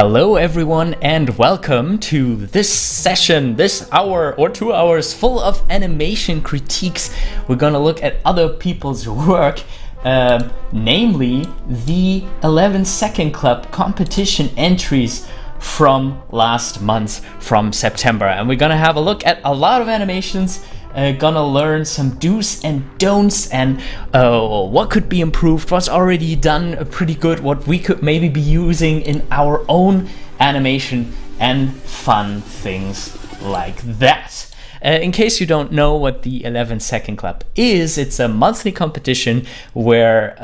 Hello everyone and welcome to this session, this hour or 2 hours full of animation critiques. We're gonna look at other people's work, namely the 11 Club competition entries from last month, from September. And we're gonna have a look at a lot of animations, gonna learn some do's and don'ts and what could be improved, what's already done pretty good, what we could maybe be using in our own animation, and fun things like that. In case you don't know what the 11 Club is, it's a monthly competition where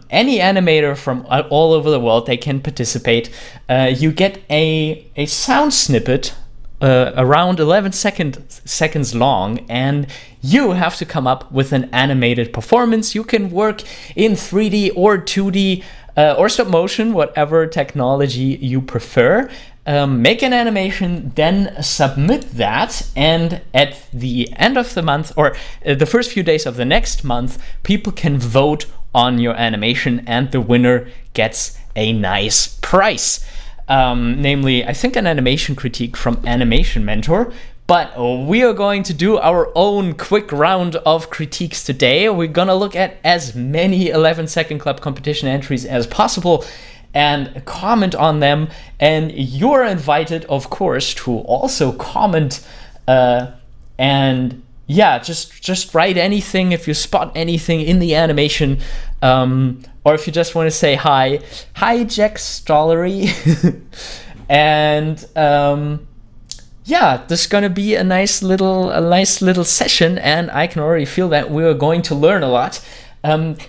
any animator from all over the world, they can participate. You get a sound snippet around 11 seconds long, and you have to come up with an animated performance. You can work in 3D or 2D or stop motion, whatever technology you prefer. Make an animation, then submit that, and at the end of the month, or the first few days of the next month, people can vote on your animation and the winner gets a nice prize. Namely, I think an animation critique from Animation Mentor, but we are going to do our own quick round of critiques today. We're gonna look at as many 11 Club competition entries as possible and comment on them, and you're invited, of course, to also comment and yeah, just write anything if you spot anything in the animation, or if you just want to say hi Jack Stollery. And yeah, this is gonna be a nice little session, and I can already feel that we're going to learn a lot.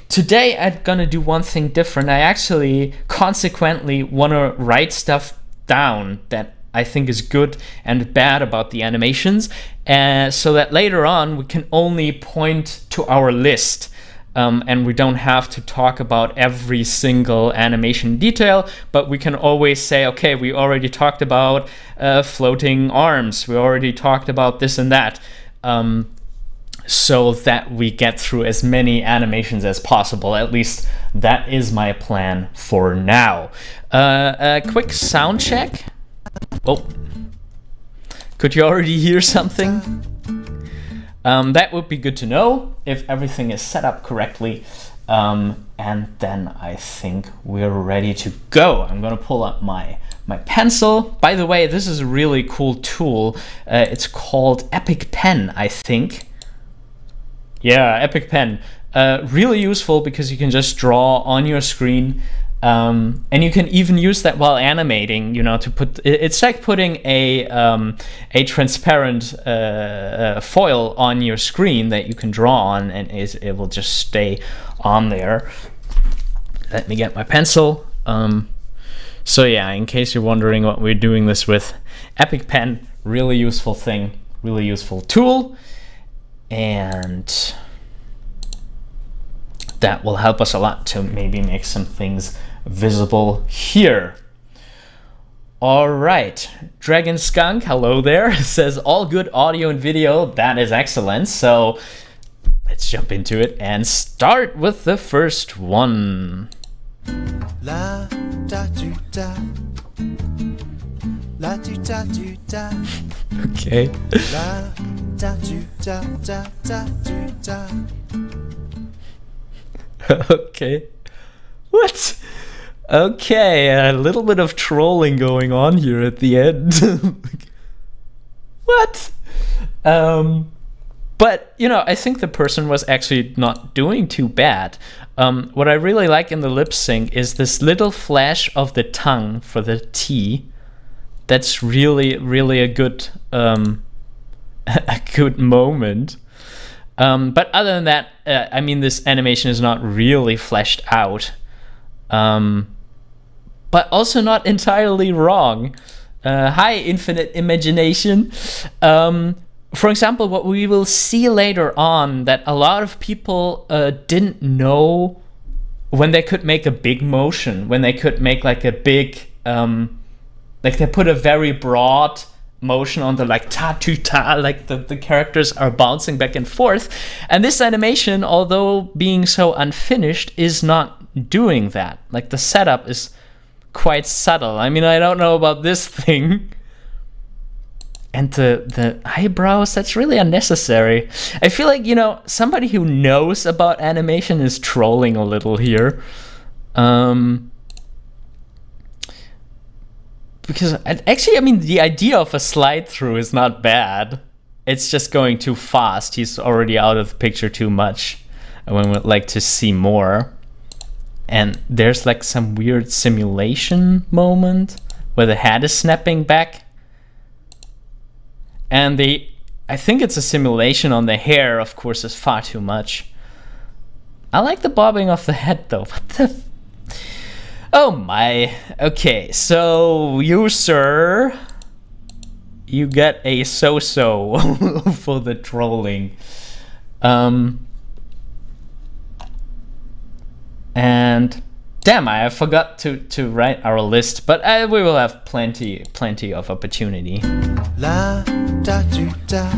Today I'm gonna do one thing different. I actually consequently want to write stuff down that I think is good and bad about the animations, so that later on we can only point to our list, and we don't have to talk about every single animation detail, but we can always say, okay, we already talked about floating arms, we already talked about this and that, so that we get through as many animations as possible. At least that is my plan for now. A quick sound check. Oh, could you already hear something? That would be good to know if everything is set up correctly. And then I think we're ready to go. I'm gonna pull up my pencil. By the way, this is a really cool tool. It's called Epic Pen, I think. Yeah, Epic Pen. Really useful because you can just draw on your screen. And you can even use that while animating, you know, to put, it's like putting a transparent foil on your screen that you can draw on, and it will just stay on there. Let me get my pencil. So yeah, in case you're wondering what we're doing this with, Epic Pen, really useful thing, really useful tool, and that will help us a lot to maybe make some things visible here. All right, Dragon Skunk, hello there, says all good audio and video. That is excellent. So let's jump into it and start with the first one. La da do da, la do da do da. Okay. La da do da da da do da. Okay. What? Okay, a little bit of trolling going on here at the end. What? But, you know, I think the person was actually not doing too bad. What I really like in the lip sync is this little flash of the tongue for the T. That's really, really a good moment. But other than that, I mean, this animation is not really fleshed out. But also not entirely wrong. Hi, Infinite Imagination. For example, what we will see later on, that a lot of people didn't know when they could make a big motion, when they could make like a big, like they put a very broad motion on the like ta-tu-ta, like the characters are bouncing back and forth. And this animation, although being so unfinished, is not doing that. Like the setup is quite subtle. I mean, I don't know about this thing. And the eyebrows, that's really unnecessary. I feel like, you know, somebody who knows about animation is trolling a little here. Because actually, I mean, the idea of a slide through is not bad. It's just going too fast. He's already out of the picture too much. I would like to see more. And there's like some weird simulation moment where the head is snapping back. And I think it's a simulation on the hair, of course, is far too much. I like the bobbing of the head though. What the? Oh my. Okay, so you, sir, you get a so-so for the trolling. And damn, I forgot to write our list, but we will have plenty of opportunity. La da do da,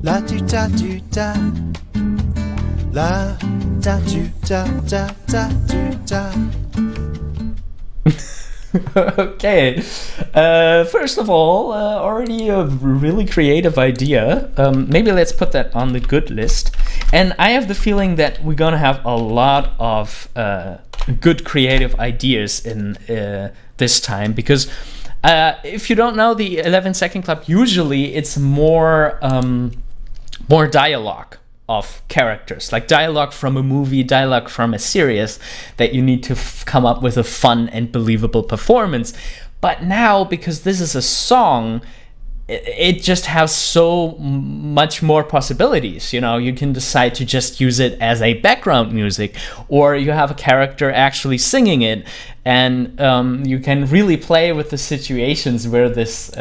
la do da do da, la da do da da da do da. Okay, first of all, already a really creative idea. Maybe let's put that on the good list. And I have the feeling that we're gonna have a lot of good creative ideas in this time, because if you don't know the 11-Second Club, usually it's more dialogue of characters, like dialogue from a movie, dialogue from a series, that you need to come up with a fun and believable performance. But now, because this is a song, it just has so much more possibilities. You know, you can decide to just use it as a background music, or you have a character actually singing it, and you can really play with the situations where this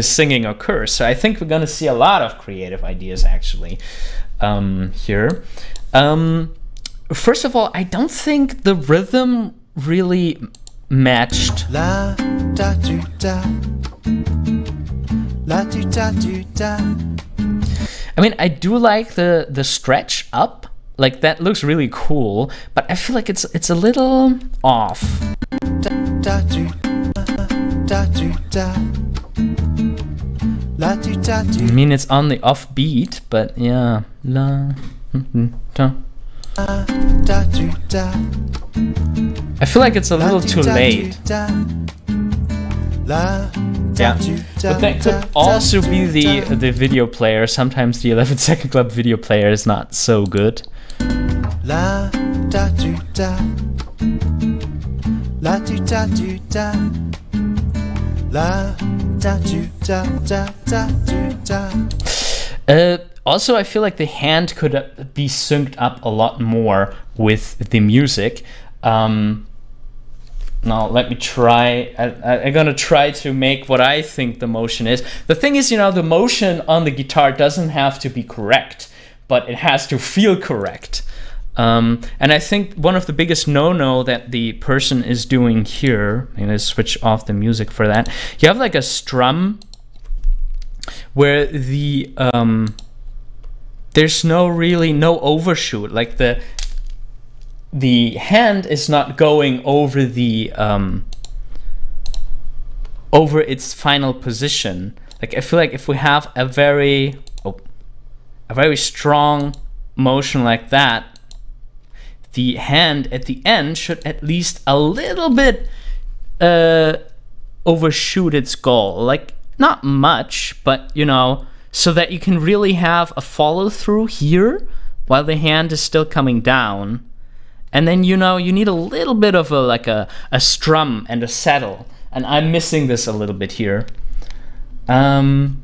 singing occurs. So I think we're gonna see a lot of creative ideas actually here. First of all, I don't think the rhythm really matched. La da do da. La do da do da. I mean, I do like the stretch up, like that looks really cool, but I feel like it's a little off. Da da do da do da. La do da do. I mean, it's on the off beat, but yeah. La da. Da do da. I feel like it's a little too late. Yeah, but that could also be the video player. Sometimes the 11-Second Club video player is not so good. La da do da. La do da do da. La da do da da da do da. Also, I feel like the hand could be synced up a lot more with the music. Now let me try. I'm gonna try to make what I think the motion is. The thing is, you know, the motion on the guitar doesn't have to be correct, but it has to feel correct. And I think one of the biggest no-no that the person is doing here, I'm gonna switch off the music for that. You have like a strum where the there's no overshoot, like the hand is not going over the over its final position. Like I feel like if we have a very strong motion like that, the hand at the end should at least a little bit overshoot its goal. Like not much, but you know, so that you can really have a follow through here while the hand is still coming down. And then, you know, you need a little bit of a strum and a saddle. And I'm missing this a little bit here. Dragon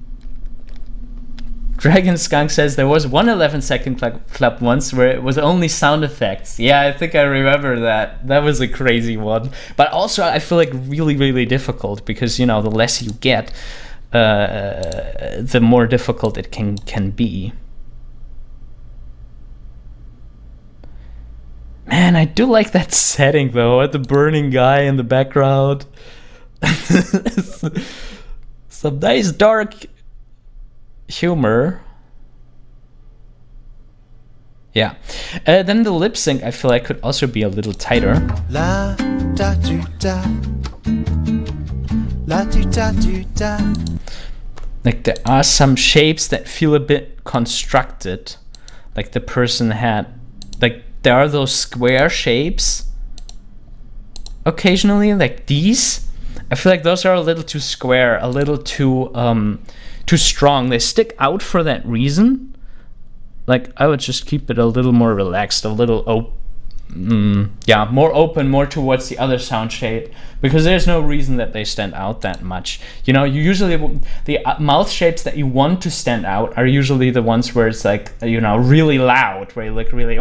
Skunk says there was one 11-Second Club once where it was only sound effects. Yeah, I think I remember that. That was a crazy one. But also, I feel like really, really difficult because, you know, the less you get, the more difficult it can be. Man, I do like that setting though, with the burning guy in the background. Some nice dark humor. Yeah. Then the lip sync, I feel like, could also be a little tighter. La da do da. La do da do da. Like there are some shapes that feel a bit constructed. Like the person had, like there are those square shapes occasionally, like these. I feel like those are a little too square, a little too strong. They stick out for that reason. Like I would just keep it a little more relaxed, a little more open, more towards the other sound shape, because there's no reason that they stand out that much. You know, you usually, the mouth shapes that you want to stand out are usually the ones where it's like, you know, really loud, where you look really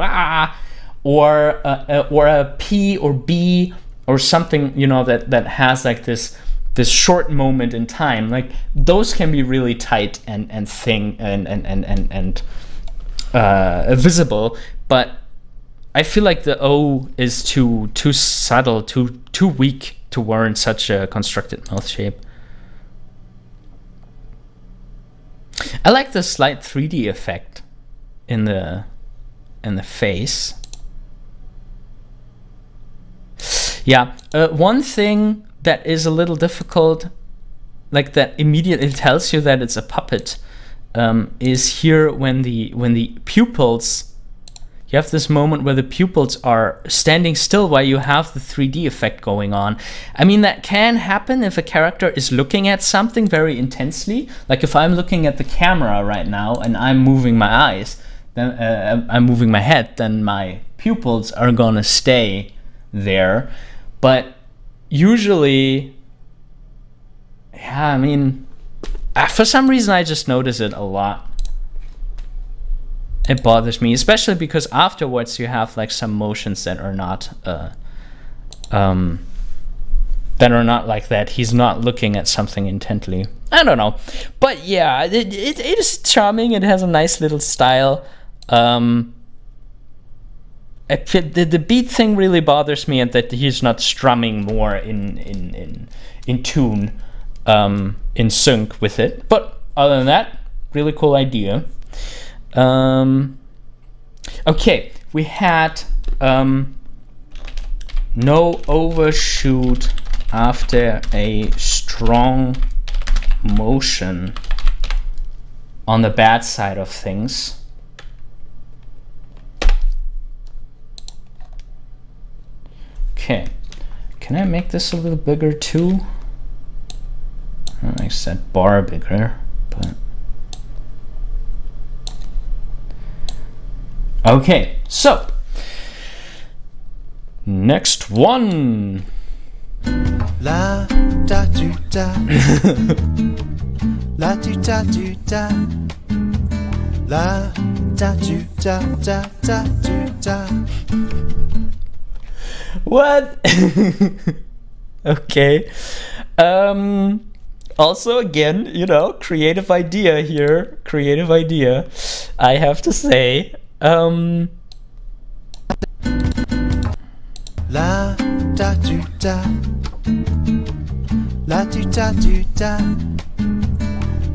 or a P or B or something, you know, that has like this short moment in time. Like those can be really tight and thin and visible, but I feel like the O is too subtle, too weak to warrant such a constructed mouth shape. I like the slight 3D effect in the face. Yeah, one thing that is a little difficult, like that immediately tells you that it's a puppet, is here when the pupils, you have this moment where the pupils are standing still while you have the 3D effect going on. I mean, that can happen if a character is looking at something very intensely. Like if I'm looking at the camera right now and I'm moving my eyes, then I'm moving my head, then my pupils are gonna stay there. But usually, yeah, I mean, for some reason I just notice it a lot. It bothers me, especially because afterwards you have like some motions that are not like that. He's not looking at something intently. I don't know, but yeah, it is charming. It has a nice little style. The beat thing really bothers me, and that he's not strumming more in tune, in sync with it. But other than that, really cool idea. Okay, we had no overshoot after a strong motion on the bad side of things. Okay, can I make this a little bigger too? I said bar bigger, but okay, so next one. La da do da. La do da do da. La da do da da da do da. What? Okay. Also, again, you know, creative idea here. Creative idea, I have to say. La da do da. La do da do da.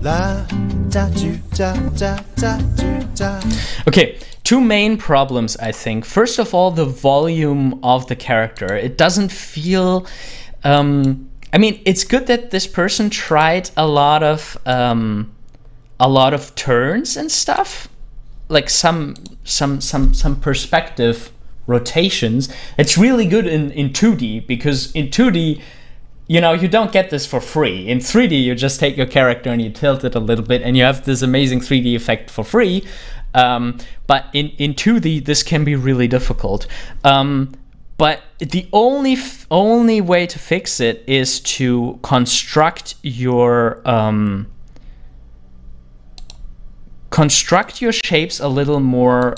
La da do da da da do da. Okay, two main problems, I think. First of all, the volume of the character. It doesn't feel... I mean, it's good that this person tried a lot of turns and stuff, like some perspective rotations. It's really good in 2D, because in 2D, you know, you don't get this for free. In 3D, you just take your character and you tilt it a little bit, and you have this amazing 3D effect for free. But in 2D, this can be really difficult. But the only way to fix it is to construct your shapes a little more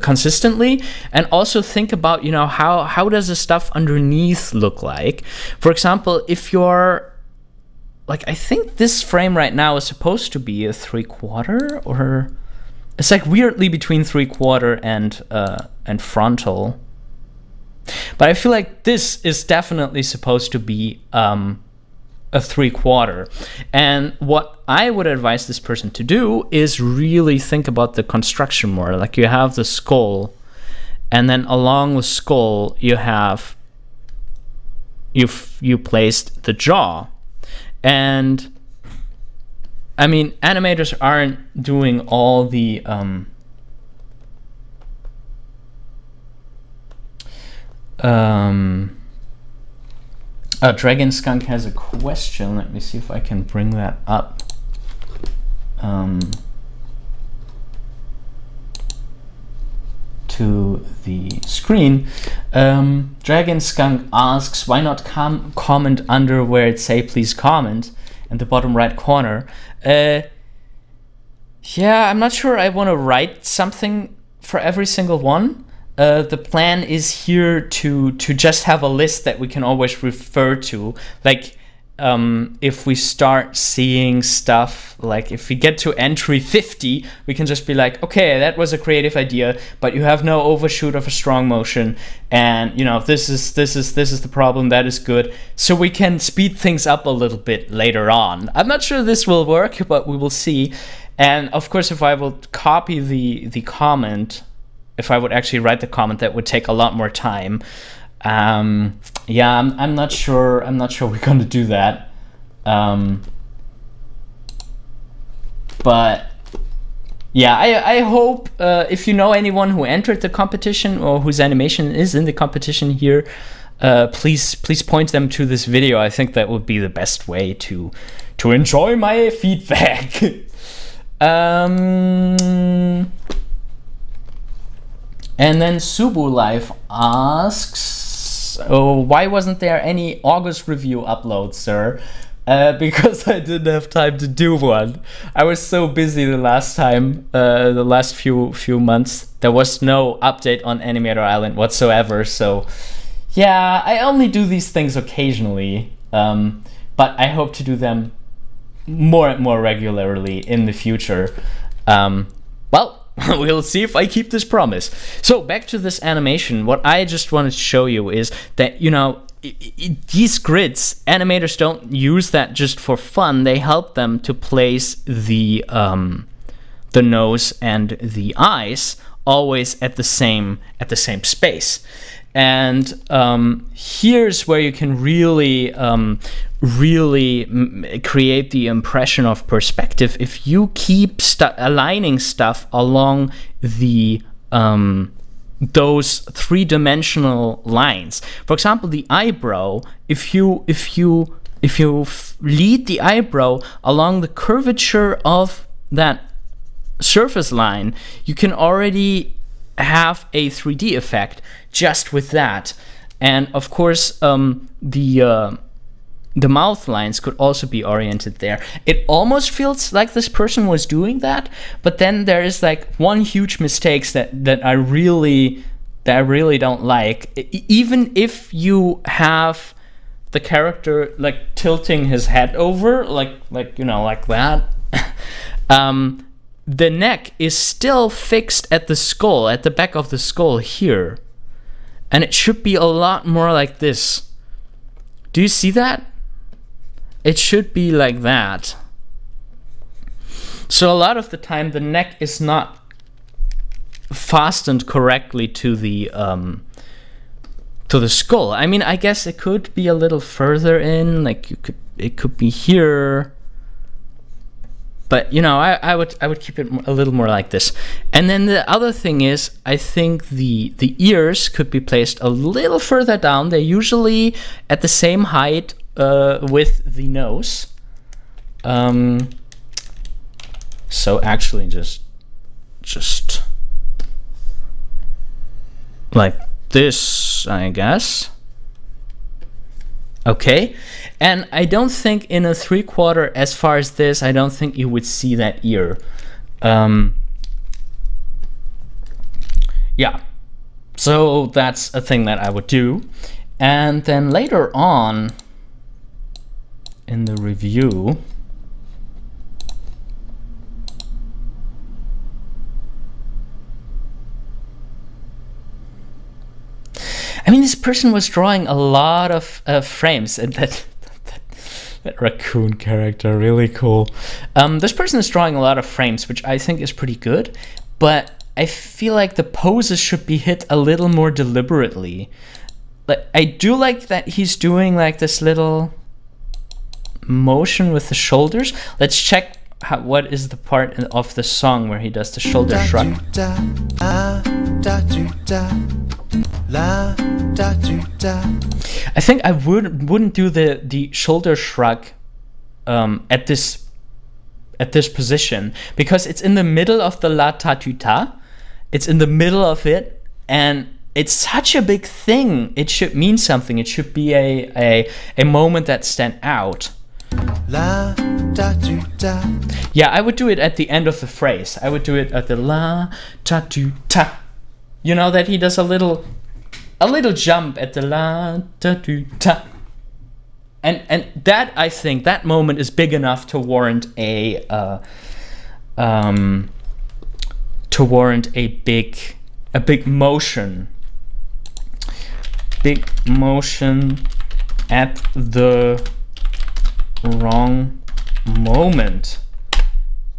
consistently, and also think about, you know, how does the stuff underneath look like. For example, if you're like, I think this frame right now is supposed to be a 3/4, or it's like weirdly between 3/4 and frontal. But I feel like this is definitely supposed to be a 3/4. And what I would advise this person to do is really think about the construction more. Like you have the skull, and then along the skull you have you placed the jaw. And I mean, animators aren't doing all the Dragon Skunk has a question. Let me see if I can bring that up. To the screen. Dragon Skunk asks, why not comment under where it say please comment in the bottom right corner? Yeah, I'm not sure I want to write something for every single one. The plan is here to just have a list that we can always refer to. Like if we start seeing stuff, like if we get to entry 50, we can just be like, okay, that was a creative idea, but you have no overshoot of a strong motion, and you know, this is the problem, that is good. So we can speed things up a little bit later on. I'm not sure this will work, but we will see. And of course, if I will copy the comment, if I would actually write the comment, that would take a lot more time. Yeah, I'm not sure we're gonna do that. But yeah, I hope if you know anyone who entered the competition or whose animation is in the competition here, please point them to this video. I think that would be the best way to enjoy my feedback. And then Subu Life asks, oh, why wasn't there any August review upload, sir? Because I didn't have time to do one. I was so busy the last time, the last few months. There was no update on Animator Island whatsoever. So yeah, I only do these things occasionally, but I hope to do them more and more regularly in the future. Well, we'll see if I keep this promise. So back to this animation. What I just wanted to show you is that, you know, these grids, animators don't use that just for fun. They help them to place the nose and the eyes always at the same space. And here's where you can really create the impression of perspective if you keep aligning stuff along the those three-dimensional lines. For example, the eyebrow, if you lead the eyebrow along the curvature of that surface line, you can already have a 3D effect just with that. And of course, the mouth lines could also be oriented there. It almost feels like this person was doing that, but then there is like one huge mistake that I really don't like. Even if you have the character like tilting his head over, like you know, like that, the neck is still fixed at the skull, at the back of the skull here, and it should be a lot more like this. Do you see that? It should be like that. So a lot of the time the neck is not fastened correctly to the skull. I mean, I guess it could be a little further in, like it could be here. But you know, I would keep it a little more like this. And then the other thing is, I think the ears could be placed a little further down. They're usually at the same height with the nose. So actually just like this, I guess. Okay, and I don't think in a 3/4 as far as this, I don't think you would see that ear. Yeah, so that's a thing that I would do. And then later on in the review, I mean, this person was drawing a lot of frames, and That Raccoon character, really cool. This person is drawing a lot of frames, which I think is pretty good, but I feel like the poses should be hit a little more deliberately. Like, I do like that he's doing like this little motion with the shoulders. Let's check what is the part of the song where he does the shoulder shrug. I think I wouldn't do the shoulder shrug at this position, because it's in the middle of the la ta tu ta. It's in the middle of it, and it's such a big thing. It should mean something. It should be a moment that stands out. La, da, tu, da. Yeah, I would do it at the end of the phrase. I would do it at the la, ta, tu, ta. You know that he does a little jump at the la, ta, tu, ta. And that, I think, that moment is big enough to warrant a big motion. Big motion at the wrong moment,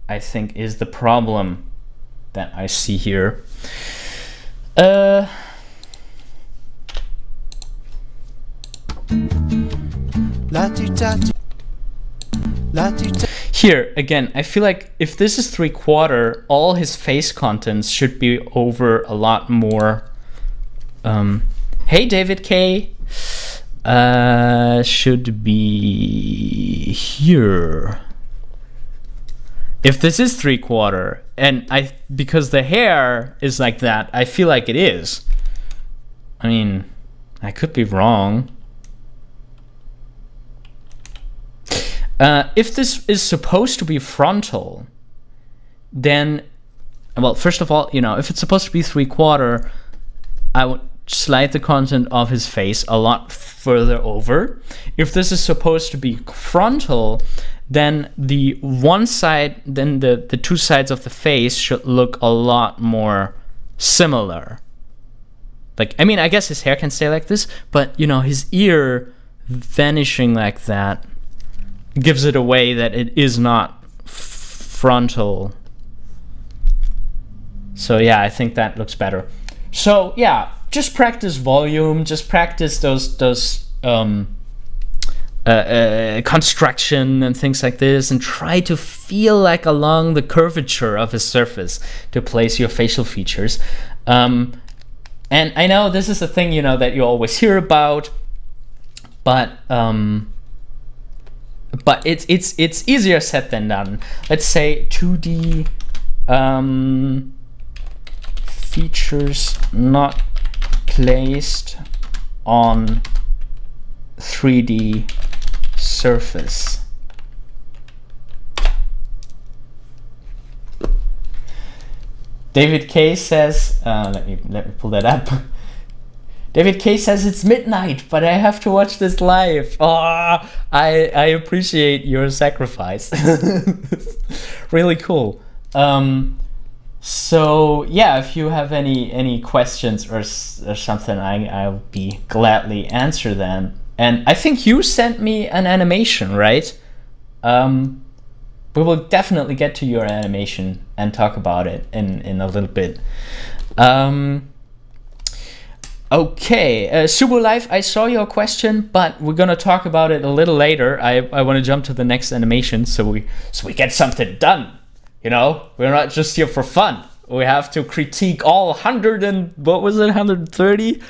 I think, is the problem that I see here. Here again, I feel like if this is 3/4, all his face contents should be over a lot more. Hey David K, should be here. If this is 3/4, and because the hair is like that, I feel like it is. I mean, I could be wrong. If this is supposed to be frontal, then, well, first of all, you know, if it's supposed to be 3/4, I would slide the content of his face a lot further over. If this is supposed to be frontal, then the one side, then the two sides of the face should look a lot more similar. Like, I mean, I guess his hair can stay like this, but, you know, his ear vanishing like that gives it away that it is not frontal. So yeah, I think that looks better. So yeah, just practice volume, just practice those construction and things like this, and try to feel like along the curvature of his surface to place your facial features. And I know this is a thing, you know, that you always hear about, but it's easier said than done. Let's say 2D features not placed on 3D surface. David K says, let me pull that up. David K says it's midnight, but I have to watch this live. Oh, I appreciate your sacrifice. Really cool. So yeah, if you have any questions or something, I'll be gladly answer them. And I think you sent me an animation, right? We will definitely get to your animation and talk about it in a little bit. Okay, Subo Life, I saw your question, but we're gonna talk about it a little later. I want to jump to the next animation so we get something done. You know, we're not just here for fun. We have to critique all 100 and what was it, 130?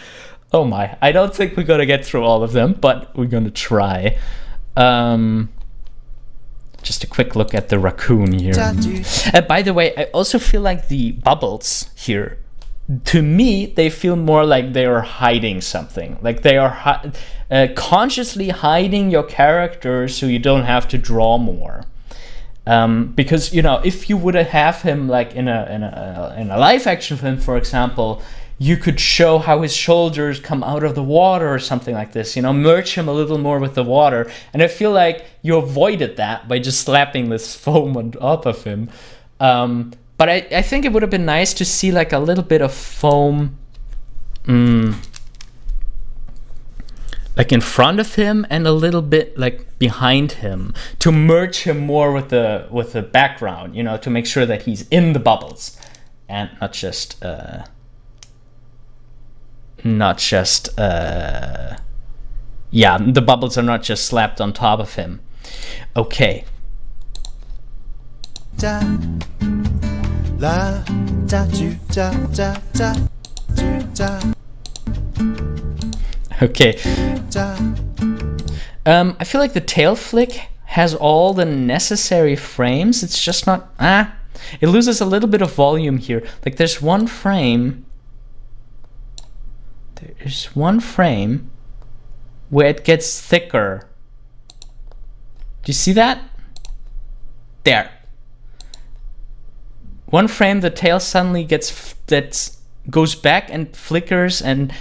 Oh my, I don't think we're gonna get through all of them, but we're gonna try. Just a quick look at the raccoon here. By the way, I also feel like the bubbles here, to me, they feel more like they are hiding something. Like they are consciously hiding your character so you don't have to draw more. Because, you know, if you would have him like in a live action film, for example, you could show how his shoulders come out of the water or something like this, you know, merge him a little more with the water. And I feel like you avoided that by just slapping this foam on top of him. But I think it would have been nice to see like a little bit of foam. like in front of him and a little bit like behind him to merge him more with the background, you know, to make sure that he's in the bubbles and not just yeah, the bubbles are not just slapped on top of him. Okay. Da, la, da, do, da, da, da, do, da. Okay. I feel like the tail flick has all the necessary frames. It's just not... it loses a little bit of volume here. Like there's one frame... There's one frame where it gets thicker. Do you see that? There. One frame, the tail suddenly goes back and flickers, and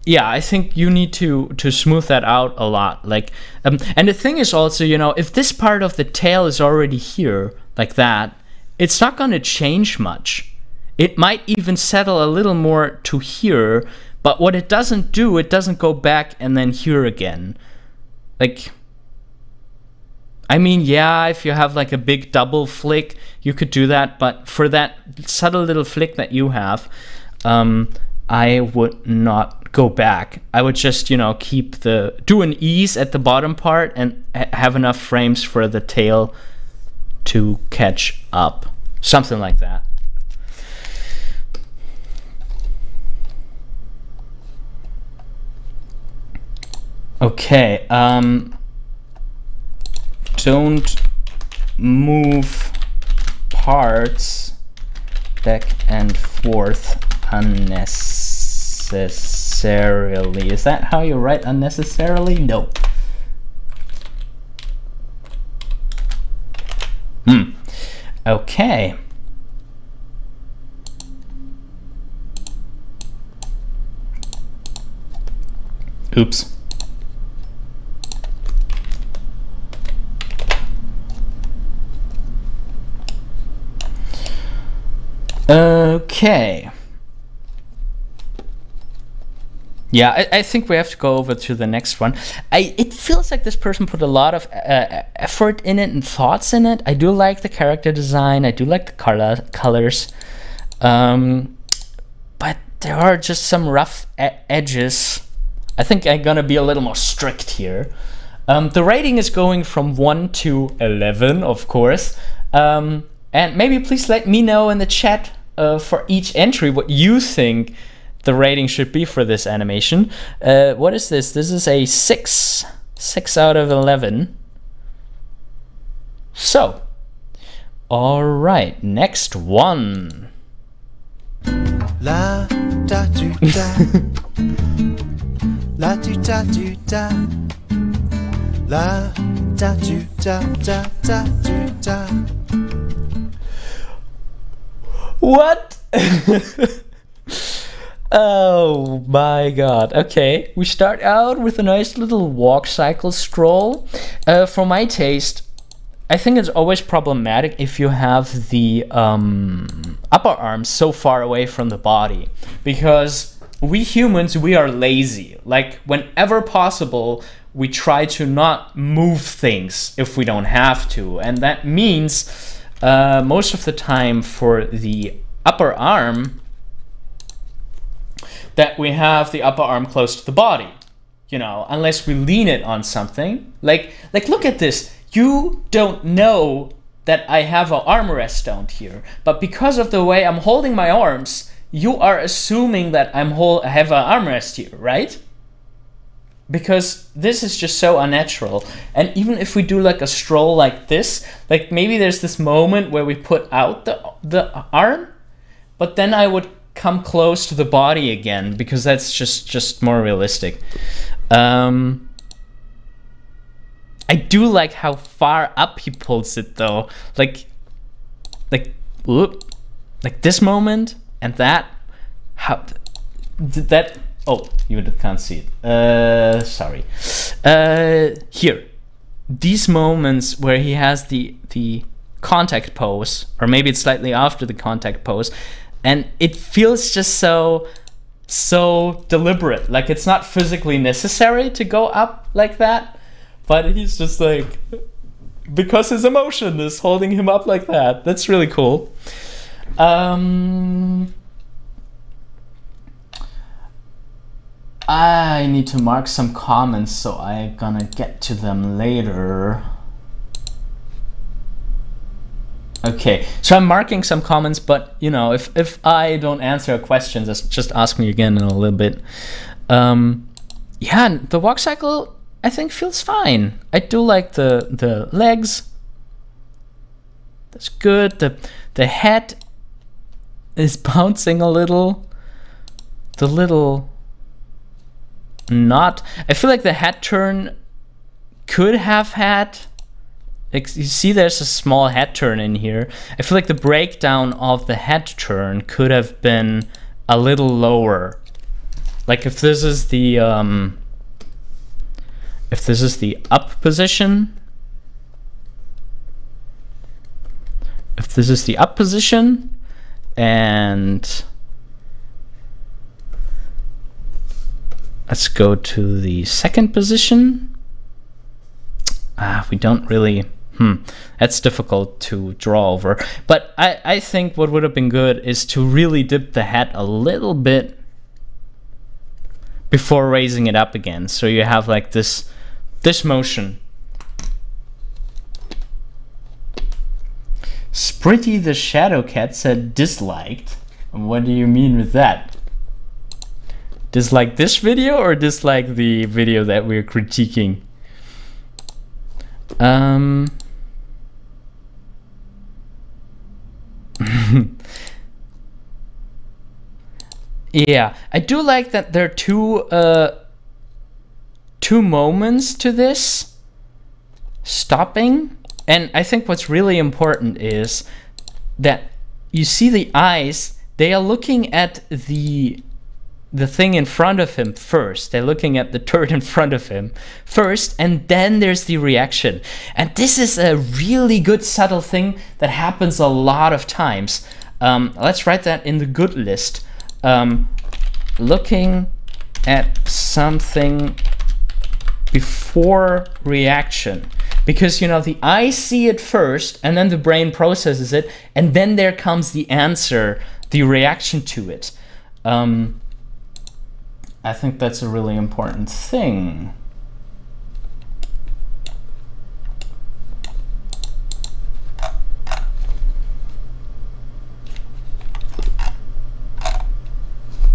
yeah, I think you need to smooth that out a lot. Like, and the thing is also, you know, if this part of the tail is already here like that, it's not going to change much. It might even settle a little more to here, but what it doesn't do, it doesn't go back and then here again. Like, I mean, yeah, if you have like a big double flick, you could do that, but for that subtle little flick that you have, I would not go back. I would just, you know, do an ease at the bottom part and have enough frames for the tail to catch up. Something like that. Okay, don't move parts back and forth unnecessarily. Is that how you write unnecessarily? No. Okay. Oops. Okay. Yeah, I think we have to go over to the next one. It feels like this person put a lot of effort in it and thoughts in it. I do like the character design. I do like the colors. But there are just some rough edges. I think I'm gonna be a little more strict here. The rating is going from 1 to 11, of course. And maybe please let me know in the chat for each entry what you think the rating should be for this animation. What is this? This is a 6 out of 11. So, all right, next one. La da do da, la do da do da, la da do da da da do da. What? Oh my god. Okay, we start out with a nice little walk, cycle, stroll. For my taste, I think it's always problematic if you have the upper arms so far away from the body, because we humans, we are lazy. Like, whenever possible, we try to not move things if we don't have to, and that means most of the time for the upper arm that we have the upper arm close to the body, you know, unless we lean it on something. Like look at this. You don't know that I have an armrest down here, but because of the way I'm holding my arms, you are assuming that I have an armrest here, right? Because this is just so unnatural. And even if we do like a stroll like this, like maybe there's this moment where we put out the arm, but then I would come close to the body again, because that's just more realistic. I do like how far up he pulls it though. Like this moment and that. How did that? Oh, you can't see it. Sorry. Here, these moments where he has the contact pose, or maybe it's slightly after the contact pose, and it feels just so so deliberate. Like, it's not physically necessary to go up like that, but he's just like, because his emotion is holding him up like that. That's really cool. I need to mark some comments, so I'm gonna get to them later. Okay, so I'm marking some comments, but you know, if I don't answer a question, just ask me again in a little bit. Yeah, the walk cycle I think feels fine. I do like the legs. That's good. The head is bouncing a little. The little knot. I feel like the head turn could have had. You see, there's a small head turn in here. I feel like the breakdown of the head turn could have been a little lower. Like if this is the up position, and let's go to the second position. We don't really. That's difficult to draw over. But I think what would have been good is to really dip the head a little bit before raising it up again. So you have like this motion. Spritty the Shadow Cat said disliked. What do you mean with that? Dislike this video or dislike the video that we're critiquing? Yeah, I do like that there are two moments to this stopping, and I think what's really important is that you see the eyes, they are looking at the thing in front of him first. They're looking at the turd in front of him first, and then there's the reaction. And this is a really good subtle thing that happens a lot of times. Let's write that in the good list. Looking at something before reaction. Because, you know, the eyes see it first, and then the brain processes it, and then there comes the answer, the reaction to it. I think that's a really important thing.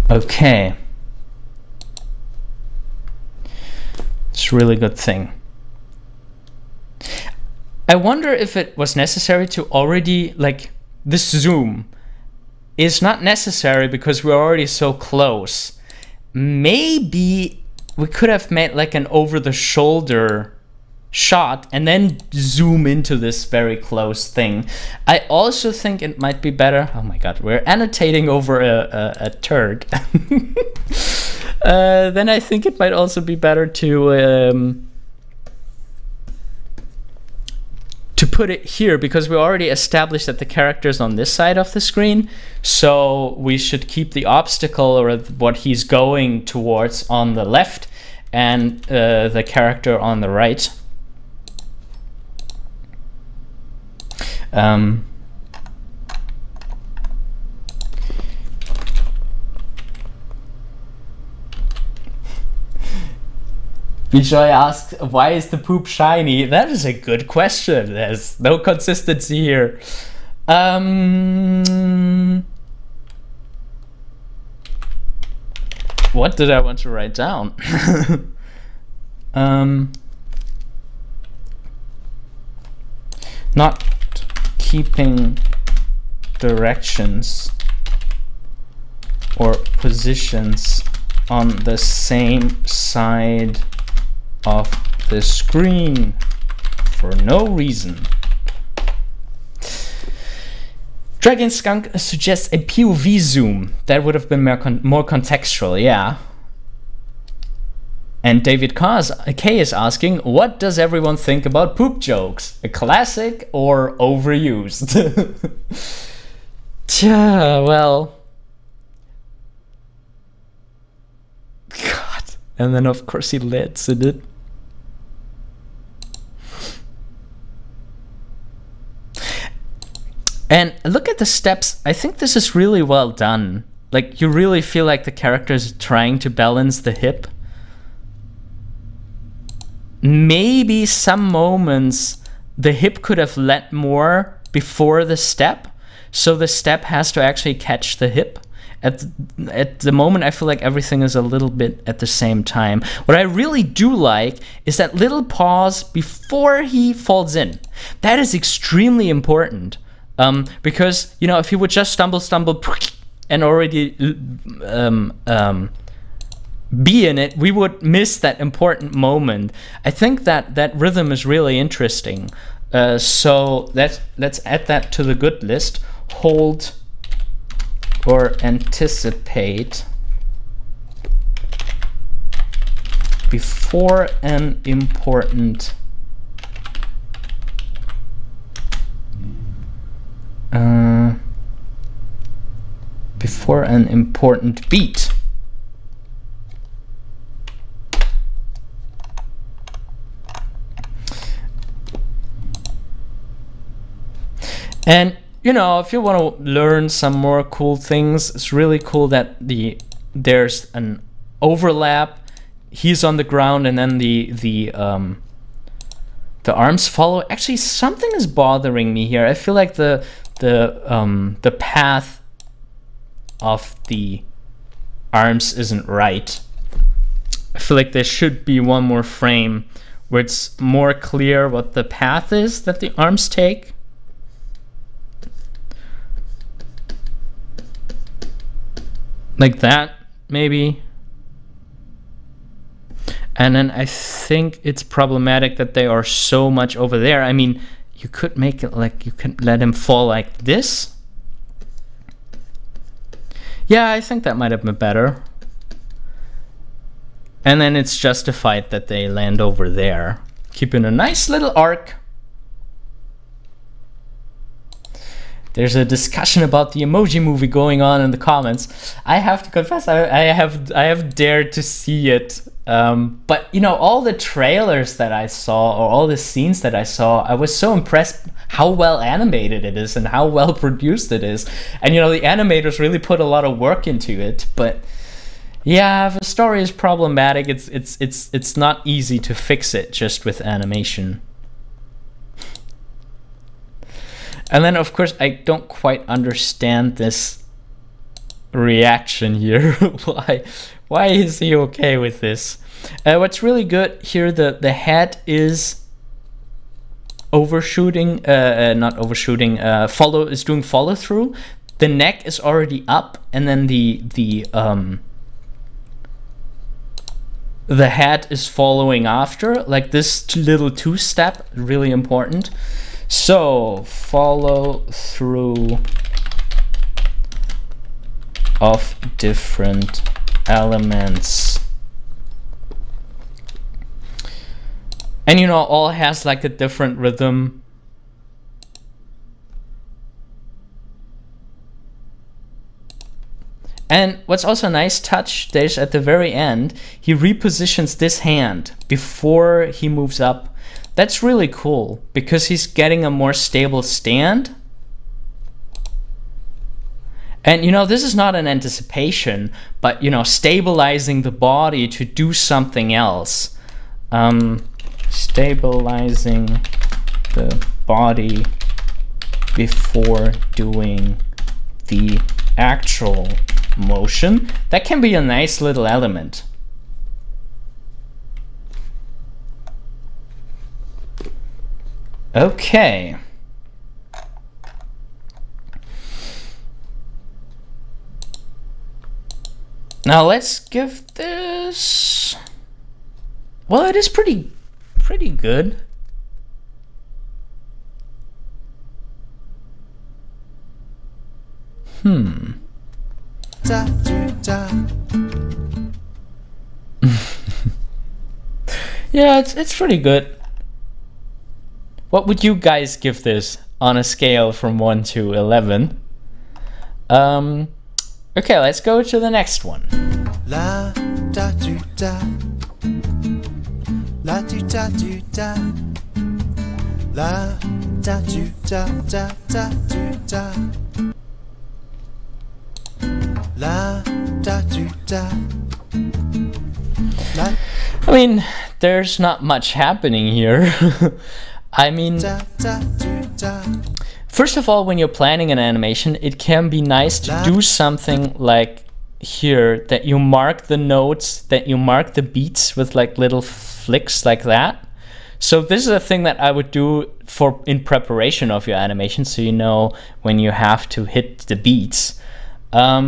Okay. It's a really good thing. I wonder if it was necessary to already, like, this zoom is not necessary because we're already so close. Maybe we could have made like an over-the-shoulder shot and then zoom into this very close thing. I also think it might be better. Oh my god, we're annotating over a turd. Then I think it might also be better to put it here, because we already established that the character is on this side of the screen, so we should keep the obstacle or what he's going towards on the left and the character on the right. Bijoy asks, why is the poop shiny? That is a good question. There's no consistency here. What did I want to write down? Not keeping directions or positions on the same side of the screen for no reason. Dragon Skunk suggests a POV zoom. That would have been more contextual, yeah. And David K is asking, what does everyone think about poop jokes? A classic or overused? Tja, well, And then of course he leads in it. And look at the steps. I think this is really well done. Like, you really feel like the character is trying to balance the hip. Maybe some moments the hip could have led more before the step, so the step has to actually catch the hip. At the moment, I feel like everything is a little bit at the same time. What I really do like is that little pause before he falls in. That is extremely important, because, you know, if he would just stumble, and already be in it, we would miss that important moment. I think that rhythm is really interesting. So let's add that to the good list. Hold or anticipate before an important beat. And you know, if you want to learn some more cool things, it's really cool that there's an overlap. He's on the ground, and then the arms follow. Actually, something is bothering me here. I feel like the path of the arms isn't right. I feel like there should be one more frame where it's more clear what the path is that the arms take. Like that, maybe. And then I think it's problematic that they are so much over there. I mean, you could make it like, you can let him fall like this. Yeah, I think that might have been better. And then it's justified that they land over there, keeping a nice little arc. There's a discussion about the Emoji Movie going on in the comments. I have to confess, I have dared to see it. But you know, all the trailers that I saw, or all the scenes that I saw, I was so impressed how well animated it is and how well produced it is. And you know, the animators really put a lot of work into it. But yeah, the story is problematic. It's not easy to fix it just with animation. And then, of course, I don't quite understand this reaction here. Why is he okay with this? What's really good here, the head is overshooting, not overshooting, is doing follow through. The neck is already up, and then the head is following after, like this little two-step, really important. So, follow through of different elements. And you know, all has like a different rhythm. And what's also a nice touch, there's at the very end, he repositions this hand before he moves up. That's really cool, because he's getting a more stable stand. And you know, this is not an anticipation, but you know, stabilizing the body to do something else. Stabilizing the body before doing the actual motion. That can be a nice little element. Okay. Now let's give this... Well, it is pretty good. Yeah, it's pretty good. What would you guys give this on a scale from 1 to 11? Okay, let's go to the next one. La da do da. La do da do da. La da do da da da do da. La da do da. La. I mean, there's not much happening here. I mean, first of all, when you're planning an animation, it can be nice to do something like here, that you mark the notes, that you mark the beats with like little flicks like that. So this is a thing that I would do in preparation of your animation, so you know when you have to hit the beats. La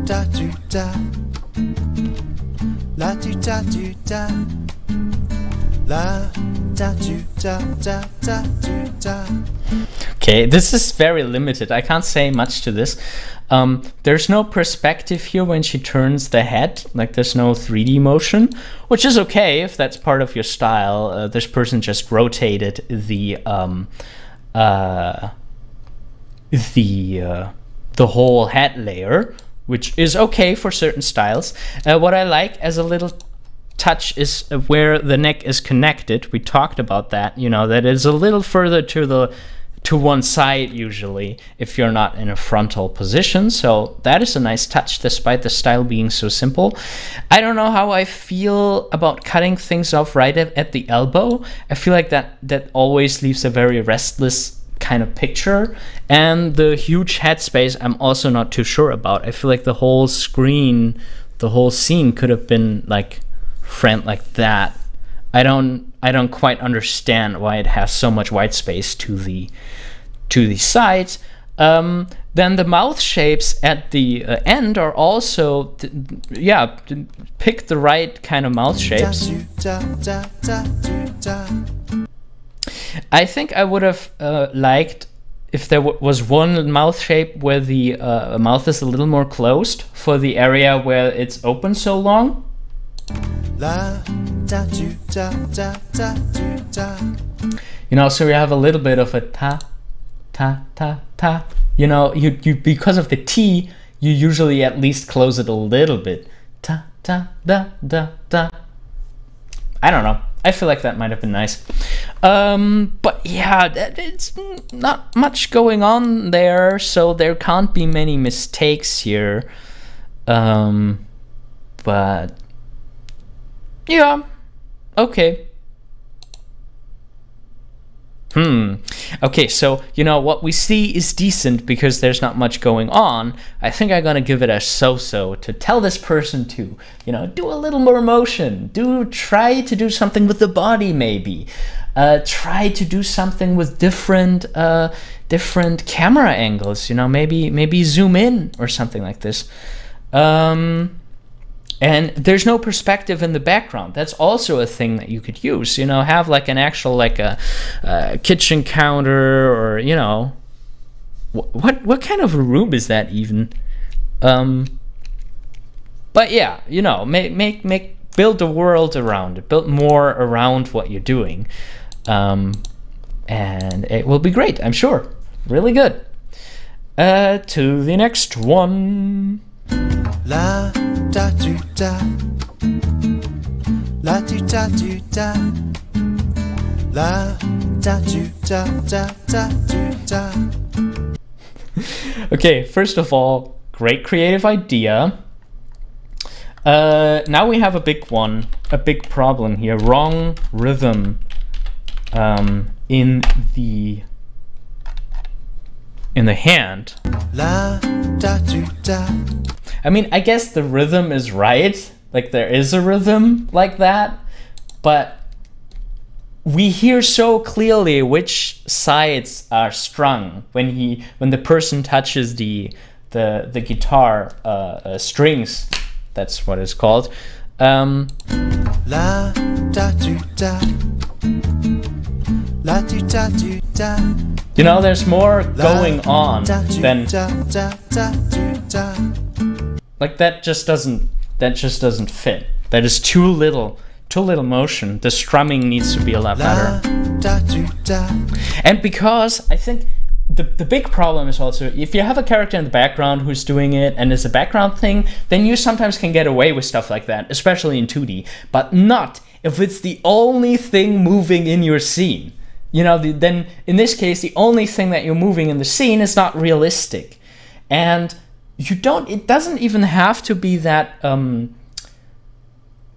da do da. La do da do da. La da do da da da do da. Okay, this is very limited. I can't say much to this. There's no perspective here when she turns the head, like there's no 3D motion, which is okay if that's part of your style. This person just rotated the whole head layer, which is okay for certain styles. What I like as a little touch is where the neck is connected. We talked about that, you know, that is a little further to one side usually if you're not in a frontal position. So that is a nice touch despite the style being so simple. I don't know how I feel about cutting things off right at the elbow. I feel like that always leaves a very restless kind of picture, and the huge head space I'm also not too sure about. I feel like the whole screen, the whole scene could have been like framed like that. I don't quite understand why it has so much white space to the sides. Then the mouth shapes at the end are also, yeah, pick the right kind of mouth shapes. I think I would have liked if there was one mouth shape where the mouth is a little more closed for the area where it's open so long. You know, so you have a little bit of a ta, ta, ta, ta. You know, you because of the T, you usually at least close it a little bit. Ta, ta, da, da, da. I don't know. I feel like that might have been nice. But yeah, it's not much going on there, so there can't be many mistakes here. But yeah, okay. Okay, so, you know, what we see is decent because there's not much going on. I think I'm gonna give it a so-so to tell this person to, you know, do a little more motion. Try to do something with the body, maybe. Try to do something with different camera angles, you know, maybe zoom in or something like this. And there's no perspective in the background. That's also a thing that you could use. You know, have like an actual like a kitchen counter, or you know, what kind of a room is that even? But yeah, you know, build a world around it. Build more around what you're doing, and it will be great. I'm sure. Really good. To the next one. La da do da. La do da do da. La da do da da da do da. Okay, first of all, great creative idea. Now we have a big problem here. Wrong rhythm in the hand. La da do da. I mean, I guess the rhythm is right. Like there is a rhythm like that, but we hear so clearly which sides are strung when the person touches the guitar strings. That's what it's called. La da do da. La do da do da. You know, there's more going on than like that just doesn't fit. That is too little motion. The strumming needs to be a lot better. And because I think the big problem is also, if you have a character in the background who's doing it and it's a background thing, then you sometimes can get away with stuff like that, especially in 2D, but not if it's the only thing moving in your scene. You know, then in this case, the only thing that you're moving in the scene is not realistic. And it doesn't even have to be that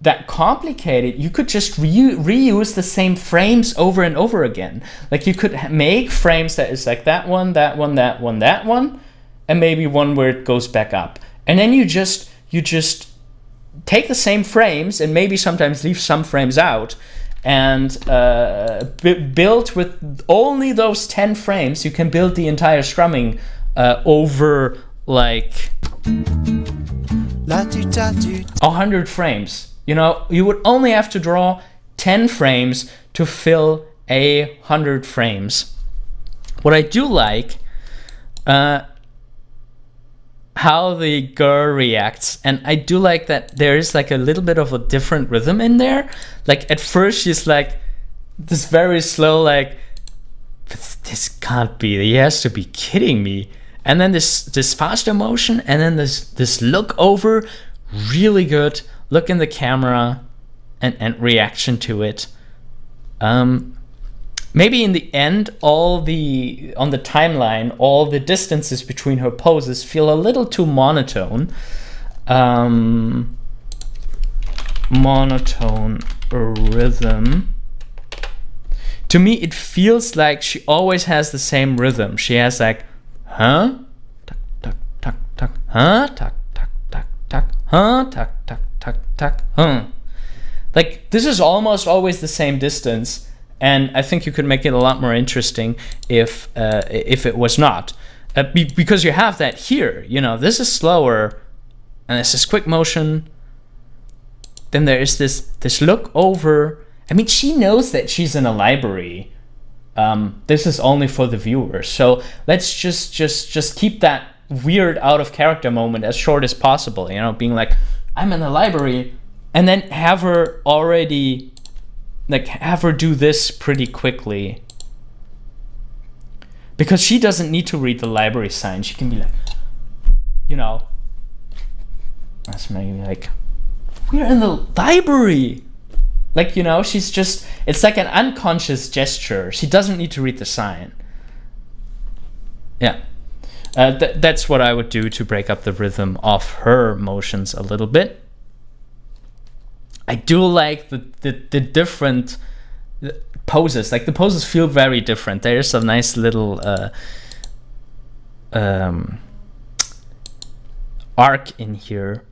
that complicated. You could just reuse the same frames over and over again. Like you could make frames that is like that one, that one, that one, that one, and maybe one where it goes back up. And then you just take the same frames and maybe sometimes leave some frames out, and build with only those 10 frames. You can build the entire strumming over like 100 frames. You know, you would only have to draw 10 frames to fill 100 frames. What I do like, how the girl reacts, and I do like that there is like a little bit of a different rhythm in there. Like at first she's like this very slow, like, this can't be, he has to be kidding me. And then this faster motion, and then this look over, really good. Look in the camera and reaction to it. Maybe in the end, on the timeline, all the distances between her poses feel a little too monotone. Monotone rhythm. To me, it feels like she always has the same rhythm. She has like, huh? Tuck, tuck, tuck, tuck, huh? Tuck, tuck, tuck, tuck, huh? Tuck, tuck, tuck, tuck, huh? Like, this is almost always the same distance, and I think you could make it a lot more interesting if it was not. Because you have that here, you know, this is slower, and this is quick motion. Then there is this look over. I mean, she knows that she's in a library. This is only for the viewer, so let's just keep that weird out of character moment as short as possible. You know, being like, I'm in the library, and then have her already, like, have her do this pretty quickly, because she doesn't need to read the library sign. She can be like, you know, that's maybe like, we're in the library. Like, you know, she's just, it's like an unconscious gesture. She doesn't need to read the sign. Yeah. That's what I would do to break up the rhythm of her motions a little bit. I do like the different poses. Like, the poses feel very different. There's a nice little arc in here.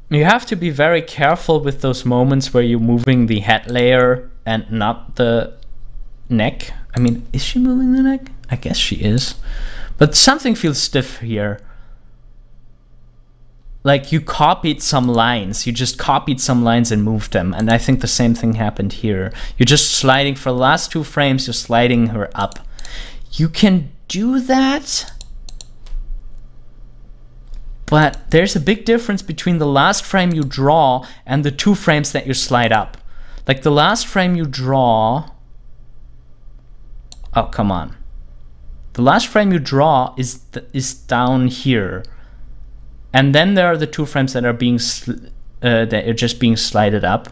You have to be very careful with those moments where you're moving the head layer and not the neck. I mean, is she moving the neck? I guess she is. But something feels stiff here. Like, you copied some lines. You just copied some lines and moved them. And I think the same thing happened here. You're just sliding, for the last 2 frames, you're sliding her up. You can do that, but there's a big difference between the last frame you draw and the 2 frames that you slide up. Like, the last frame you draw... Oh, come on. The last frame you draw is down here. And then there are the 2 frames that are being that are just being slided up.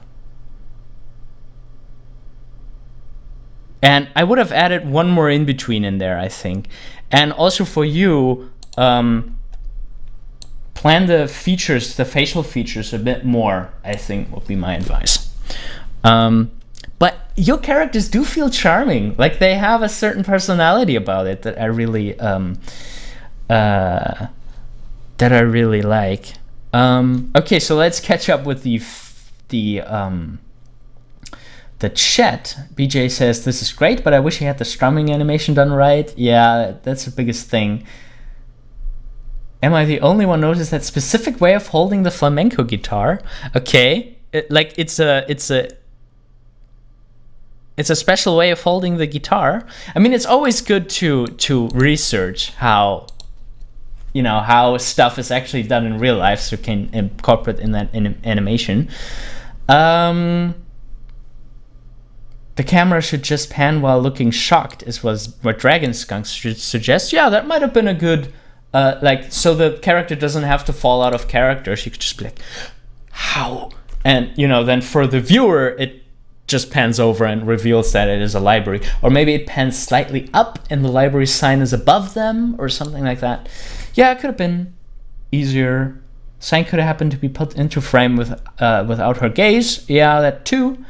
And I would have added 1 more in between in there, I think. And also for you, plan the features, the facial features a bit more, I think would be my advice. But your characters do feel charming. Like, they have a certain personality about it that I really like. Okay, so let's catch up with the chat. BJ says, this is great, but I wish he had the strumming animation done right. Yeah, that's the biggest thing. Am I the only one notice that specific way of holding the flamenco guitar? Okay, it's a special way of holding the guitar. I mean, it's always good to research how, you know, how stuff is actually done in real life, so you can incorporate in that animation. the camera should just pan while looking shocked, is what Dragon Skunk should suggest. Yeah, that might have been a good, like, so the character doesn't have to fall out of character. She could just be like, how? And, you know, then for the viewer, it just pans over and reveals that it is a library. Or maybe it pans slightly up and the library sign is above them or something like that. Yeah, it could have been easier. Sign could have happened to be put into frame with without her gaze. Yeah, that too.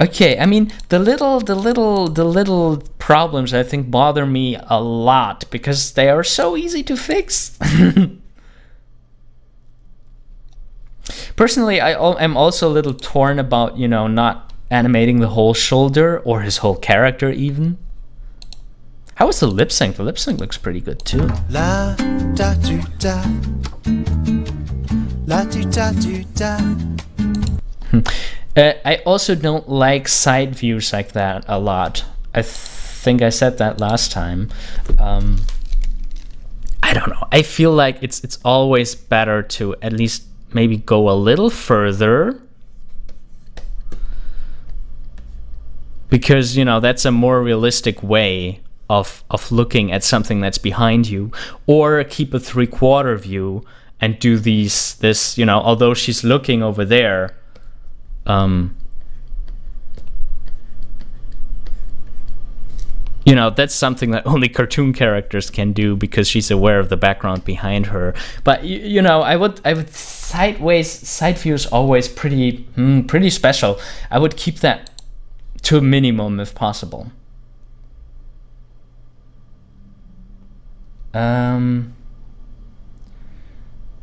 Okay, I mean, the little problems I think bother me a lot because they are so easy to fix. Personally, I'm also a little torn about, you know, not animating the whole shoulder or his whole character even. How was the lip sync? The lip sync looks pretty good too. La da do da. La do da do da. I also don't like side views like that a lot. I think I said that last time. I don't know. I feel like it's always better to at least maybe go a little further, because, you know, that's a more realistic way of looking at something that's behind you. Or keep a 3/4 view and do this, you know, although she's looking over there, you know, that's something that only cartoon characters can do because she's aware of the background behind her. But you know, I would side view is always pretty special. I would keep that to a minimum if possible.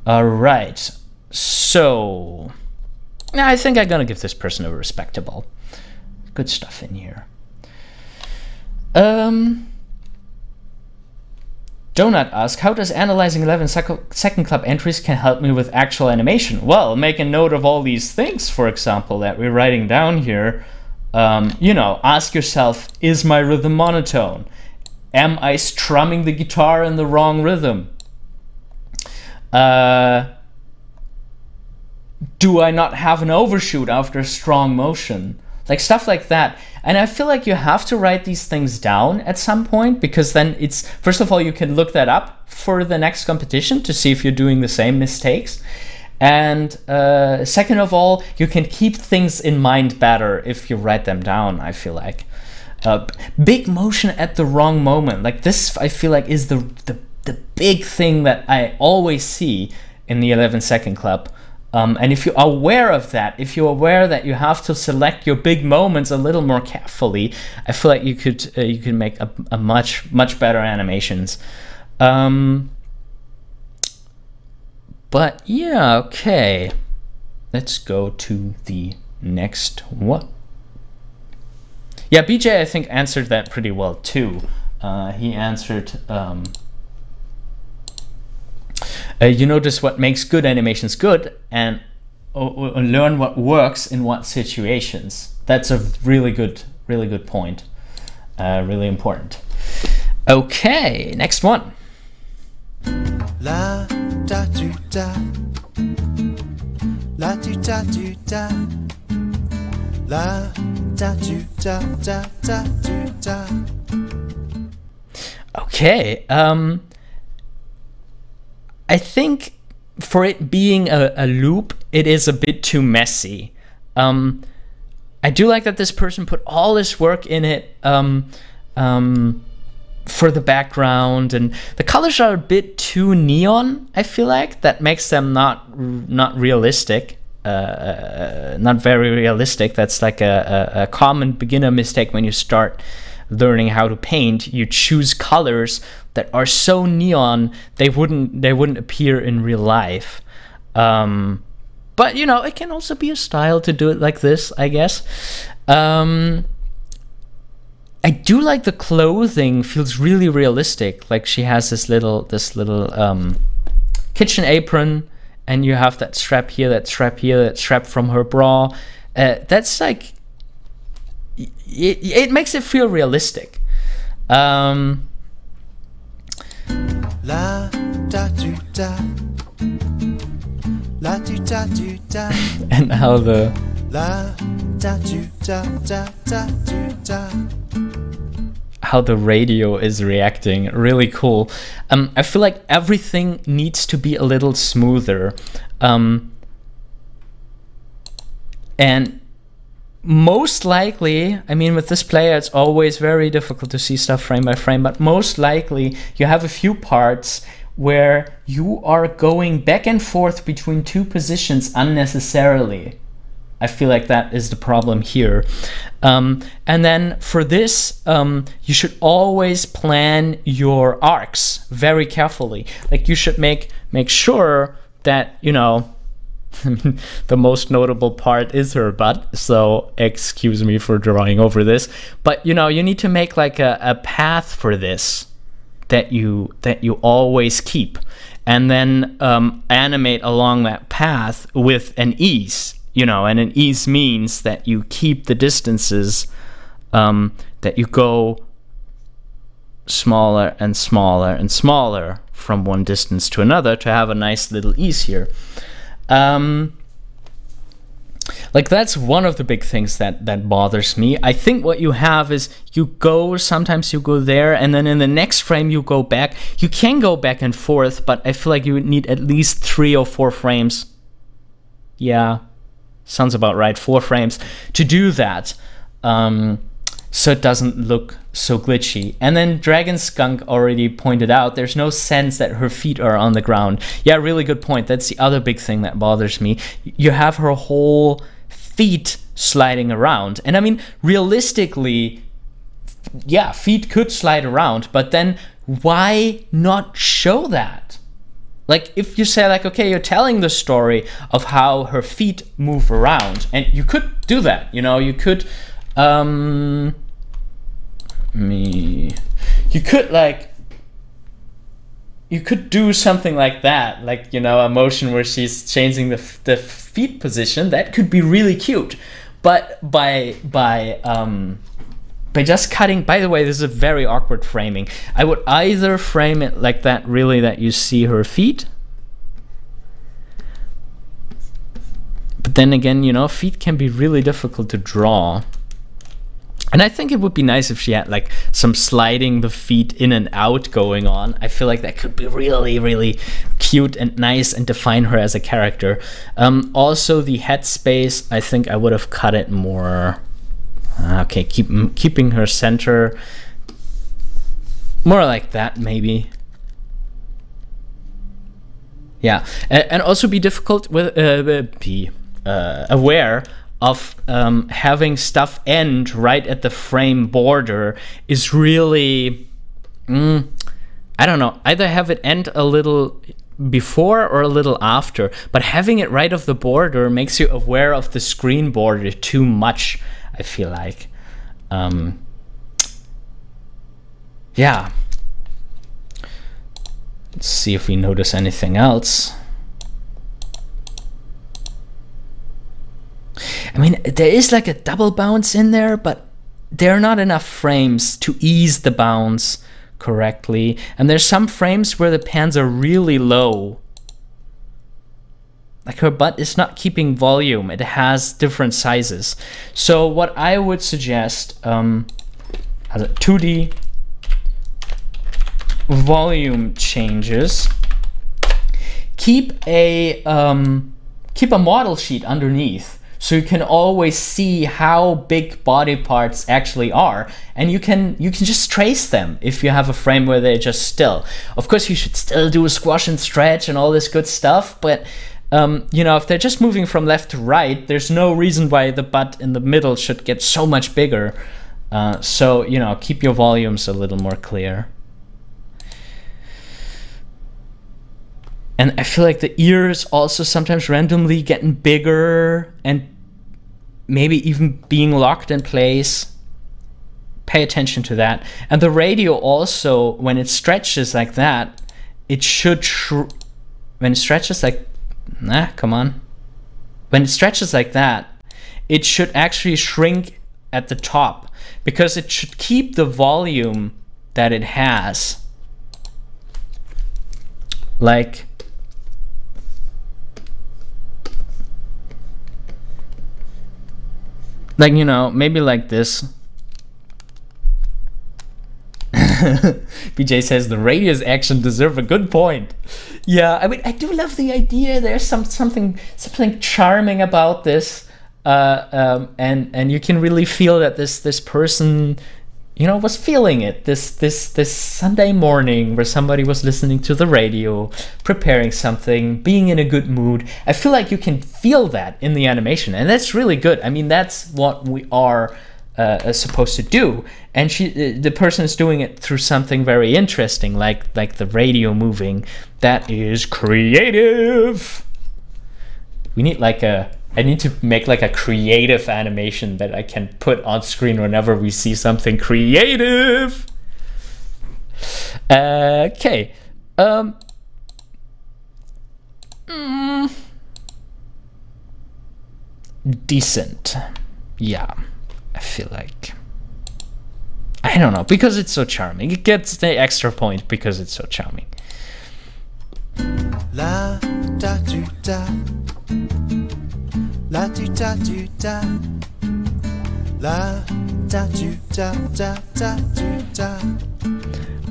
All right, so I think I'm gonna give this person a respectable. Good stuff in here. Donut asks, how does analyzing 11 Club entries can help me with actual animation? Well, make a note of all these things, for example, that we're writing down here. You know, ask yourself, is my rhythm monotone? Am I strumming the guitar in the wrong rhythm? Do I not have an overshoot after strong motion? Like stuff like that. And I feel like you have to write these things down at some point, because then it's, first of all, you can look that up for the next competition to see if you're doing the same mistakes. And second of all, you can keep things in mind better if you write them down, I feel like. Big motion at the wrong moment. Like this, I feel like, is the big thing that I always see in the 11 Club. And if you're aware of that, if you're aware that you have to select your big moments a little more carefully, I feel like you could make a much better animations. But yeah, okay. Let's go to the next one. Yeah, BJ, I think, answered that pretty well too. He answered, you notice what makes good animations good, and learn what works in what situations. That's a really good point. Really important. Okay, next one. La da do da. La do da do da. La da do da da da do da. Okay, I think for it being a loop, it is a bit too messy. I do like that this person put all this work in it for the background, and the colors are a bit too neon, I feel like. That makes them not realistic, not very realistic. That's like a common beginner mistake when you start learning how to paint. You choose colors that are so neon they wouldn't appear in real life. But you know, it can also be a style to do it like this, I guess. I do like the clothing, feels really realistic. Like she has this little kitchen apron, and you have that strap here, that strap here, that strap from her bra. That's like, it makes it feel realistic. La da do da. La do da do da. And how the La da do da da da do da. how the radio is reacting. Really cool. I feel like everything needs to be a little smoother. And most likely, I mean, with this player, it's always very difficult to see stuff frame by frame, but most likely you have a few parts where you are going back and forth between two positions unnecessarily. I feel like that is the problem here. And then for this, you should always plan your arcs very carefully. Like you should make sure that, you know, I mean, the most notable part is her butt, so excuse me for drawing over this, but you know, you need to make like a path for this that you always keep, and then animate along that path with an ease, you know, and an ease means that you keep the distances, that you go smaller and smaller and smaller from one distance to another to have a nice little ease here. Like that's one of the big things that bothers me. I think what you have is sometimes you go there, and then in the next frame you go back. You can go back and forth, but I feel like you would need at least 3 or 4 frames. Yeah, sounds about right, 4 frames to do that. So it doesn't look so glitchy. And then Dragon Skunk already pointed out there's no sense that her feet are on the ground. Yeah, really good point. That's the other big thing that bothers me. You have her whole feet sliding around. And I mean, realistically, yeah, feet could slide around, but then why not show that? Like if you say like, okay, you're telling the story of how her feet move around, and you could do that, you know, you could you could do something like that, like, you know, a motion where she's changing the feet position. That could be really cute, but by just cutting, by the way, this is a very awkward framing. I would either frame it like that, really, that you see her feet, but then again, you know, feet can be really difficult to draw. And I think it would be nice if she had like some sliding the feet in and out going on. I feel like that could be really, really cute and nice and define her as a character. Also, the head space, I think I would have cut it more. Okay, keeping her center more like that, maybe. Yeah, and also be difficult with aware of having stuff end right at the frame border is really, I don't know, either have it end a little before or a little after, but having it right off the border makes you aware of the screen border too much, I feel like. Yeah. Let's see if we notice anything else. I mean, there is like a double bounce in there, but there are not enough frames to ease the bounce correctly. And there's some frames where the pans are really low. Like her butt is not keeping volume. It has different sizes. So what I would suggest as a 2D volume changes, keep a model sheet underneath, so you can always see how big body parts actually are, and you can just trace them if you have a frame where they're just still. Of course, you should still do a squash and stretch and all this good stuff, but you know, if they're just moving from left to right, there's no reason why the butt in the middle should get so much bigger. So, you know, keep your volumes a little more clear. And I feel like the ears also sometimes randomly getting bigger and maybe even being locked in place. Pay attention to that. And the radio also, when it stretches like that, it should when it stretches like, when it stretches like that, it should actually shrink at the top, because it should keep the volume that it has. Like, you know, maybe like this. BJ says the radius action deserve a good point. Yeah, I mean, I do love the idea. There's something charming about this, and you can really feel that this person, you know, was feeling it. This Sunday morning where somebody was listening to the radio, preparing something, being in a good mood. I feel like you can feel that in the animation, and that's really good. I mean, that's what we are supposed to do, and the person is doing it through something very interesting, like the radio moving. That is creative. We need I need to make like a creative animation that I can put on screen whenever we see something creative. Okay. Decent. Yeah. I feel like, I don't know, because it's so charming. It gets the extra point because it's so charming. La da do da, la do da do da, la da do da da da do da.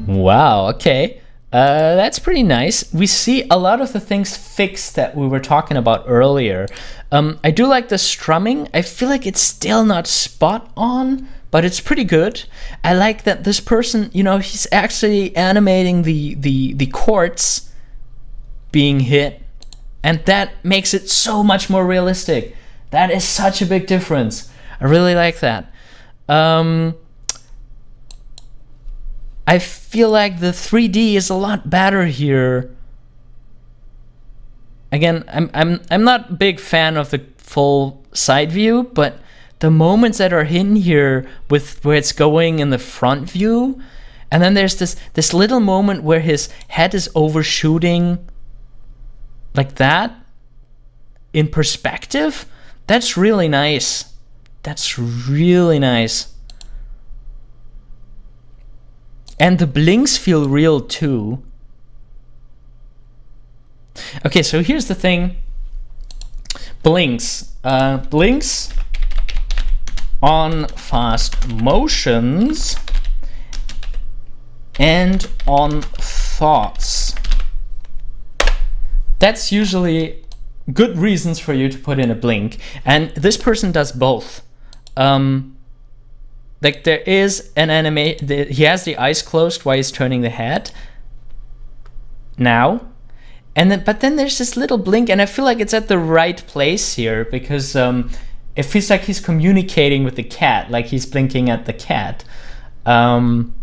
Wow, okay. That's pretty nice. We see a lot of the things fixed that we were talking about earlier. I do like the strumming. I feel like it's still not spot on, but it's pretty good. I like that this person, you know, he's actually animating the chords being hit, and that makes it so much more realistic. That is such a big difference. I really like that. I feel like the 3D is a lot better here. Again, I'm not a big fan of the full side view, but the moments that are hidden here with where it's going in the front view, and then there's this little moment where his head is overshooting like that in perspective. That's really nice. That's really nice. And the blinks feel real too. Okay, so here's the thing. Blinks. Blinks on fast motions and on thoughts. That's usually good reasons for you to put in a blink. And this person does both. Like there is an he has the eyes closed while he's turning the head now, and then but then there's this little blink, and I feel like it's at the right place here because it feels like he's communicating with the cat, like he's blinking at the cat. And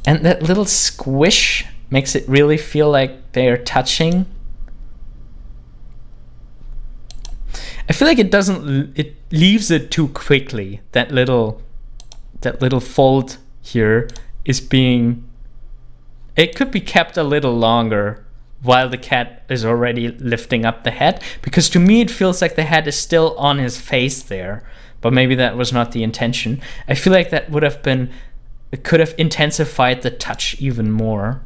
that little squish makes it really feel like they are touching. I feel like it leaves it too quickly. That little fold here is it could be kept a little longer while the cat is already lifting up the head, because to me it feels like the head is still on his face there, but maybe that was not the intention. I feel like that it could have intensified the touch even more.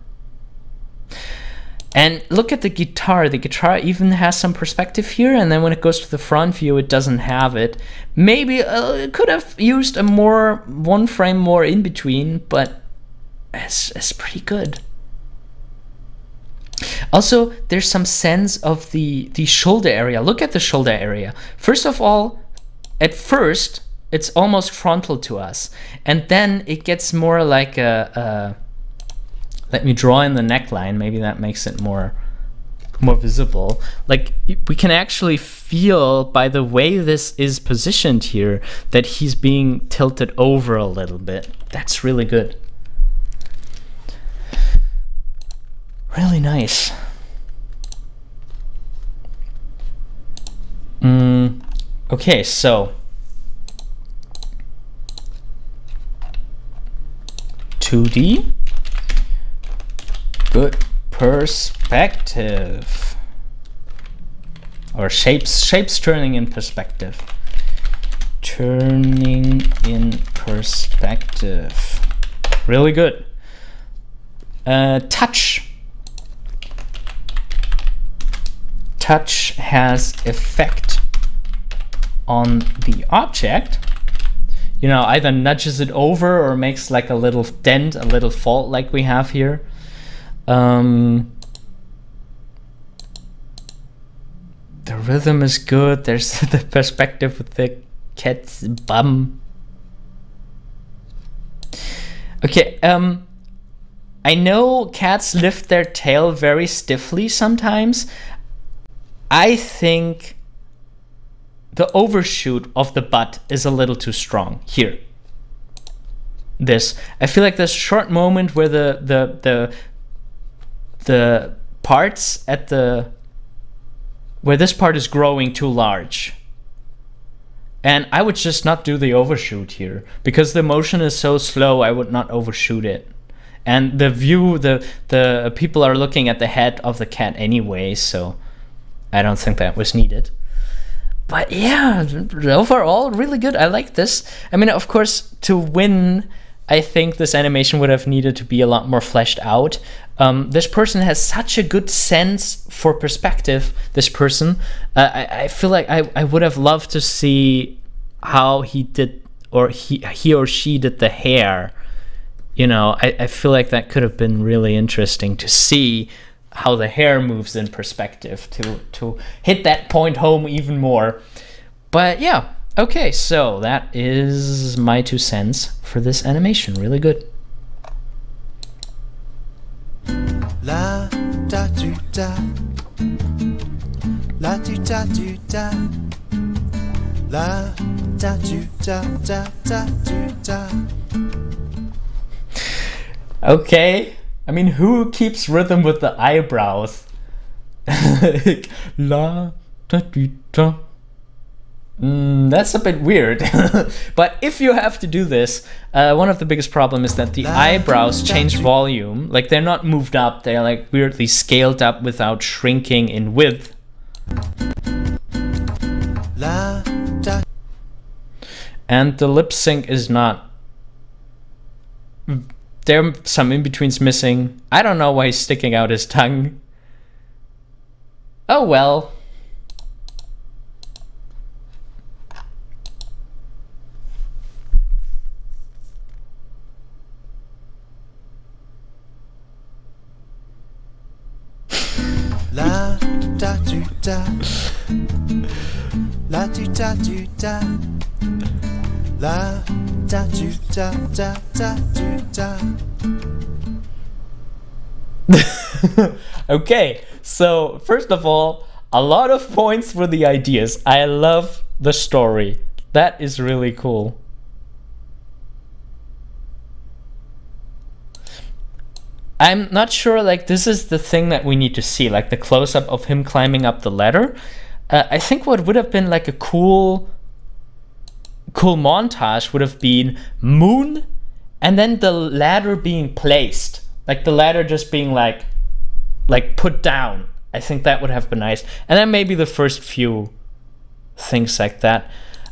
And look at the guitar. The guitar even has some perspective here, and then when it goes to the front view, it doesn't have it. Maybe it could have used one frame more in between, but it's pretty good. Also, there's some sense of the shoulder area. Look at the shoulder area. First of all, at first, it's almost frontal to us, and then it gets more like let me draw in the neckline. Maybe that makes it more visible. Like we can actually feel by the way this is positioned here that he's being tilted over a little bit. That's really good. Really nice. Okay, so 2D. Good perspective, or shapes turning in perspective. Turning in perspective. Really good. Touch touch has effect on the object, you know, either nudges it over or makes like a little dent, a little fault like we have here. The rhythm is good. There's the perspective with the cat's bum. Okay, I know cats lift their tail very stiffly sometimes. I think the overshoot of the butt is a little too strong here. This, I feel like there's a short moment where the parts at where this part is growing too large. And I would just not do the overshoot here because the motion is so slow. I would not overshoot it. And the view, the people are looking at the head of the cat anyway, so I don't think that was needed. But yeah, overall, really good. I like this. I mean, of course, to win, I think this animation would have needed to be a lot more fleshed out. This person has such a good sense for perspective, this person. I feel like I would have loved to see how he did, or he or she did the hair. You know, I feel like that could have been really interesting to see how the hair moves in perspective to hit that point home even more. But yeah, okay, so that is my 2 cents for this animation. Really good. La da do da, la do da do da, la da do da da da do da. Okay, I mean, who keeps rhythm with the eyebrows? La da do da. That's a bit weird. But if you have to do this, one of the biggest problems is that the eyebrows change volume. Like, they're not moved up, they're like weirdly scaled up without shrinking in width. And the lip sync is not... There are some in-betweens missing. I don't know why he's sticking out his tongue. Oh well. La da do da, la do da do da, la da do da da da do da. Okay, so first of all, a lot of points for the ideas. I love the story. That is really cool. I'm not sure, like, this is the thing that we need to see, like the close-up of him climbing up the ladder. I think what would have been like a cool montage would have been moon and then the ladder being placed, like the ladder just being like put down. I think that would have been nice. And then maybe the first few things like that.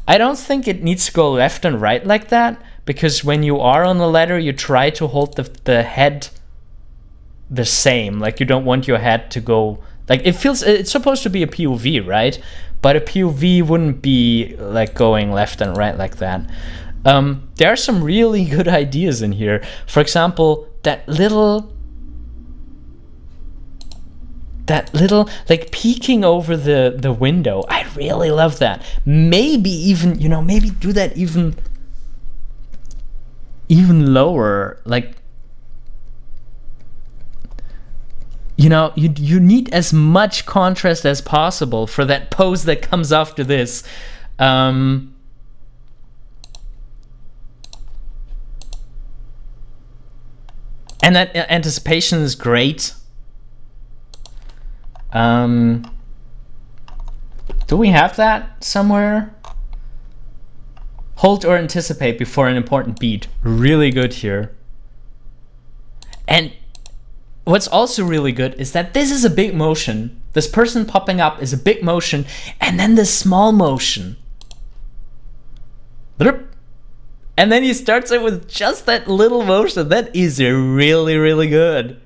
I don't think it needs to go left and right like that, because when you are on the ladder, you try to hold the head the same. Like, you don't want your head to go, like, it's supposed to be a POV, right? But a POV wouldn't be like going left and right like that. There are some really good ideas in here. For example, that little like peeking over the window. I really love that. Maybe even, you know, maybe do that even lower. Like, you know, you need as much contrast as possible for that pose that comes after this. And that anticipation is great. Do we have that somewhere? Hold or anticipate before an important beat. Really good here. And what's also really good is that this is a big motion. This person popping up is a big motion, and then this small motion. And then he starts it with just that little motion. That is really, really good.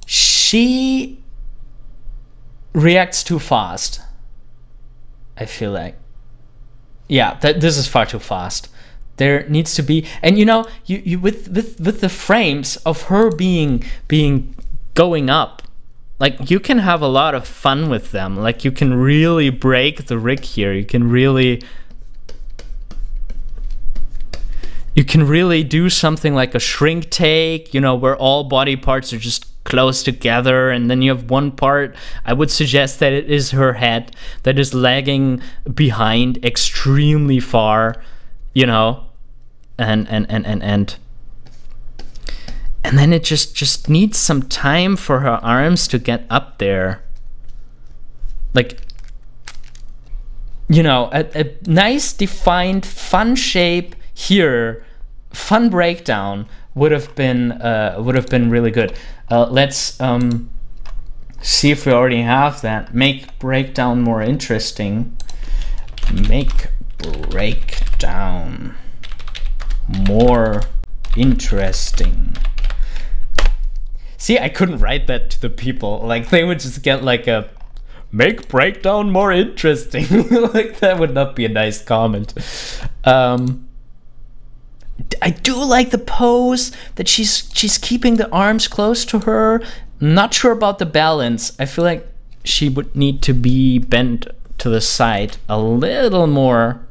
She reacts too fast, I feel like. Yeah, this is far too fast. There needs to be, and you know, you with the frames of her being going up, like you can have a lot of fun with them. Like you can really break the rig here. You can really do something like a shrink take, you know, where all body parts are just close together, and then you have one part. I would suggest that it is her head that is lagging behind extremely far, you know, and then it just needs some time for her arms to get up there. Like, you know, a nice defined fun shape here, fun breakdown would have been really good. Let's see if we already have that. Make breakdown more interesting. Make breakdown more interesting. See, I couldn't write that to the people. Like they would just get like a make breakdown more interesting. Like that would not be a nice comment. I do like the pose that she's keeping the arms close to her. Not sure about the balance. I feel like she would need to be bent to the side a little more.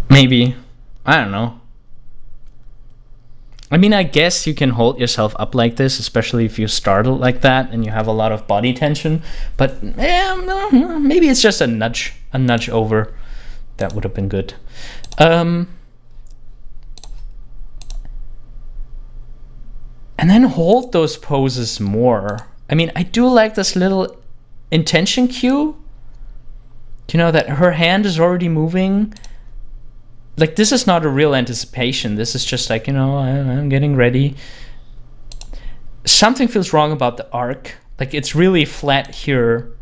Maybe. I don't know. I mean, I guess you can hold yourself up like this, especially if you startle like that and you have a lot of body tension. But maybe it's just a nudge over. That would have been good. And then hold those poses more. I mean, I do like this little intention cue. You know, that her hand is already moving. Like, this is not a real anticipation. This is just like, you know, I'm getting ready. Something feels wrong about the arc. Like, it's really flat here.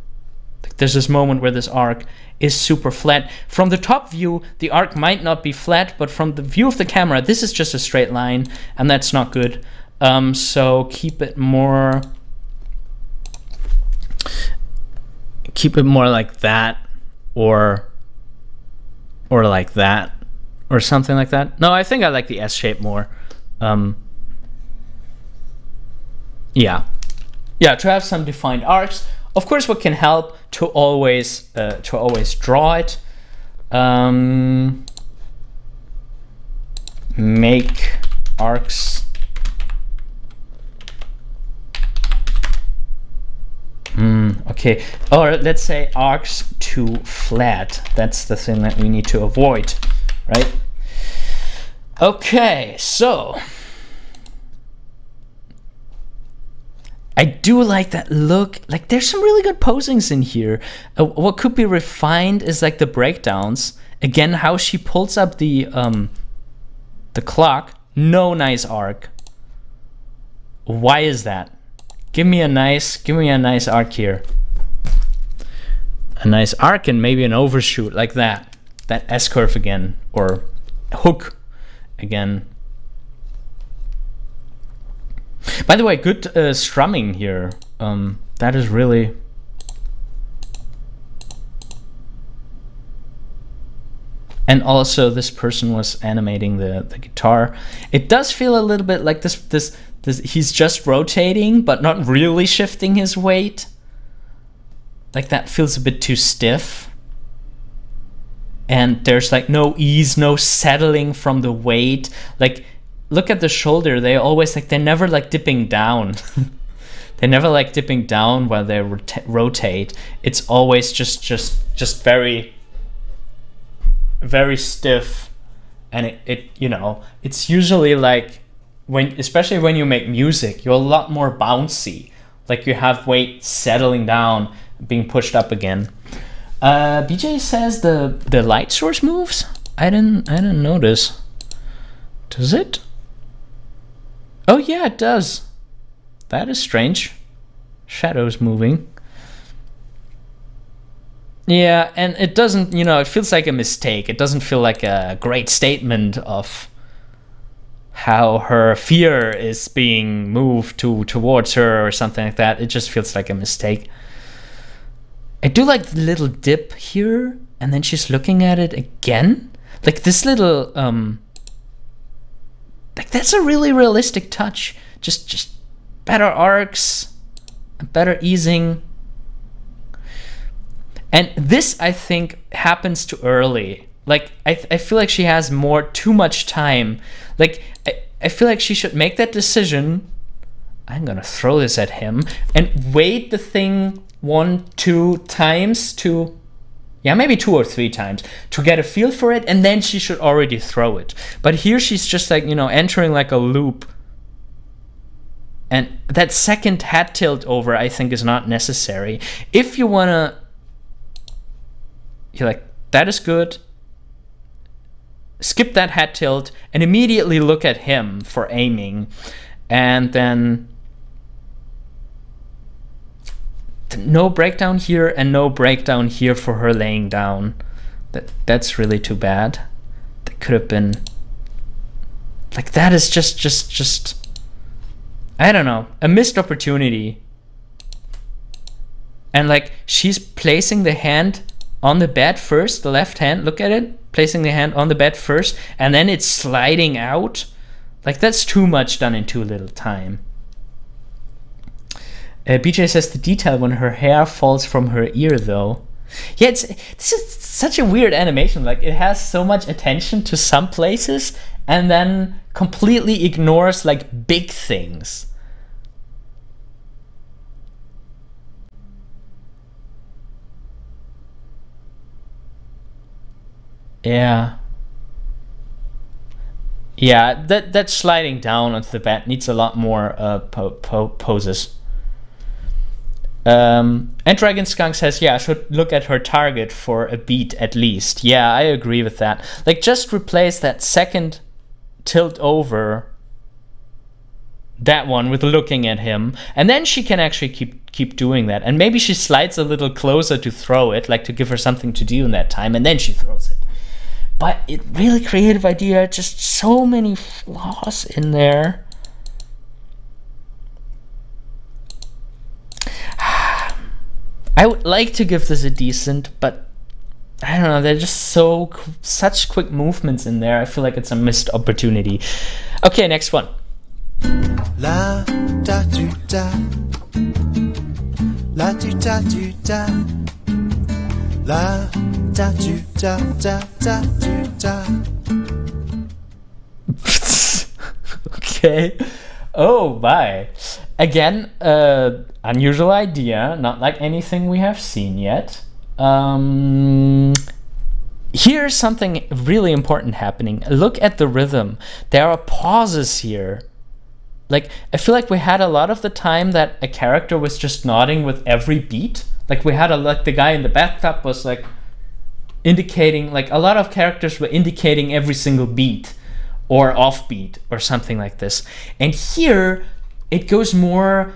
Like, there's this moment where this arc is super flat. From the top view, the arc might not be flat, but from the view of the camera, this is just a straight line, and that's not good. So keep it more like that, or like that. Or something like that. No, I think I like the S shape more. Yeah, to have some defined arcs. Of course, what can help to always draw it. Make arcs. Okay, or let's say arcs too flat. That's the thing that we need to avoid. Right? Okay, so I do like that look. Like, there's some really good posings in here. What could be refined is like the breakdowns. Again, how she pulls up the clock. No nice arc. Why is that? Give me a nice arc here. A nice arc and maybe an overshoot like that. That S-curve again, or hook again. By the way, good strumming here. That is really... And also this person was animating the guitar. It does feel a little bit like this he's just rotating, but not really shifting his weight. Like, that feels a bit too stiff. And there's like no ease, no settling from the weight. Like, look at the shoulder. They always like, they're never like dipping down. They never like dipping down while they rotate. It's always just very, very stiff. And it you know, it's usually like especially when you make music, you're a lot more bouncy. Like, you have weight settling down, being pushed up again. BJ says the light source moves. I didn't notice. Does it? Oh yeah, it does. That is strange. Shadows moving. Yeah, and it doesn't, you know, it feels like a mistake. It doesn't feel like a great statement of how her fear is being moved towards her or something like that. It just feels like a mistake. I do like the little dip here, and then she's looking at it again. Like this little, like that's a really realistic touch. Just better arcs, better easing. And this, I think, happens too early. Like, I feel like she has too much time. Like, I feel like she should make that decision. I'm gonna throw this at him and wait the thing 1, 2 times to, yeah, maybe 2 or 3 times to get a feel for it, and then she should already throw it. But here she's just like, you know, entering like a loop. And that second hat tilt over, I think, is not necessary. If you wanna, you're like, that is good. Skip that hat tilt and immediately look at him for aiming. And then no breakdown here and no breakdown here for her laying down. That's really too bad. That could have been, like, that is just I don't know, a missed opportunity. And like, she's placing the hand on the bed first, the left hand, look at it, placing the hand on the bed first, and then it's sliding out. Like, that's too much done in too little time. BJ says the detail when her hair falls from her ear, though. Yeah, this is such a weird animation. Like, it has so much attention to some places and then completely ignores like big things. Yeah. Yeah, that sliding down onto the bed needs a lot more poses. And Dragon Skunk says, yeah, I should look at her target for a beat at least. Yeah, I agree with that. Like, just replace that second tilt over, that one, with looking at him, and then she can actually keep doing that. And maybe she slides a little closer to throw it, like to give her something to do in that time, and then she throws it. But it really creative idea, just so many flaws in there. I would like to give this a decent, but I don't know, they're just such quick movements in there. I feel like it's a missed opportunity. Okay, next one. La da do da, la do da do da, la da do da da da do da. Okay. Oh, bye. Again, unusual idea, not like anything we have seen yet. Here's something really important happening. Look at the rhythm. There are pauses here. Like, I feel like we had a lot of the time that a character was just nodding with every beat. Like, we had like the guy in the bathtub was like indicating, like a lot of characters were indicating every single beat or offbeat or something like this. And here it goes more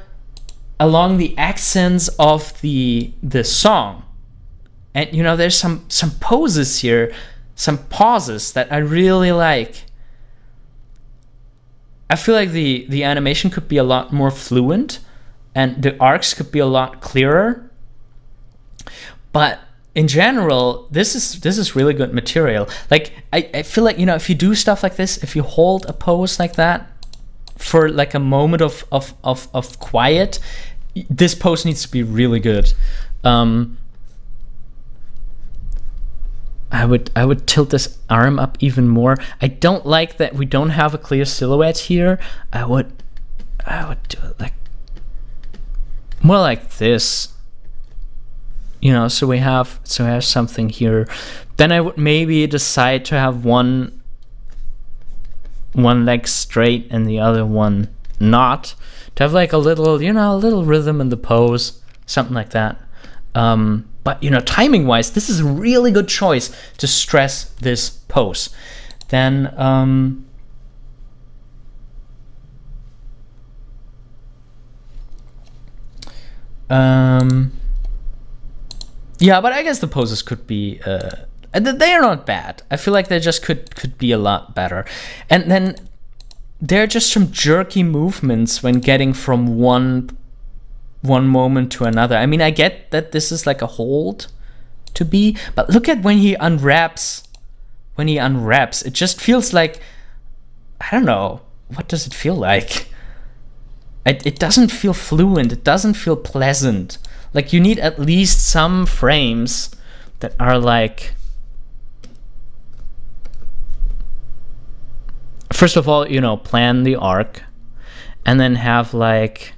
along the accents of the song. And you know, there's some poses here, some pauses that I really like. I feel like the animation could be a lot more fluent and the arcs could be a lot clearer. But in general, this is really good material. Like, I feel like, you know, if you do stuff like this, if you hold a pose like that for like a moment of quiet, this pose needs to be really good. I would tilt this arm up even more. I don't like that we don't have a clear silhouette here. I would do it like more like this. You know, so we have something here. Then I would maybe decide to have one leg straight and the other one not, to have like a little, you know, a little rhythm in the pose, something like that. But you know, timing wise, this is a really good choice to stress this pose. Then Yeah, but I guess the poses could be they are not bad. I feel like they just could be a lot better. And then there are just some jerky movements when getting from one moment to another. I mean, I get that this is like a hold to be, but look at when he unwraps. When he unwraps, it just feels like, I don't know, what does it feel like? It doesn't feel fluent. It doesn't feel pleasant. Like, you need at least some frames that are like, first of all, you know, plan the arc, and then have like,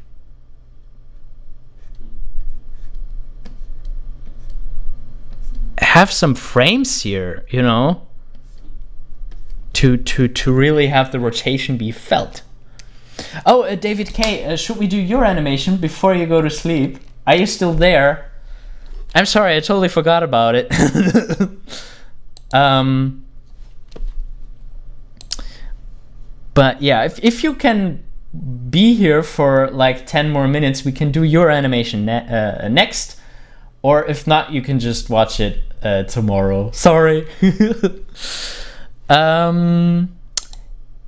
have some frames here, you know, to really have the rotation be felt. Oh, David K, should we do your animation before you go to sleep? Are you still there? I'm sorry, I totally forgot about it. But yeah, if you can be here for like 10 more minutes, we can do your animation next. Or if not, you can just watch it tomorrow. Sorry.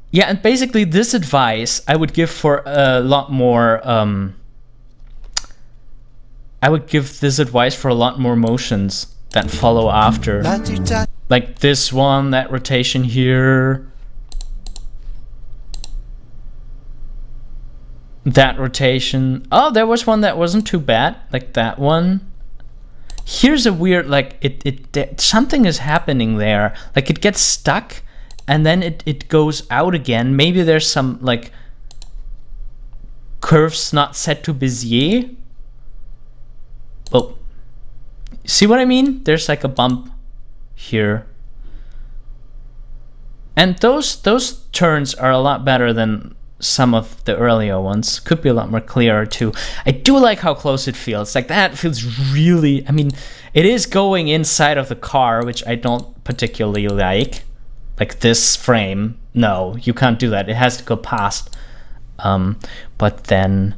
Yeah, and basically this advice I would give for a lot more I would give this advice for a lot more motions that follow after. Like this one, that rotation here, that rotation. Oh, there was one that wasn't too bad, like that one. Here's a weird, like something is happening there. Like it gets stuck and then it goes out again. Maybe there's some like curves not set to Bezier. Oh, see what I mean? There's like a bump here. And those turns are a lot better than some of the earlier ones. Could be a lot more clearer too. I do like how close it feels. Like that feels really, I mean, it is going inside of the car, which I don't particularly like. Like this frame, no, you can't do that. It has to go past. But then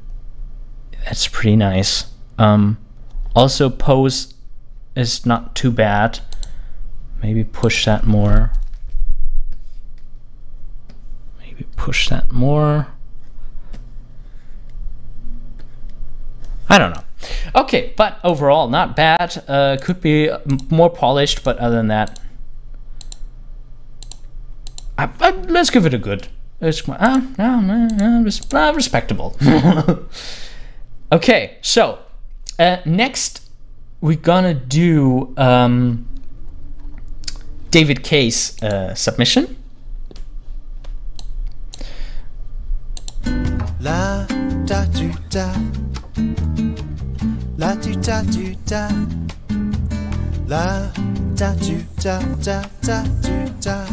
that's pretty nice. Also, pose is not too bad. Maybe push that more. Maybe push that more. I don't know. Okay, but overall, not bad. Could be more polished, but other than that, let's give it a good. Respectable. Okay, so next we're gonna do David K's submission. La da do da, la do da do da, la da do da da da do da.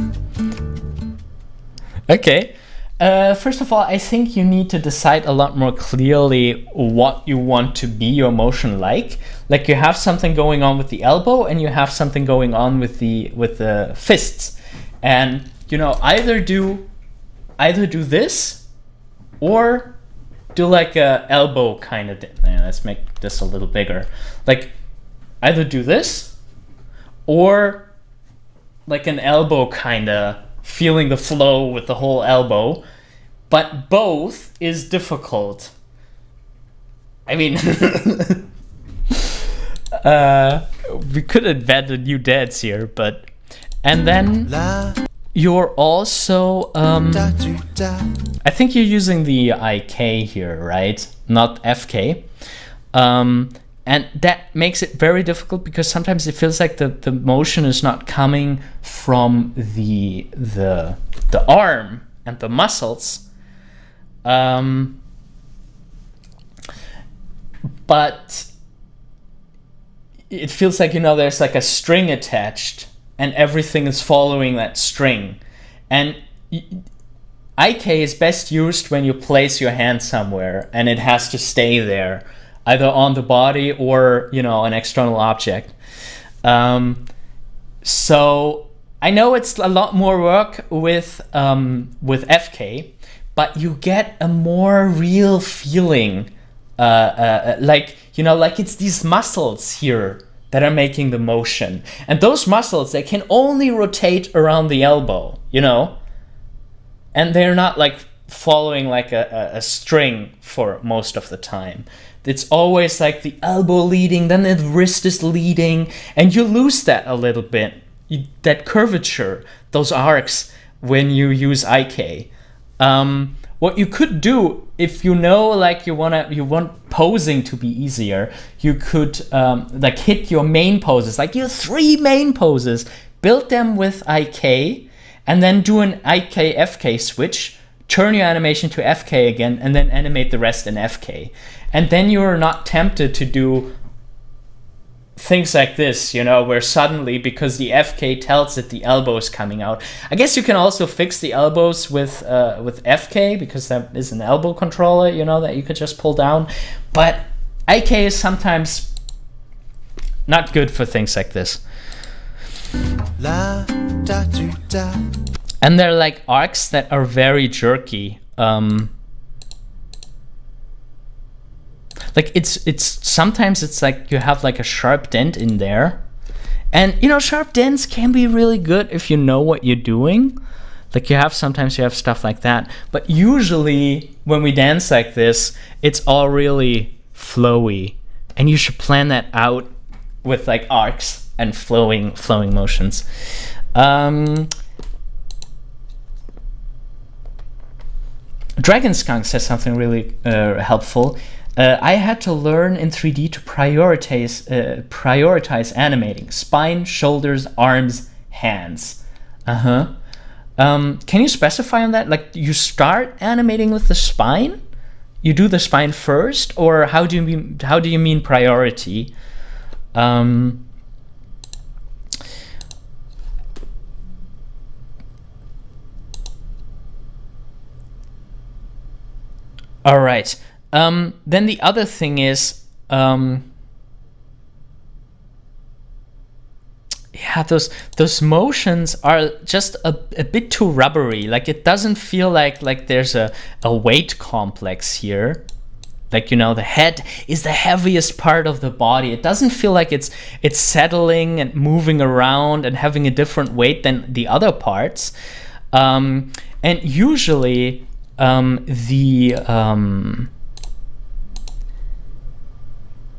Okay. First of all, I think you need to decide a lot more clearly what you want to be your motion like. Like you have something going on with the elbow and you have something going on with the fists. And you know, either do this or do like a elbow kind of thing. Let's make this a little bigger. Like either do this or like an elbow kind of feeling the flow with the whole elbow, but both is difficult. I mean, we could invent a new dance here, but and then you're also I think you're using the IK here, right? Not FK. And that makes it very difficult because sometimes it feels like the motion is not coming from the arm and the muscles. But it feels like, you know, there's like a string attached and everything is following that string. And IK is best used when you place your hand somewhere and it has to stay there, either on the body or, you know, an external object. So I know it's a lot more work with FK, but you get a more real feeling, like, you know, like it's these muscles here that are making the motion. And those muscles, they can only rotate around the elbow, you know? And they're not like following like a string for most of the time. It's always like the elbow leading, then the wrist is leading, and you lose that a little bit. That curvature, those arcs, when you use IK. What you could do, if you know, like you want posing to be easier, you could like hit your main poses, like your 3 main poses, build them with IK, and then do an IK FK switch, turn your animation to FK again, and then animate the rest in FK. And then you're not tempted to do things like this, you know, where suddenly, because the FK tells that the elbow is coming out. I guess you can also fix the elbows with FK, because that is an elbow controller, you know, that you could just pull down. But IK is sometimes not good for things like this. La, da, do, da. And they're like arcs that are very jerky. Like it's sometimes it's like you have like a sharp dent in there, and you know, sharp dents can be really good if you know what you're doing. Like sometimes you have stuff like that, but usually when we dance like this, it's all really flowy, and you should plan that out with like arcs and flowing motions. Dragon Skunk says something really helpful. I had to learn in 3D to prioritize animating spine, shoulders, arms, hands. Can you specify on that? Like, you start animating with the spine? You do the spine first, or how do you mean priority? All right. Then the other thing is, yeah, those motions are just a bit too rubbery. Like, it doesn't feel like there's a weight complex here. Like, you know, the head is the heaviest part of the body. It doesn't feel like it's settling and moving around and having a different weight than the other parts. And usually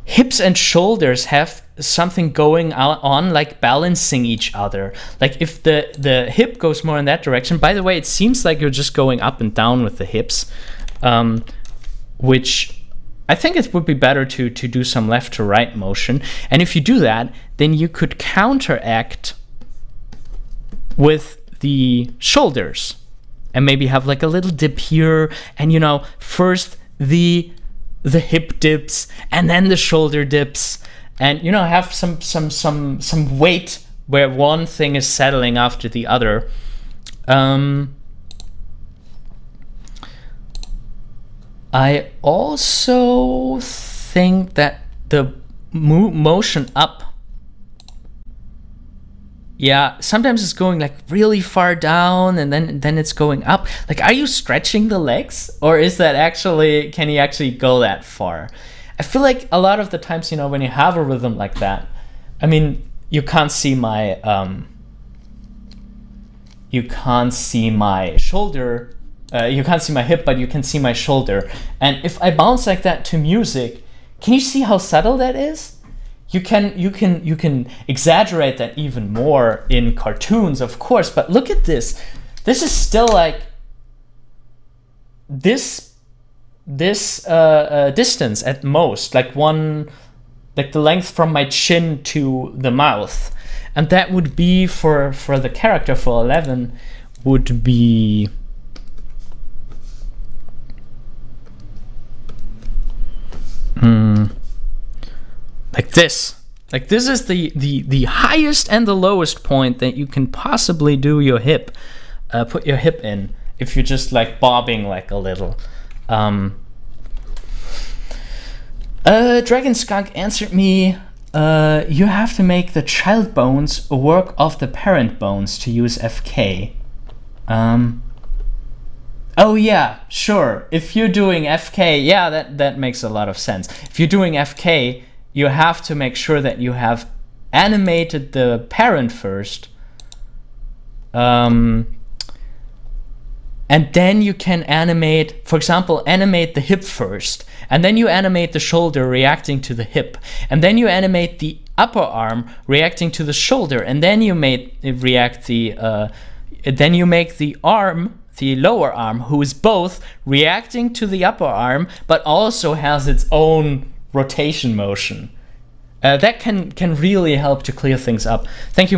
hips and shoulders have something going on, like balancing each other. Like, if the hip goes more in that direction, by the way, it seems like you're just going up and down with the hips, which I think it would be better to do some left to right motion. And if you do that, then you could counteract with the shoulders and maybe have like a little dip here, and you know, first the hip dips and then the shoulder dips, and you know, have some weight where one thing is settling after the other. I also think that the motion up, yeah, sometimes it's going like really far down, and then it's going up. Like, are you stretching the legs, or is that actually, can you actually go that far? I feel like a lot of the times, you know, when you have a rhythm like that, I mean, you can't see my shoulder, you can't see my hip, but you can see my shoulder. And if I bounce like that to music, can you see how subtle that is? You can exaggerate that even more in cartoons, of course, but look at this. This is still like this distance at most, like the length from my chin to the mouth, and that would be for the character for 11 would be like this. Like, this is the highest and the lowest point that you can possibly do your hip, put your hip in, if you're just like bobbing like a little. Dragon Skunk answered me, you have to make the child bones work off the parent bones to use FK. Oh yeah, sure. If you're doing FK, yeah, that makes a lot of sense. If you're doing FK, you have to make sure that you have animated the parent first, and then you can animate, for example, animate the hip first, and then you animate the shoulder reacting to the hip, and then you animate the upper arm reacting to the shoulder, and then you make the arm, the lower arm, who is both reacting to the upper arm but also has its own rotation motion. That can really help to clear things up. Thank you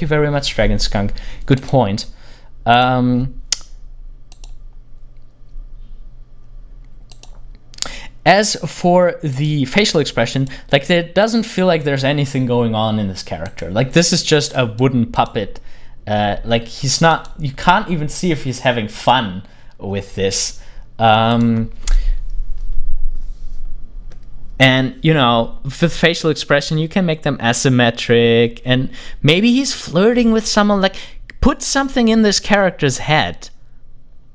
very much, Dragon Skunk. Good point. As for the facial expression, like, it doesn't feel like there's anything going on in this character. Like, this is just a wooden puppet. Like, he's not, you can't even see if he's having fun with this. And, you know, with facial expression, you can make them asymmetric, and maybe he's flirting with someone. Like, put something in this character's head.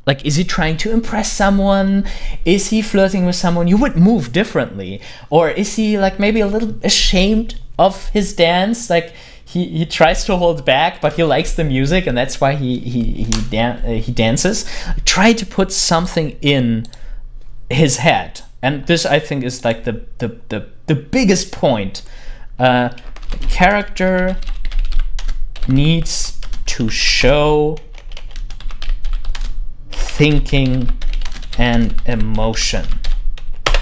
Like, is he trying to impress someone? Is he flirting with someone? You would move differently. Or is he, like, maybe a little ashamed of his dance? Like, he tries to hold back, but he likes the music, and that's why he dances. Try to put something in his head. And this, I think, is like the biggest point. The character needs to show thinking and emotion.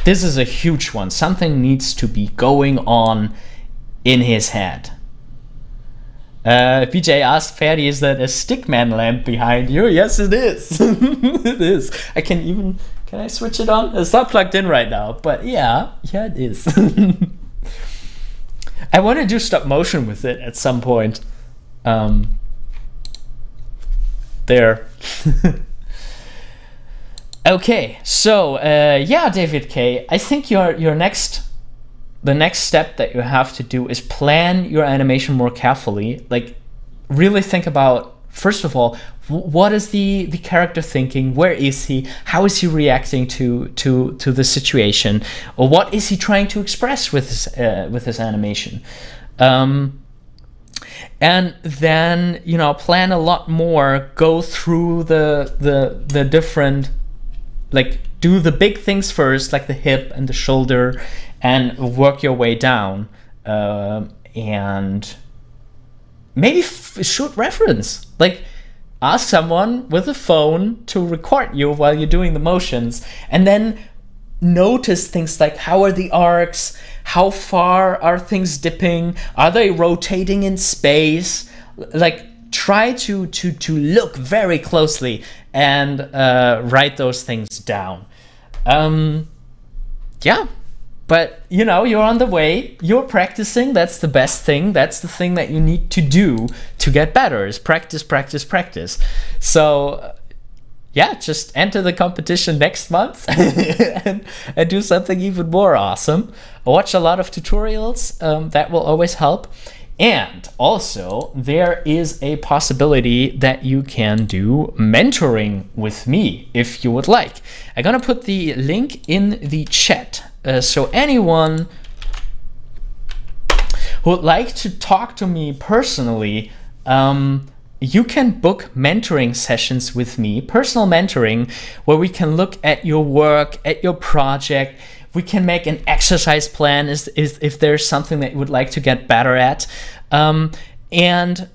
This is a huge one. Something needs to be going on in his head. BJ asked Ferdi, is that a stickman lamp behind you? Yes, it is. It is. Can I switch it on? It's not plugged in right now, but yeah, it is. I want to do stop motion with it at some point. There. Okay, so yeah, David K, I think the next step that you have to do is plan your animation more carefully. Like, really think about, first of all, what is the character thinking? Where is he? How is he reacting to the situation? Or what is he trying to express with his animation? And then, you know, plan a lot more. Go through the different, like, do the big things first, like the hip and the shoulder, and work your way down. And maybe shoot reference. Like, ask someone with a phone to record you while you're doing the motions, and then notice things like, how are the arcs? How far are things dipping? Are they rotating in space? Like, try to look very closely and write those things down. Yeah, but you know, you're on the way, you're practicing. That's the best thing. That's the thing that you need to do to get better, is practice, practice, practice. So yeah, just enter the competition next month and do something even more awesome. Watch a lot of tutorials. That will always help. And also, there is a possibility that you can do mentoring with me if you would like. I'm gonna put the link in the chat. So anyone who would like to talk to me personally, you can book mentoring sessions with me, personal mentoring, where we can look at your work, at your project. We can make an exercise plan if there's something that you would like to get better at. And,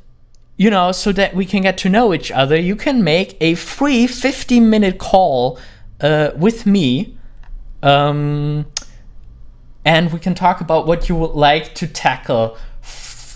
you know, so that we can get to know each other, you can make a free 15-minute call with me. And we can talk about what you would like to tackle,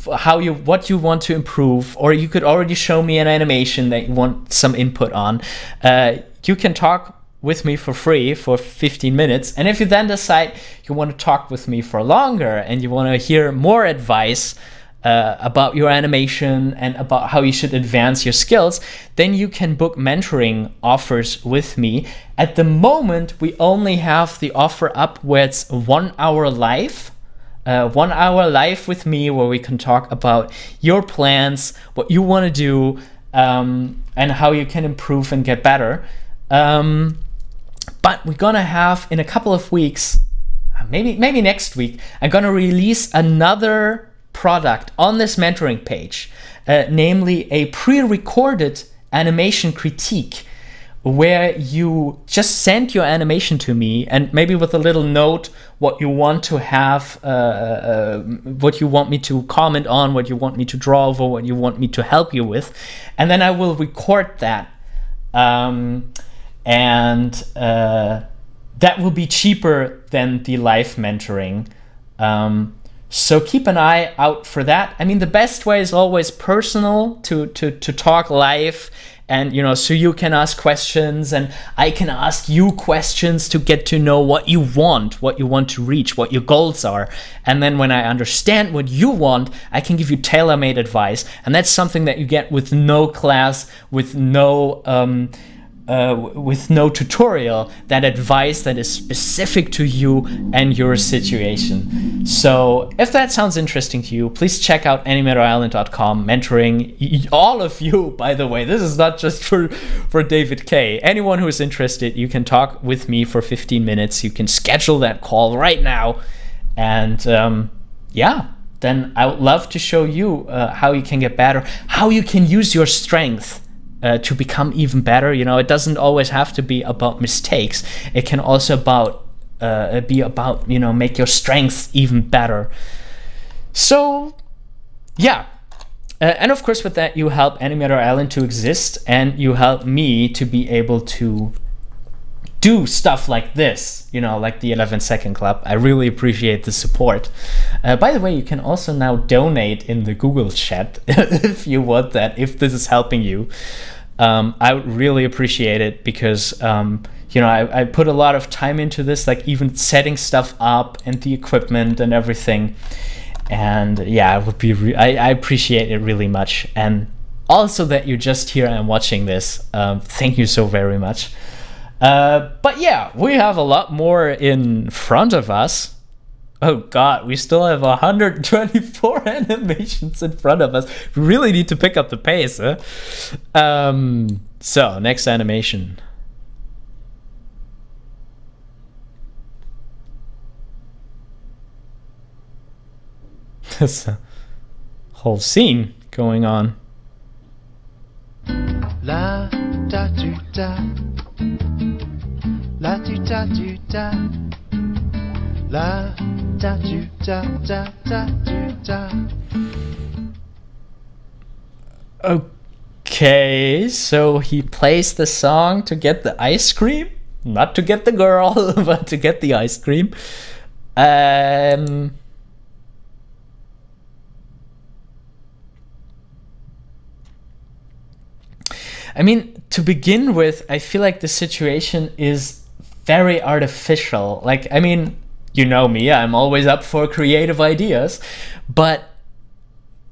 what you want to improve, or you could already show me an animation that you want some input on. You can talk with me for free for 15 minutes. And if you then decide you want to talk with me for longer and you want to hear more advice about your animation and about how you should advance your skills, then you can book mentoring offers with me. At the moment, we only have the offer up where it's 1 hour live. 1 hour live with me, where we can talk about your plans, what you want to do, and how you can improve and get better. But we're gonna have, in a couple of weeks, maybe next week, I'm gonna release another product on this mentoring page, namely a pre-recorded animation critique where you just send your animation to me and maybe with a little note what you want to have, what you want me to comment on, what you want me to draw over, what you want me to help you with. And then I will record that. That will be cheaper than the live mentoring. So keep an eye out for that. I mean, the best way is always personal, to talk live, and so you can ask questions and I can ask you questions to get to know what you want to reach, what your goals are. And then when I understand what you want, I can give you tailor-made advice. And that's something that you get with no class, with no tutorial, that advice that is specific to you and your situation. So if that sounds interesting to you, please check out animatorisland.com, mentoring all of you, by the way. This is not just for David K. Anyone who is interested, you can talk with me for 15 minutes. You can schedule that call right now. And then I would love to show you how you can get better, how you can use your strength to become even better. It doesn't always have to be about mistakes. It can also be about make your strengths even better. So yeah, and of course with that you help Animator Island to exist, and you help me to be able to do stuff like this, like the 11-Second Club. I really appreciate the support. By the way, you can also now donate in the Google chat if you want that, if this is helping you. I would really appreciate it because, I put a lot of time into this, like even setting stuff up and the equipment and everything. And yeah, it would be I appreciate it really much. And also that you're just here and watching this. Thank you so very much. But yeah, we have a lot more in front of us. Oh god, we still have 124 animations in front of us. We really need to pick up the pace, huh? So, next animation. There's a whole scene going on. La da do da, la do da do da, la da do da da da do da. Okay, so he plays the song to get the ice cream, not to get the girl, but to get the ice cream. I mean, to begin with, I feel like the situation is very artificial. Like, I mean, you know me, I'm always up for creative ideas, but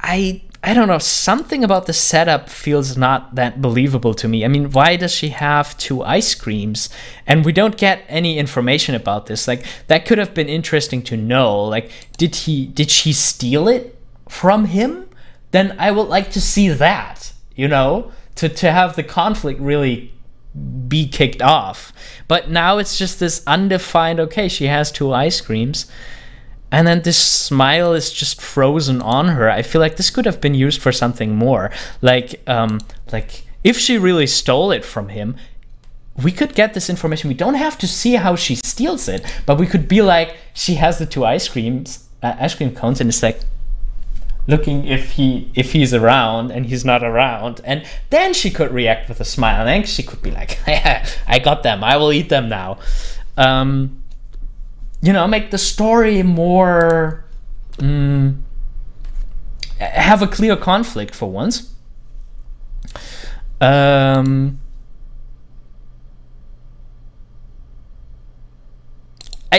I don't know, something about the setup feels not that believable to me. I mean, why does she have 2 ice creams? And we don't get any information about this. Like, that could have been interesting to know. Like, did she steal it from him? Then I would like to see that, to have the conflict really be kicked off. But now it's just this undefined, okay, she has 2 ice creams, and then this smile is just frozen on her. I feel like this could have been used for something more. Like if she really stole it from him, we could get this information. We don't have to see how she steals it, but we could be like, she has the 2 ice cream cones, and it's like looking if he's around, and he's not around, and then she could react with a smile, and then she could be like, I got them, I will eat them now. Make the story more have a clear conflict for once.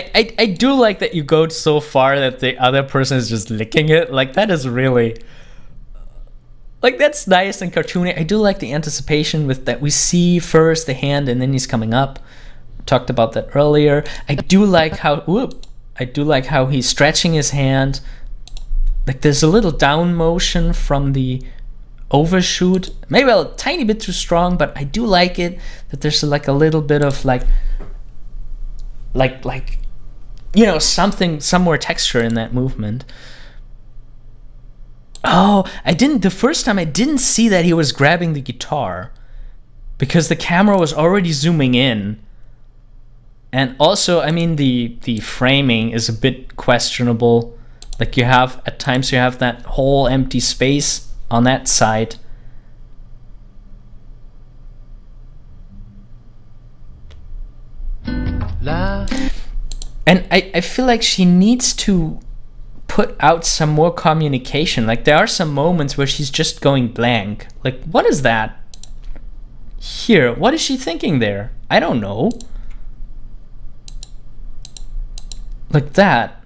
I do like that you go so far that the other person is just licking it. Like, that is really, like, that's nice and cartoony. I do like the anticipation with that. We see first the hand and then he's coming up. Talked about that earlier. I do like how he's stretching his hand. Like, there's a little down motion from the overshoot. Maybe a tiny bit too strong, but I do like it that there's like a little bit of some more texture in that movement. Oh, the first time I didn't see that he was grabbing the guitar because the camera was already zooming in. And also, I mean, the framing is a bit questionable. Like at times you have that whole empty space on that side. And I feel like she needs to put out some more communication. Like there are some moments where she's just going blank. Like, what is that? Here, what is she thinking there? I don't know. Like that.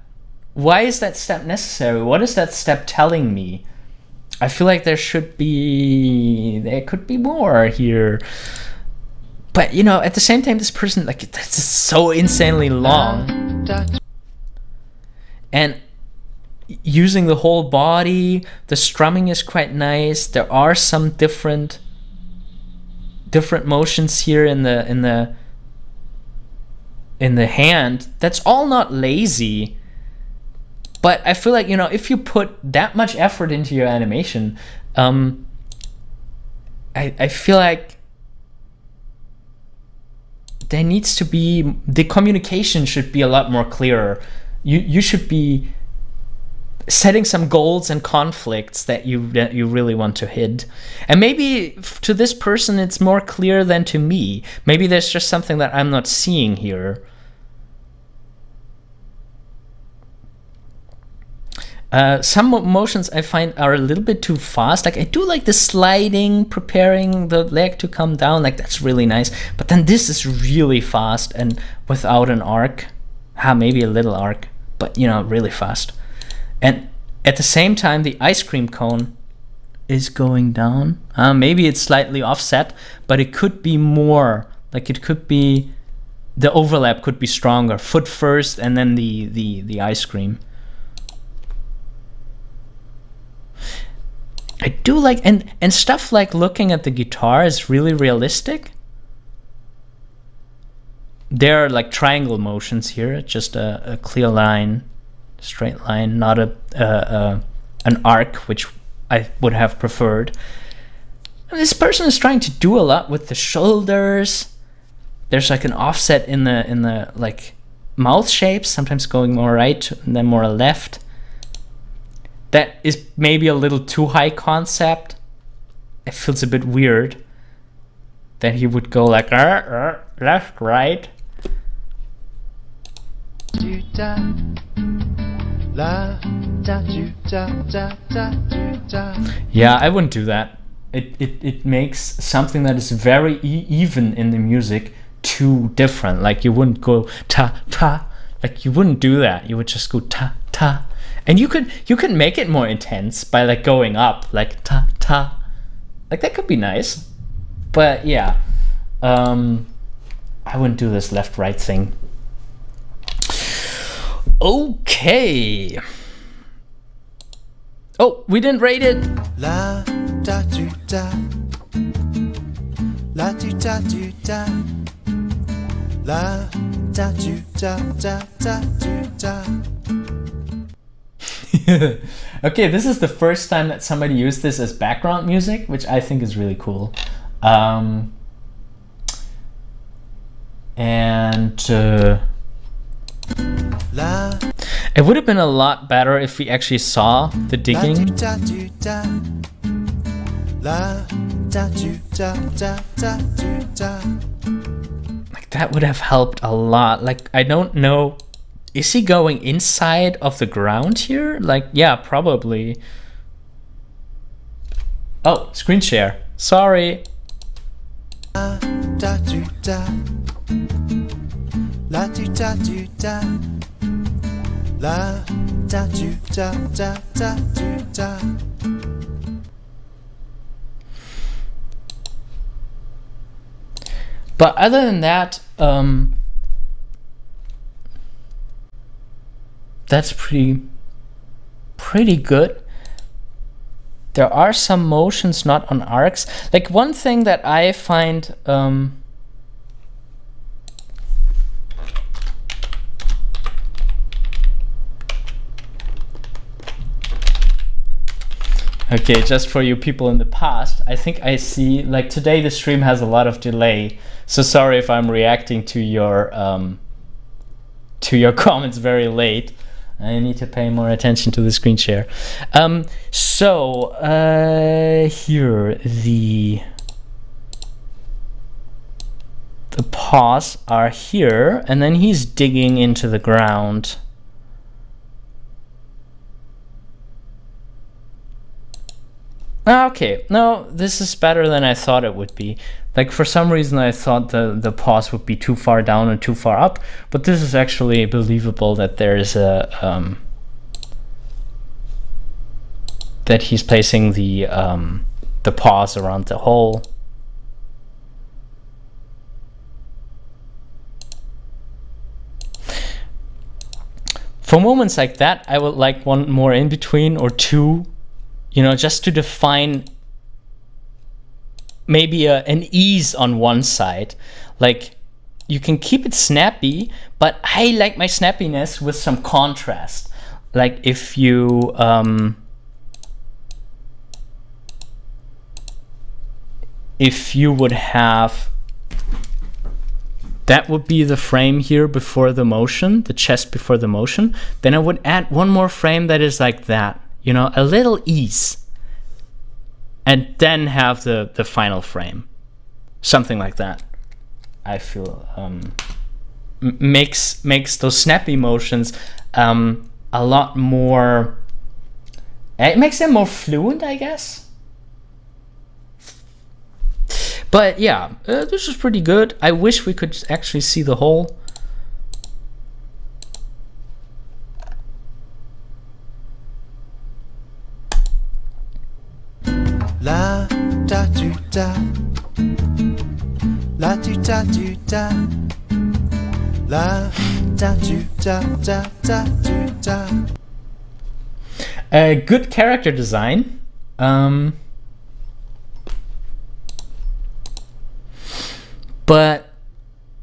Why is that step necessary? What is that step telling me? I feel like there could be more here. But, you know, at the same time, this person, like, that's just so insanely long. And using the whole body, the strumming is quite nice. There are some different motions here in the hand. That's all not lazy. But I feel like, you know, if you put that much effort into your animation, I feel like there needs to be, the communication should be a lot more clearer. You should be setting some goals and conflicts that you really want to hit. And maybe to this person it's more clear than to me. Maybe there's just something that I'm not seeing here. Some motions I find are a little bit too fast. Like I do like the sliding, preparing the leg to come down. Like that's really nice. But then this is really fast and without an arc. Maybe a little arc, but you know, really fast. And at the same time, the ice cream cone is going down. Maybe it's slightly offset, but it could be more. Like it could be, the overlap could be stronger. Foot first and then the ice cream. I do like, and stuff like looking at the guitar is really realistic. There are like triangle motions here, just a clear line, straight line, not an arc, which I would have preferred. And this person is trying to do a lot with the shoulders. There's like an offset in the like mouth shapes, sometimes going more right and then more left. That is maybe a little too high concept. It feels a bit weird that he would go like left, right. Yeah, I wouldn't do that. It makes something that is very even in the music too different. Like you wouldn't go ta ta. Like you wouldn't do that. You would just go ta ta. And you could make it more intense by like going up, like ta ta, like that could be nice. But yeah, I wouldn't do this left right thing. Okay. Oh, we didn't rate it. La da do da, la do da do da, la da do da da da do da. Okay, this is the first time that somebody used this as background music, which I think is really cool. It would have been a lot better if we actually saw the digging. Like that would have helped a lot. Like I don't know. Is he going inside of the ground here? Like, yeah, probably. Oh, screen share. Sorry. But other than that, that's pretty good. There are some motions not on arcs. Like one thing that I find Okay, just for you people in the past, I think I see, like today the stream has a lot of delay, so sorry if I'm reacting to your comments very late. I need to pay more attention to the screen share. Here the paws are here, and then he's digging into the ground. Okay, no, this is better than I thought it would be. Like for some reason I thought the paws would be too far down and too far up, but this is actually believable that there's a that he's placing the paws around the hole. For moments like that, I would like one more in between or two, you know, just to define maybe an ease on one side. Like you can keep it snappy, but I like my snappiness with some contrast. Like if you would have, that would be the frame here before the motion, the chest before the motion, then I would add one more frame that is like that, you know, a little ease, and then have the final frame, something like that. I feel makes those snappy motions a lot more, it makes them more fluent, I guess. But yeah, this is pretty good. I wish we could actually see the hole. La da do da, la do da do da, la da do da da da do da. Good character design. But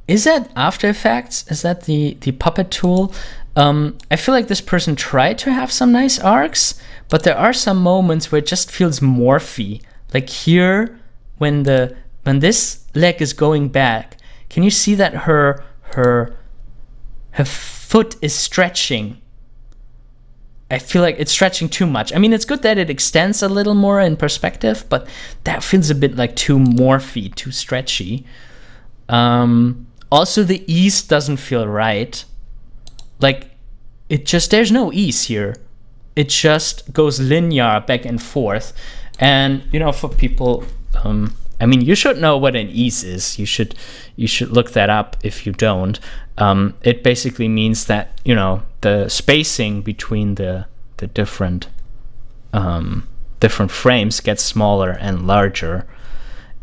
is that After Effects? Is that the puppet tool? I feel like this person tried to have some nice arcs, but there are some moments where it just feels morphy. Like here, when this leg is going back, can you see that her foot is stretching? I feel like it's stretching too much. I mean, it's good that it extends a little more in perspective, but that feels a bit like too morphy, too stretchy. Also, the ease doesn't feel right. Like, there's no ease here. It just goes linear back and forth. And, you know, for people, I mean, you should know what an ease is. You should look that up if you don't. It basically means that, you know, the spacing between the different frames gets smaller and larger.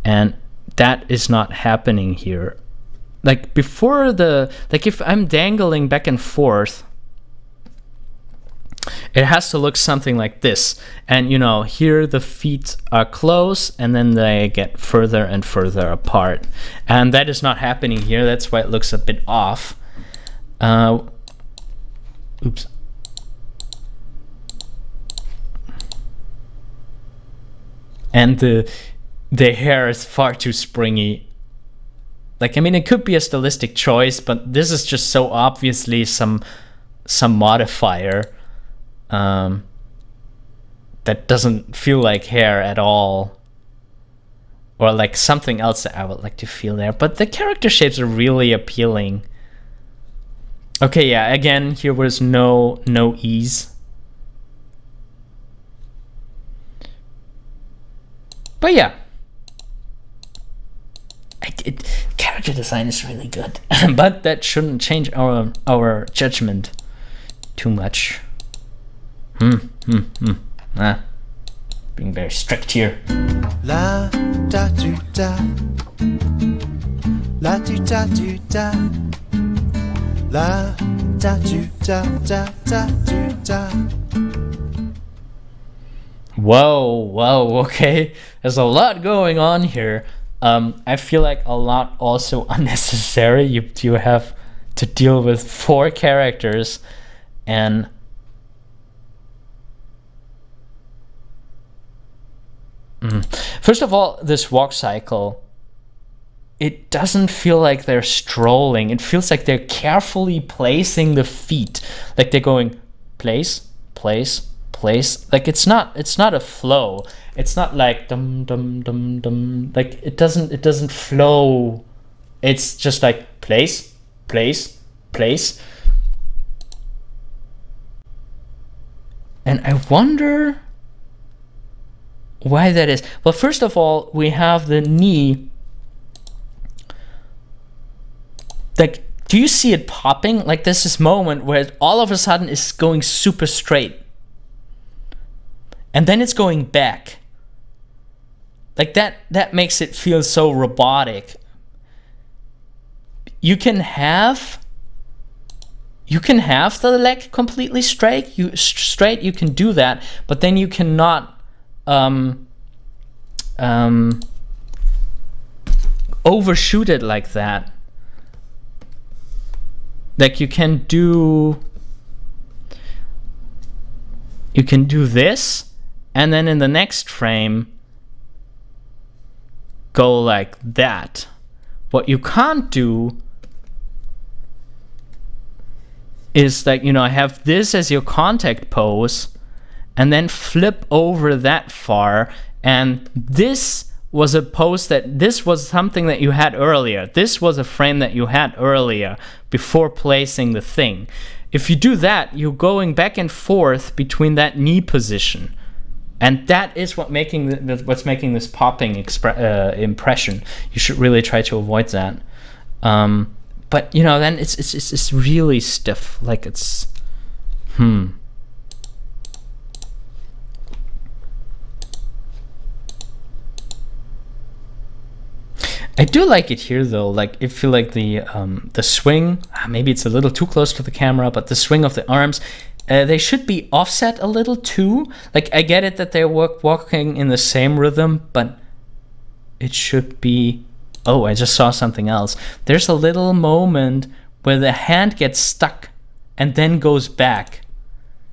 And that is not happening here. Like before like if I'm dangling back and forth, it has to look something like this. And you know, here the feet are close and then they get further and further apart. And that is not happening here. That's why it looks a bit off. Oops. And the hair is far too springy. Like, I mean, it could be a stylistic choice, but this is just so obviously some modifier that doesn't feel like hair at all, or like something else that I would like to feel there. But the character shapes are really appealing. Okay, yeah, again, here was no ease. But yeah, character design is really good, but that shouldn't change our judgment too much. Being very strict here. La da do da, la do da do da, la da do da da da do da. Whoa, okay. There's a lot going on here. I feel like a lot also unnecessary. You have to deal with 4 characters, and First of all, this walk cycle, it doesn't feel like they're strolling. It feels like they're carefully placing the feet, like they're going place, place, place. Like it's not a flow. It's not like dum dum dum dum. Like it doesn't flow. It's just like place, place, place. And I wonder why that is. Well, first of all, we have the knee. Like, do you see it popping? Like there's this moment where it all of a sudden is going super straight. And then it's going back. Like that makes it feel so robotic. You can have the leg completely straight. You can do that, but then you cannot overshoot it like that. Like you can do this, and then in the next frame go like that. What you can't do is like, you know, have this as your contact pose and then flip over that far. And this was a pose this was something that you had earlier. This was a frame that you had earlier before placing the thing. If you do that, you're going back and forth between that knee position. And that is what's making this popping impression. You should really try to avoid that. But you know, then it's really stiff. Like it's I do like it here though. Like I feel like the swing, maybe it's a little too close to the camera, but the swing of the arms, they should be offset a little too. Like I get it that they're walking in the same rhythm, but it should be. Oh, I just saw something else. There's a little moment where the hand gets stuck and then goes back.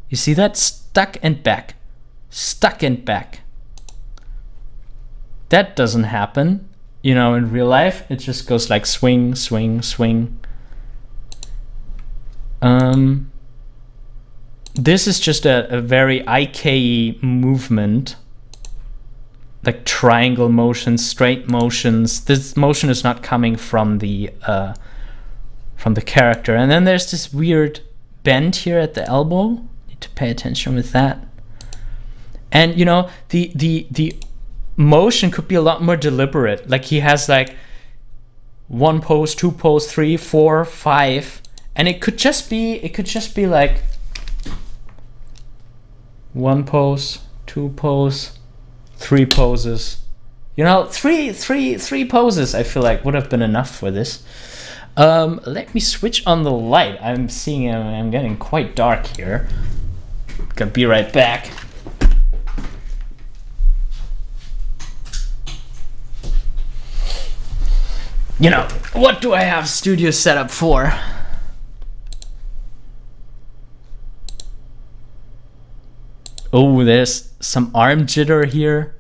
You see that? Stuck and back. Stuck and back. That doesn't happen. You know, in real life, it just goes like swing, swing, swing. This is just a very IK movement. Like triangle motions, straight motions. This motion is not coming from the character. And then there's this weird bend here at the elbow. Need to pay attention with that. And you know, the motion could be a lot more deliberate. Like he has like 1 pose, 2 pose, 3, 4, 5, and it could just be like 1 pose, 2 pose, 3 poses. You know, three poses I feel like would have been enough for this. Let me switch on the light. I'm getting quite dark here. Gonna be right back. You know, what do I have studio set up for? Oh, there's some arm jitter here.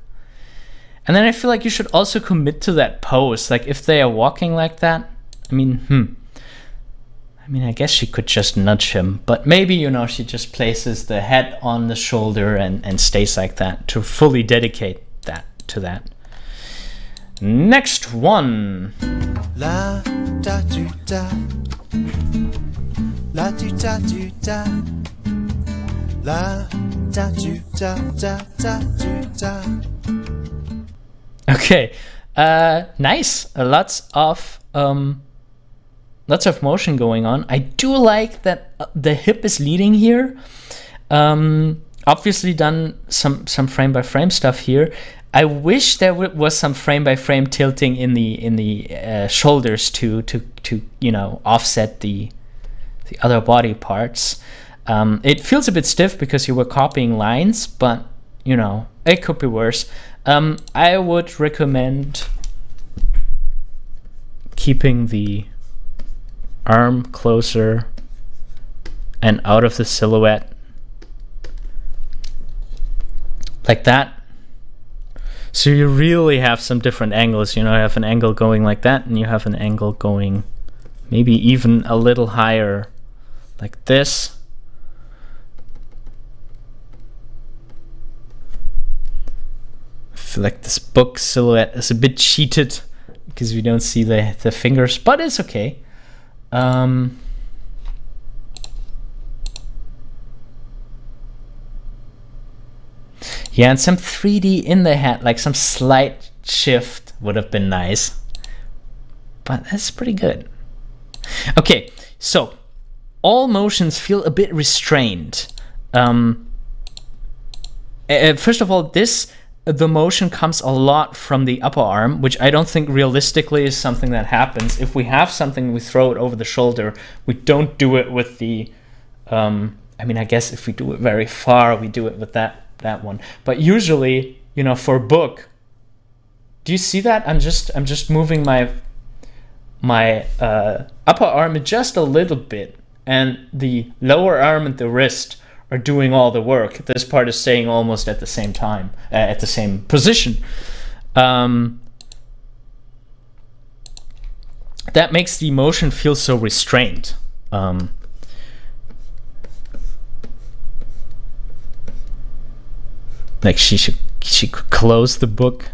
And then I feel like you should also commit to that pose. Like if they are walking like that, I mean, I guess she could just nudge him, but maybe, you know, she just places the head on the shoulder and stays like that to fully dedicate that to that. Next one. La da do da, la do da do da, la da do da da da do da. Okay, nice. Lots of motion going on. I do like that the hip is leading here. Obviously done some frame by frame stuff here. I wish there was some frame by frame tilting in the shoulders to you know, offset the other body parts. It feels a bit stiff because you were copying lines, but you know, it could be worse. I would recommend keeping the arm closer and out of the silhouette like that. So you really have some different angles. You know, you have an angle going like that, and you have an angle going maybe even a little higher, like this. I feel like this book silhouette is a bit cheated because we don't see the fingers, but it's okay. Yeah, and some 3D in the hat, like some slight shift would have been nice. But that's pretty good. Okay, so all motions feel a bit restrained. First of all, the motion comes a lot from the upper arm, which I don't think realistically is something that happens. If we have something, we throw it over the shoulder. We don't do it with the, I mean, I guess if we do it very far, we do it with that one. But usually, you know, for a book, do you see that? I'm just moving my upper arm just a little bit, and the lower arm and the wrist are doing all the work. This part is staying almost at the same time, at the same position. That makes the motion feel so restrained. Like she could close the book.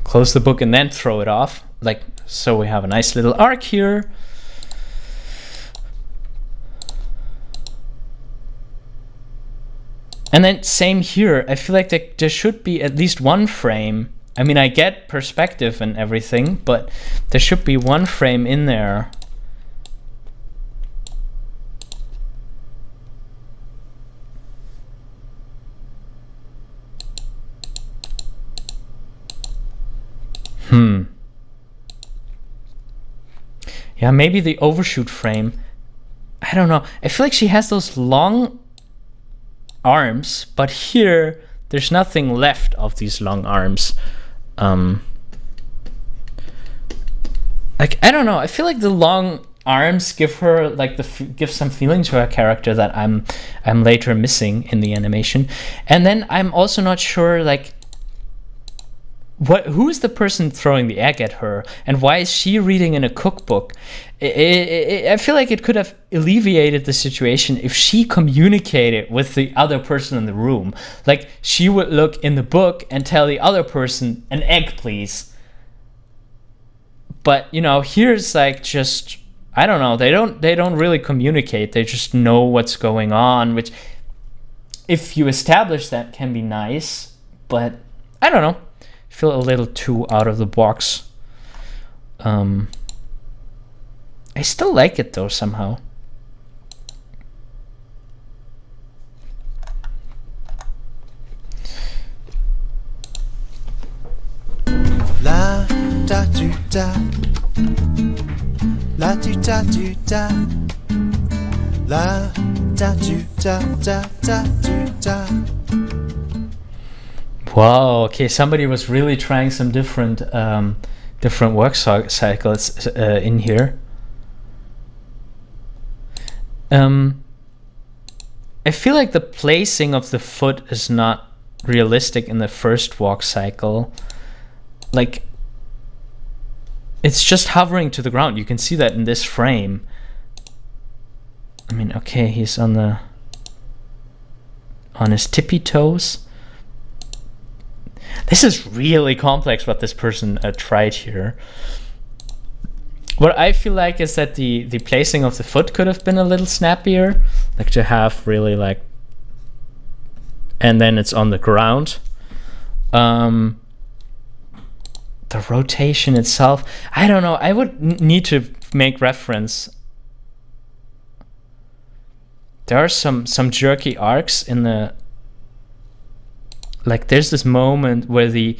Close the book and then throw it off. Like, so we have a nice little arc here. And then same here. I feel like there should be at least one frame. I mean, I get perspective and everything, but there should be one frame in there. Yeah, maybe the overshoot frame. I don't know. I feel like she has those long arms, but here there's nothing left of these long arms. Like, I don't know. I feel like the long arms give her like give some feeling to her character that I'm later missing in the animation. And then I'm also not sure, like, who is the person throwing the egg at her, and why is she reading in a cookbook? I feel like it could have alleviated the situation if she communicated with the other person in the room. Like, she would look in the book and tell the other person, an egg please. But, you know, here's like just, I don't know, they don't really communicate. They just know what's going on, which, if you establish that, can be nice, but I don't know. Feel a little too out of the box. I still like it though somehow. La da do da, la do da do da, la da do da da da do da. Wow, okay, somebody was really trying some different work cycles in here. I feel like the placing of the foot is not realistic in the first walk cycle. Like, it's just hovering to the ground. You can see that in this frame. I mean, okay, he's on his tippy toes. This is really complex what this person tried here. What I feel like is that the placing of the foot could have been a little snappier, like to have really like, and then it's on the ground. The rotation itself, I don't know. I would need to make reference. There are some jerky arcs in the, like there's this moment where the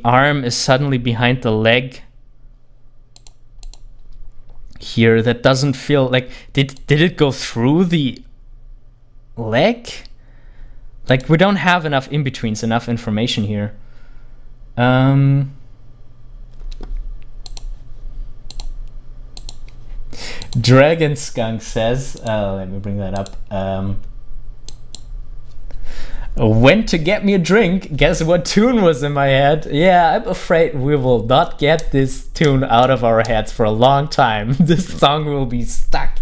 arm is suddenly behind the leg here that doesn't feel like, did it go through the leg? Like, we don't have enough in-betweens, enough information here. Dragon Skunk says, let me bring that up. Went to get me a drink. Guess what tune was in my head? Yeah, I'm afraid we will not get this tune out of our heads for a long time. This song will be stuck.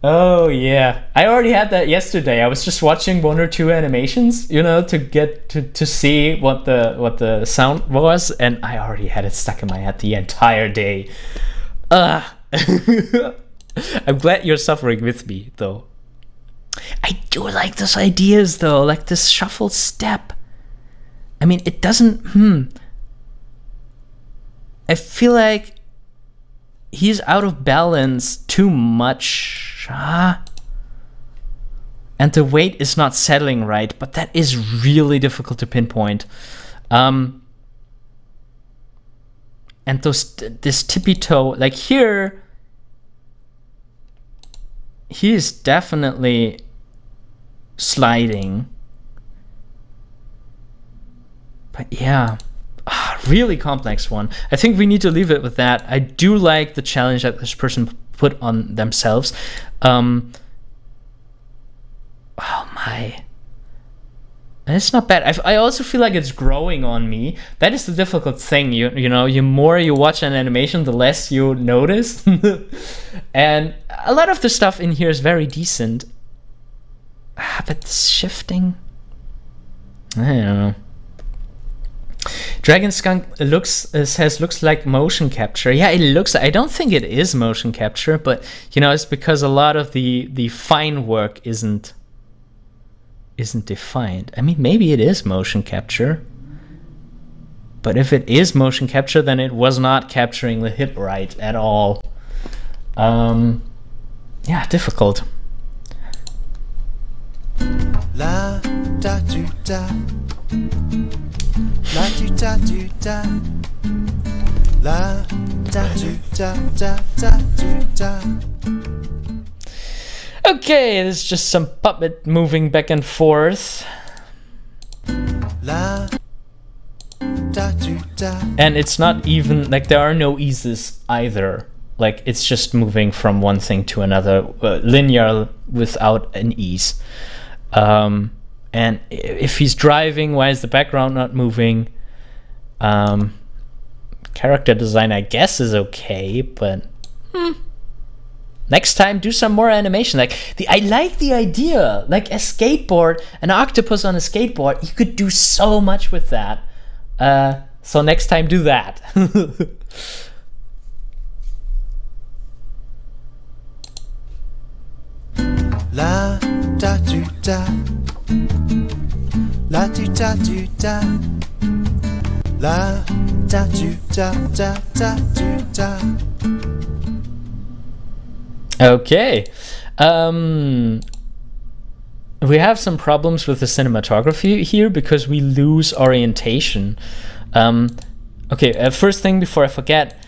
Oh yeah, I already had that yesterday. I was just watching 1 or 2 animations, you know, to get to see what the sound was, and I already had it stuck in my head the entire day. I'm glad you're suffering with me, though. I do like those ideas, though, like this shuffle step. I mean, it doesn't. I feel like he's out of balance too much. And the weight is not settling right, but that is really difficult to pinpoint. And this tippy toe, like here, he is definitely sliding. But yeah, really complex one. I think we need to leave it with that. I do like the challenge that this person put on themselves. Oh my. And it's not bad. I also feel like it's growing on me. That is the difficult thing. You know, the more you watch an animation, the less you notice. And a lot of the stuff in here is very decent. But this shifting, I don't know. Dragon Skunk says looks like motion capture. Yeah, it looks. I don't think it is motion capture, but you know, it's because a lot of the fine work isn't defined. I mean, maybe it is motion capture, but if it is motion capture, then it was not capturing the hip right at all. Yeah, difficult. La da do da, la do da do da, la da do da da da do da. Okay, there's just some puppet moving back and forth. La da do da. And it's not even like there are no eases either. Like it's just moving from one thing to another, linear without an ease. And if he's driving, why is the background not moving? Character design, I guess, is okay, but next time do some more animation. Like I like the idea, like a skateboard, an octopus on a skateboard. You could do so much with that. So next time do that. La da do da, la do da do da, la da do da da da do da. Okay. We have some problems with the cinematography here because we lose orientation. Okay, first thing before I forget,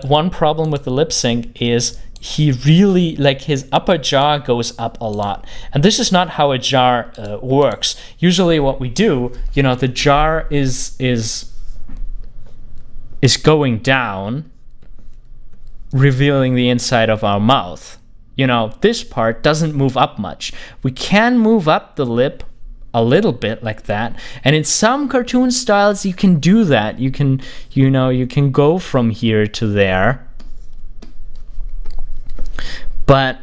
one problem with the lip sync is he really, like, his upper jaw goes up a lot. And this is not how a jar works. Usually what we do, you know, the jar is going down, revealing the inside of our mouth. You know, this part doesn't move up much. We can move up the lip a little bit like that. And in some cartoon styles, you can do that. You can, you know, you can go from here to there. But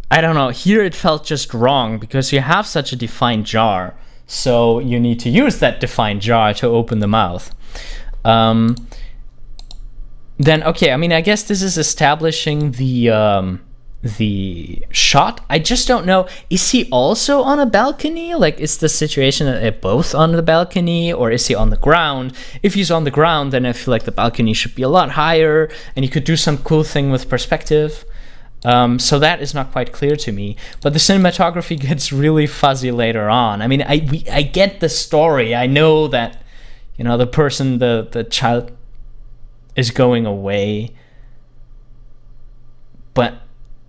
I don't know, here it felt just wrong because you have such a defined jar. So you need to use that defined jar to open the mouth. Then, okay, I mean, I guess this is establishing the shot. I just don't know, is he also on a balcony? Like, is the situation that they're both on the balcony, or is he on the ground? If he's on the ground, then I feel like the balcony should be a lot higher and you could do some cool thing with perspective. So that is not quite clear to me, but the cinematography gets really fuzzy later on. I mean, I get the story. I know that, you know, the person, the child is going away, but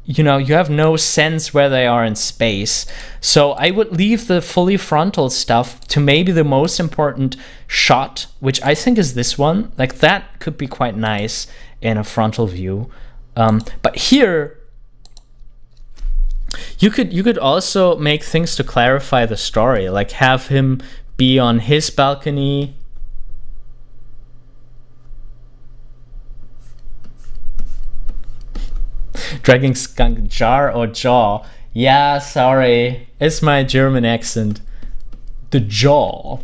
you know, you have no sense where they are in space. So I would leave the fully frontal stuff to maybe the most important shot, which I think is this one. Like, that could be quite nice. in a frontal view. But here, you could also make things to clarify the story, like have him be on his balcony. Dragging skunk jar or jaw. Yeah, sorry, it's my German accent. The jaw.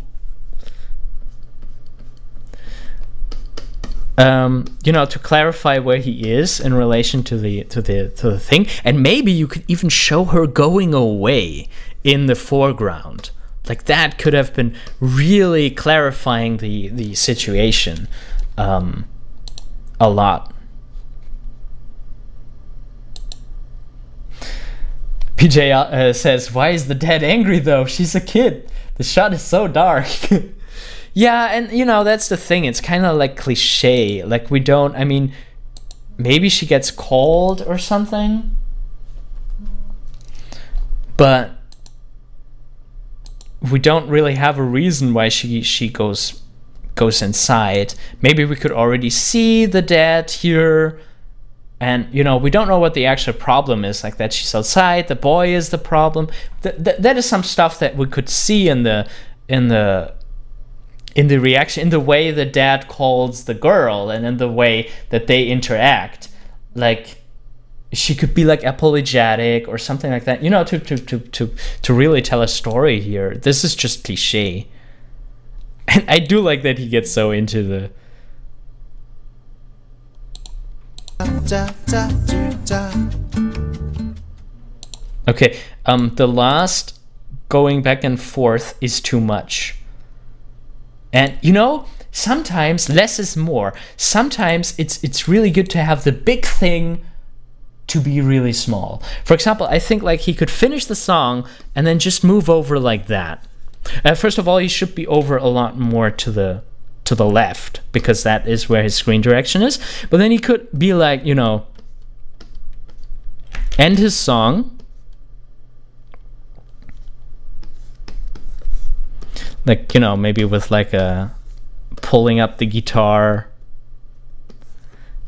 You know, to clarify where he is in relation to the thing, and maybe you could even show her going away in the foreground. Like that could have been really clarifying the situation a lot. PJ says, "Why is the dad angry though? She's a kid. The shot is so dark." Yeah, and you know, that's the thing. It's kind of like cliche. Like we don't, I mean, maybe she gets called or something. But we don't really have a reason why she goes inside. Maybe we could already see the dad here. And, you know, we don't know what the actual problem is, like that she's outside, the boy is the problem. That is some stuff that we could see in the reaction, in the way the dad calls the girl and in the way that they interact. Like, she could be like apologetic or something like that, you know, to really tell a story here. This is just cliche. And I do like that he gets so into the... Okay, the last going back and forth is too much. And you know, sometimes less is more. Sometimes it's really good to have the big thing to be really small. For example, I think like he could finish the song and then just move over like that. First of all, he should be over a lot more to the left, because that is where his screen direction is. But then he could be like, you know, end his song like, you know, maybe with like a pulling up the guitar,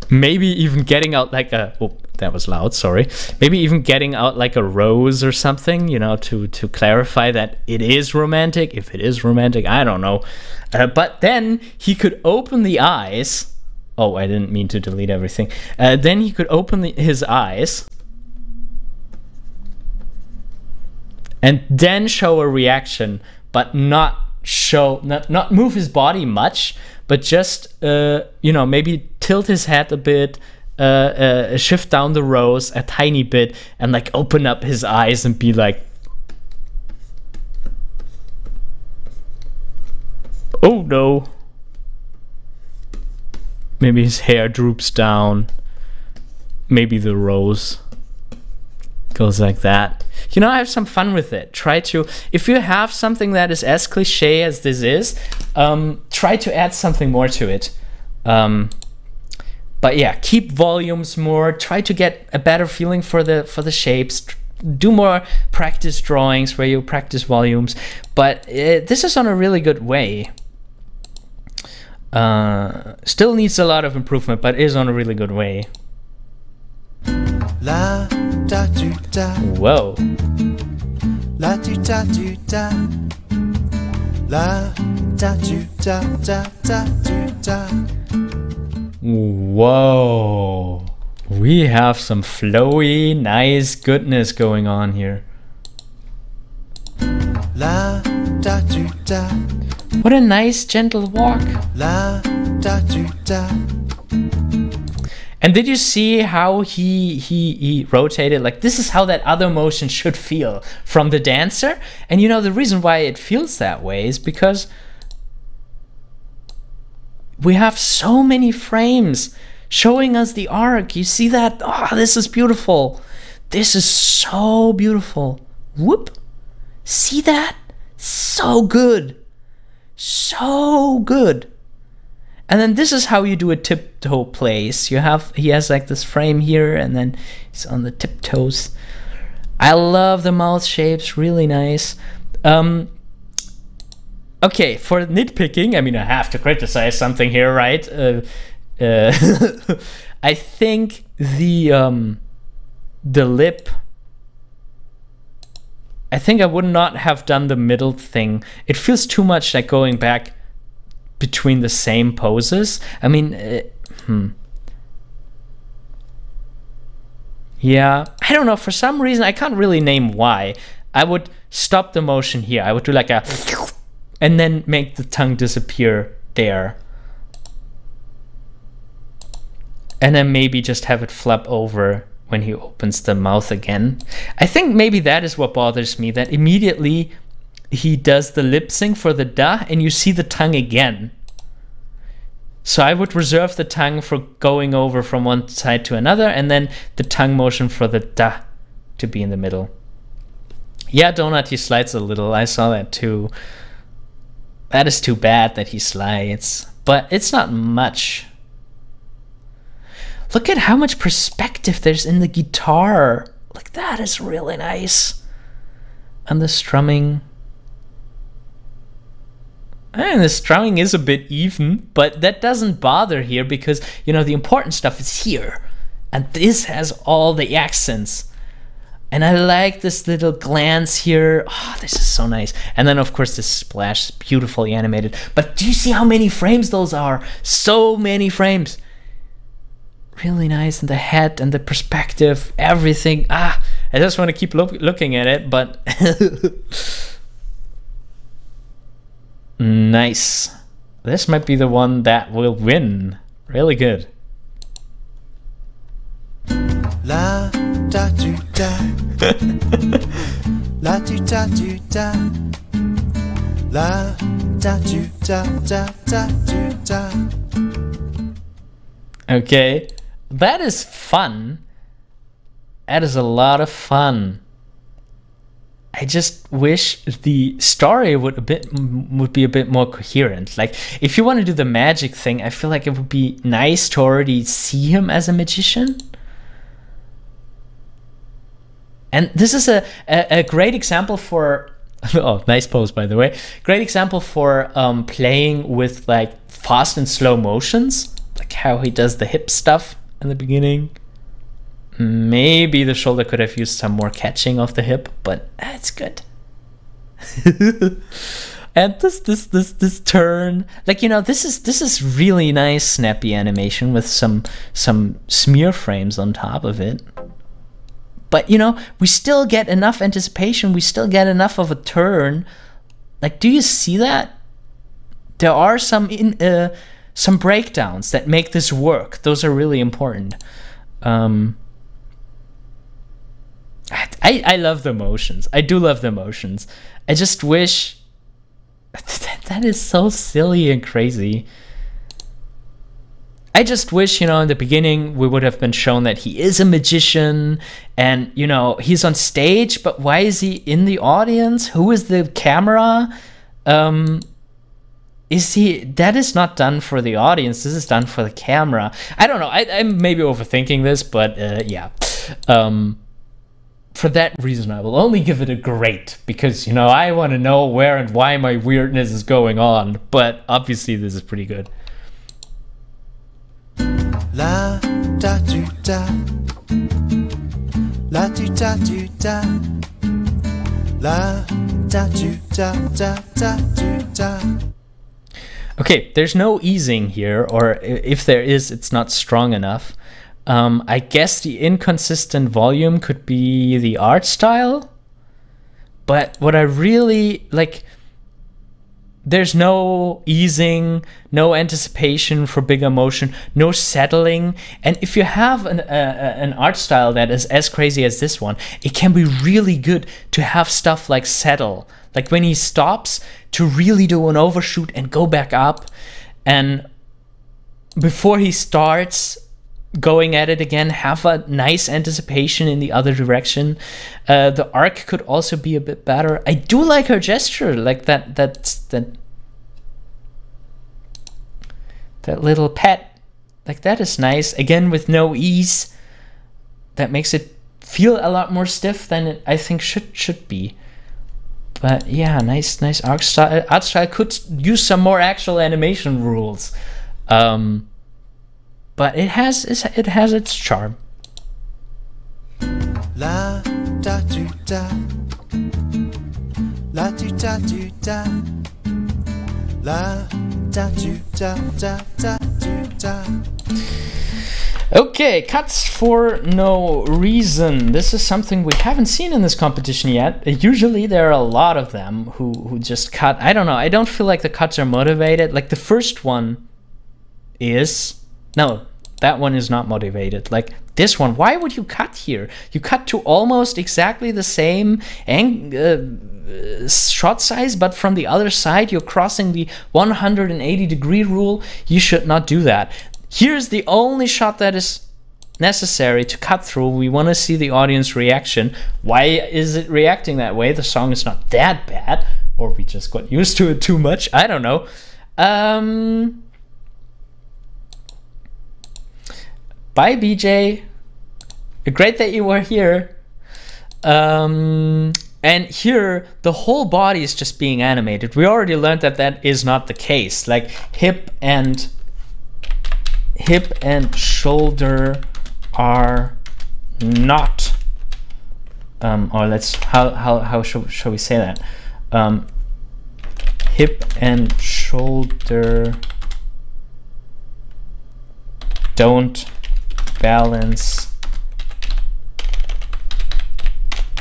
maybe even getting out like a, oh, that was loud, sorry, maybe even getting out like a rose or something, you know, to clarify that it is romantic. If it is romantic, I don't know. But then he could open the eyes. Oh, I didn't mean to delete everything. Then he could open his eyes and then show a reaction, but not move his body much, but just you know, maybe tilt his head a bit, shift down the rose a tiny bit, and like open up his eyes and be like, oh no. Maybe his hair droops down. Maybe the rose goes like that. You know, have some fun with it. Try to, if you have something that is as cliche as this is, try to add something more to it. But yeah, keep volumes more. Try to get a better feeling for the shapes. Do more practice drawings where you practice volumes. But this is on a really good way. Still needs a lot of improvement, but is on a really good way. La da do da. Whoa. La do da do da. La da do da da da do da. Whoa. We have some flowy, nice goodness going on here. La da do da. What a nice gentle walk. La da do da. And did you see how he rotated? Like, this is how that other motion should feel from the dancer. And you know, the reason why it feels that way is because we have so many frames showing us the arc. You see that? Oh, this is beautiful. This is so beautiful. Whoop. See that? So good. So good. And then this is how you do a tiptoe place. He has like this frame here, and then he's on the tiptoes. I love the mouth shapes, really nice. Okay, for nitpicking, I mean, I have to criticize something here, right? I think the lip, I think I would not have done the middle thing. It feels too much like going back between the same poses. I mean, yeah, I don't know, for some reason I can't really name why. I would stop the motion here. I would do like a and then make the tongue disappear there. And then maybe just have it flap over when he opens the mouth again. I think maybe that is what bothers me, that immediately he does the lip sync for the da and you see the tongue again. So I would reserve the tongue for going over from one side to another, and then the tongue motion for the da to be in the middle. Yeah, Donut, he slides a little. I saw that too. That is too bad that he slides, but it's not much. Look at how much perspective there's in the guitar. Like, that is really nice. And the strumming. And the strumming is a bit even, but that doesn't bother here because, you know, the important stuff is here. And this has all the accents. And I like this little glance here. Oh, this is so nice. And then, of course, this splash is beautifully animated. But do you see how many frames those are? So many frames. Really nice. And the head and the perspective, everything. Ah, I just want to keep looking at it, but... Nice. This might be the one that will win. Really good. La da do da. La do da do da. La da do da da da do da. Okay, that is fun. That is a lot of fun. I just wish the story would be a bit more coherent. Like, if you want to do the magic thing, I feel like it would be nice to already see him as a magician. And this is a great example for oh, nice pose, by the way. Great example for playing with like fast and slow motions, like how he does the hip stuff in the beginning. Maybe the shoulder could have used some more catching of the hip, but it's good. And this turn, like, you know, this is really nice snappy animation with some smear frames on top of it. But, you know, we still get enough anticipation. We still get enough of a turn. Like, do you see that? There are some breakdowns that make this work. Those are really important. I love the motions. I do love the motions. I just wish that is so silly and crazy. I just wish, you know, in the beginning we would have been shown that he is a magician and, you know, he's on stage, but why is he in the audience? Who is the camera? Is he... That is not done for the audience. This is done for the camera. I don't know. I'm maybe overthinking this, but yeah. For that reason, I will only give it a great, because, you know, I want to know where and why my weirdness is going on, but obviously this is pretty good. La da do da. La do da do da. La da do da da da do da. Okay, there's no easing here, or if there is, it's not strong enough. I guess the inconsistent volume could be the art style, but what I really like, there's no easing, no anticipation for big emotion, no settling. And if you have an art style that is as crazy as this one, it can be really good to have stuff like settle, like when he stops to really do an overshoot and go back up, and before he starts going at it again, have a nice anticipation in the other direction. The arc could also be a bit better. I do like her gesture, like that little pet, like that is nice. Again, with no ease, that makes it feel a lot more stiff than it I think should be. But yeah, nice art style. Art style could use some more actual animation rules. but it has its charm. La da do da, la do da do da, la da do da da da do da. Okay, cuts for no reason. This is something we haven't seen in this competition yet. Usually there are a lot of them who just cut. I don't know. I don't feel like the cuts are motivated. Like the first one is... No, that one is not motivated. Like this one, why would you cut here? You cut to almost exactly the same shot size, but from the other side, you're crossing the 180-degree rule. You should not do that. Here's the only shot that is necessary to cut through. We want to see the audience reaction. Why is it reacting that way? The song is not that bad, or we just got used to it too much. I don't know. Bye, BJ. Great that you were here. And here, the whole body is just being animated. We already learned that that is not the case. Like hip and shoulder are not. Or let's how shall we say that? Hip and shoulder don't balance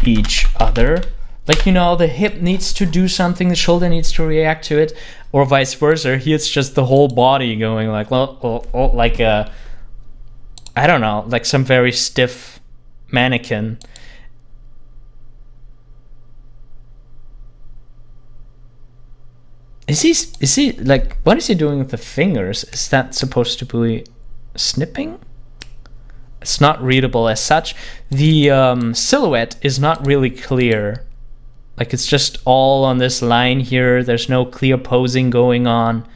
each other. Like, you know, the hip needs to do something, the shoulder needs to react to it, or vice versa. Here it's just the whole body going like like a, I don't know, like some very stiff mannequin. Is he like, what is he doing with the fingers? Is that supposed to be snipping? It's not readable as such. The silhouette is not really clear. Like it's just all on this line here. There's no clear posing going on.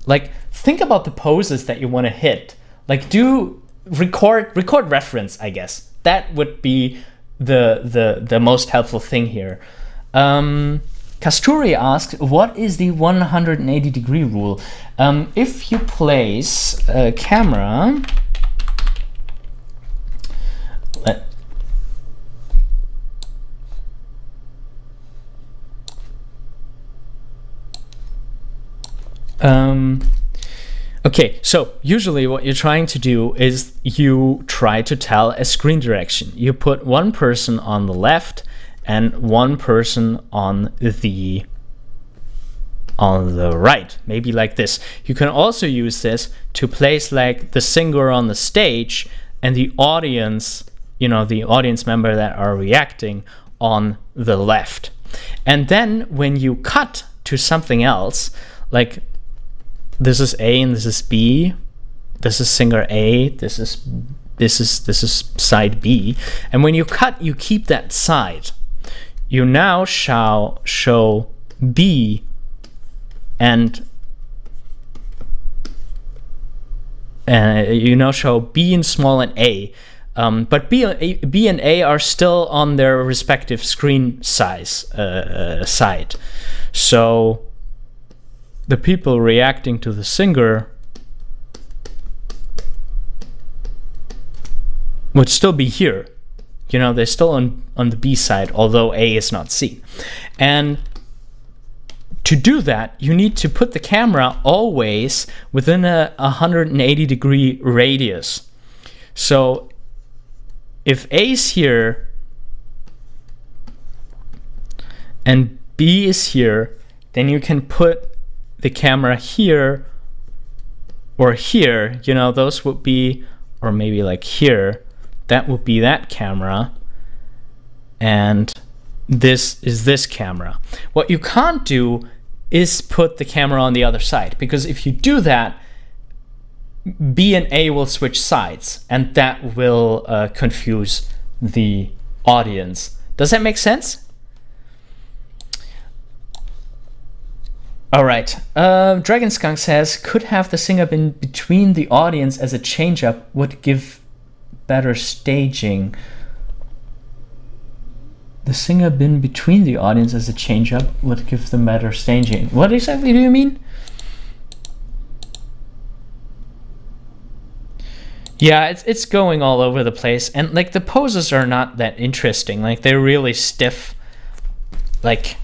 Like think about the poses that you want to hit. Like do record reference, I guess. That would be the most helpful thing here. Kasturi asked, what is the 180-degree rule? If you place a camera, okay, so usually what you're trying to do is you try to tell a screen direction. You put one person on the left and one person on the right, maybe like this. You can also use this to place like the singer on the stage and the audience, you know, the audience member that are reacting on the left. And then when you cut to something else, like this is A and this is B, this is singer A, this is side B, and when you cut, you keep that side. You now shall show B and you now show B in small and A, but B and A are still on their respective screen size side. So the people reacting to the singer would still be here. You know, they're still on the B side, although A is not seen. And to do that, you need to put the camera always within a 180-degree radius. So if A is here and B is here, then you can put the camera here or here. You know, those would be, or maybe like here. That would be that camera, and this is this camera. What you can't do is put the camera on the other side, because if you do that, B and A will switch sides, and that will confuse the audience. Does that make sense? All right. Dragon Skunk says, could have the singer been between the audience as a change-up would give better staging. The singer been between the audience as a change-up would give them better staging. What exactly do you mean? Yeah, it's going all over the place, and like the poses are not that interesting. Like they're really stiff. Like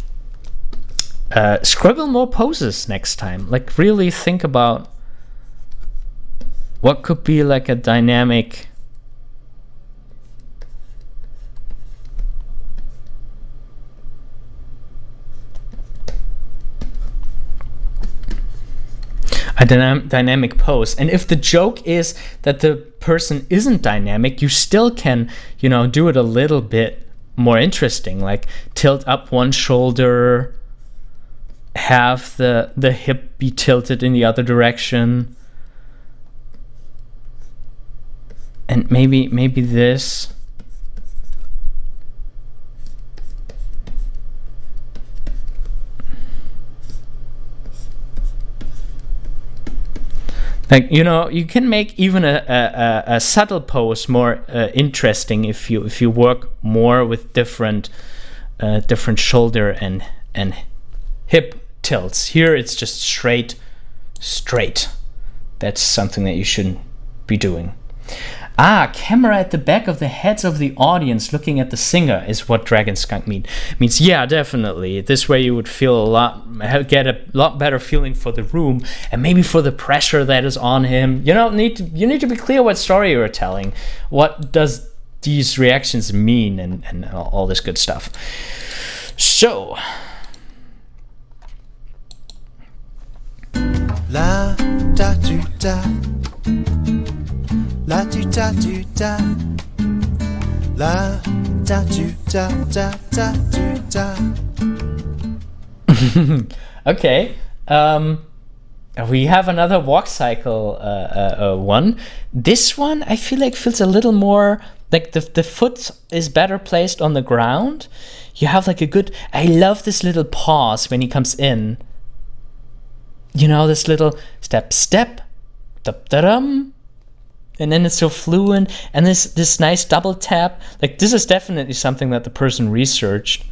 scribble more poses next time. Like really think about what could be like a dynamic dynamic pose. And if the joke is that the person isn't dynamic, you still can, you know, do it a little bit more interesting, like tilt up one shoulder, have the hip be tilted in the other direction, and maybe this. Like, you know, you can make even a subtle pose more interesting if you work more with different shoulder and hip tilts. Here it's just straight. That's something that you shouldn't be doing. Camera at the back of the heads of the audience looking at the singer is what Dragon Skunk means. Yeah, definitely. This way you would feel get a lot better feeling for the room and maybe for the pressure that is on him. You need to be clear what story you're telling. What does these reactions mean and all this good stuff. So La da do da, la do da do da, la da do da da da do da. Okay, we have another walk cycle one. This one I feel like feels a little more like the foot is better placed on the ground. You have like a good, I love this little pause when he comes in. You know, this little step, da-da-dum, and then it's so fluent, and this nice double tap. Like, this is definitely something that the person researched.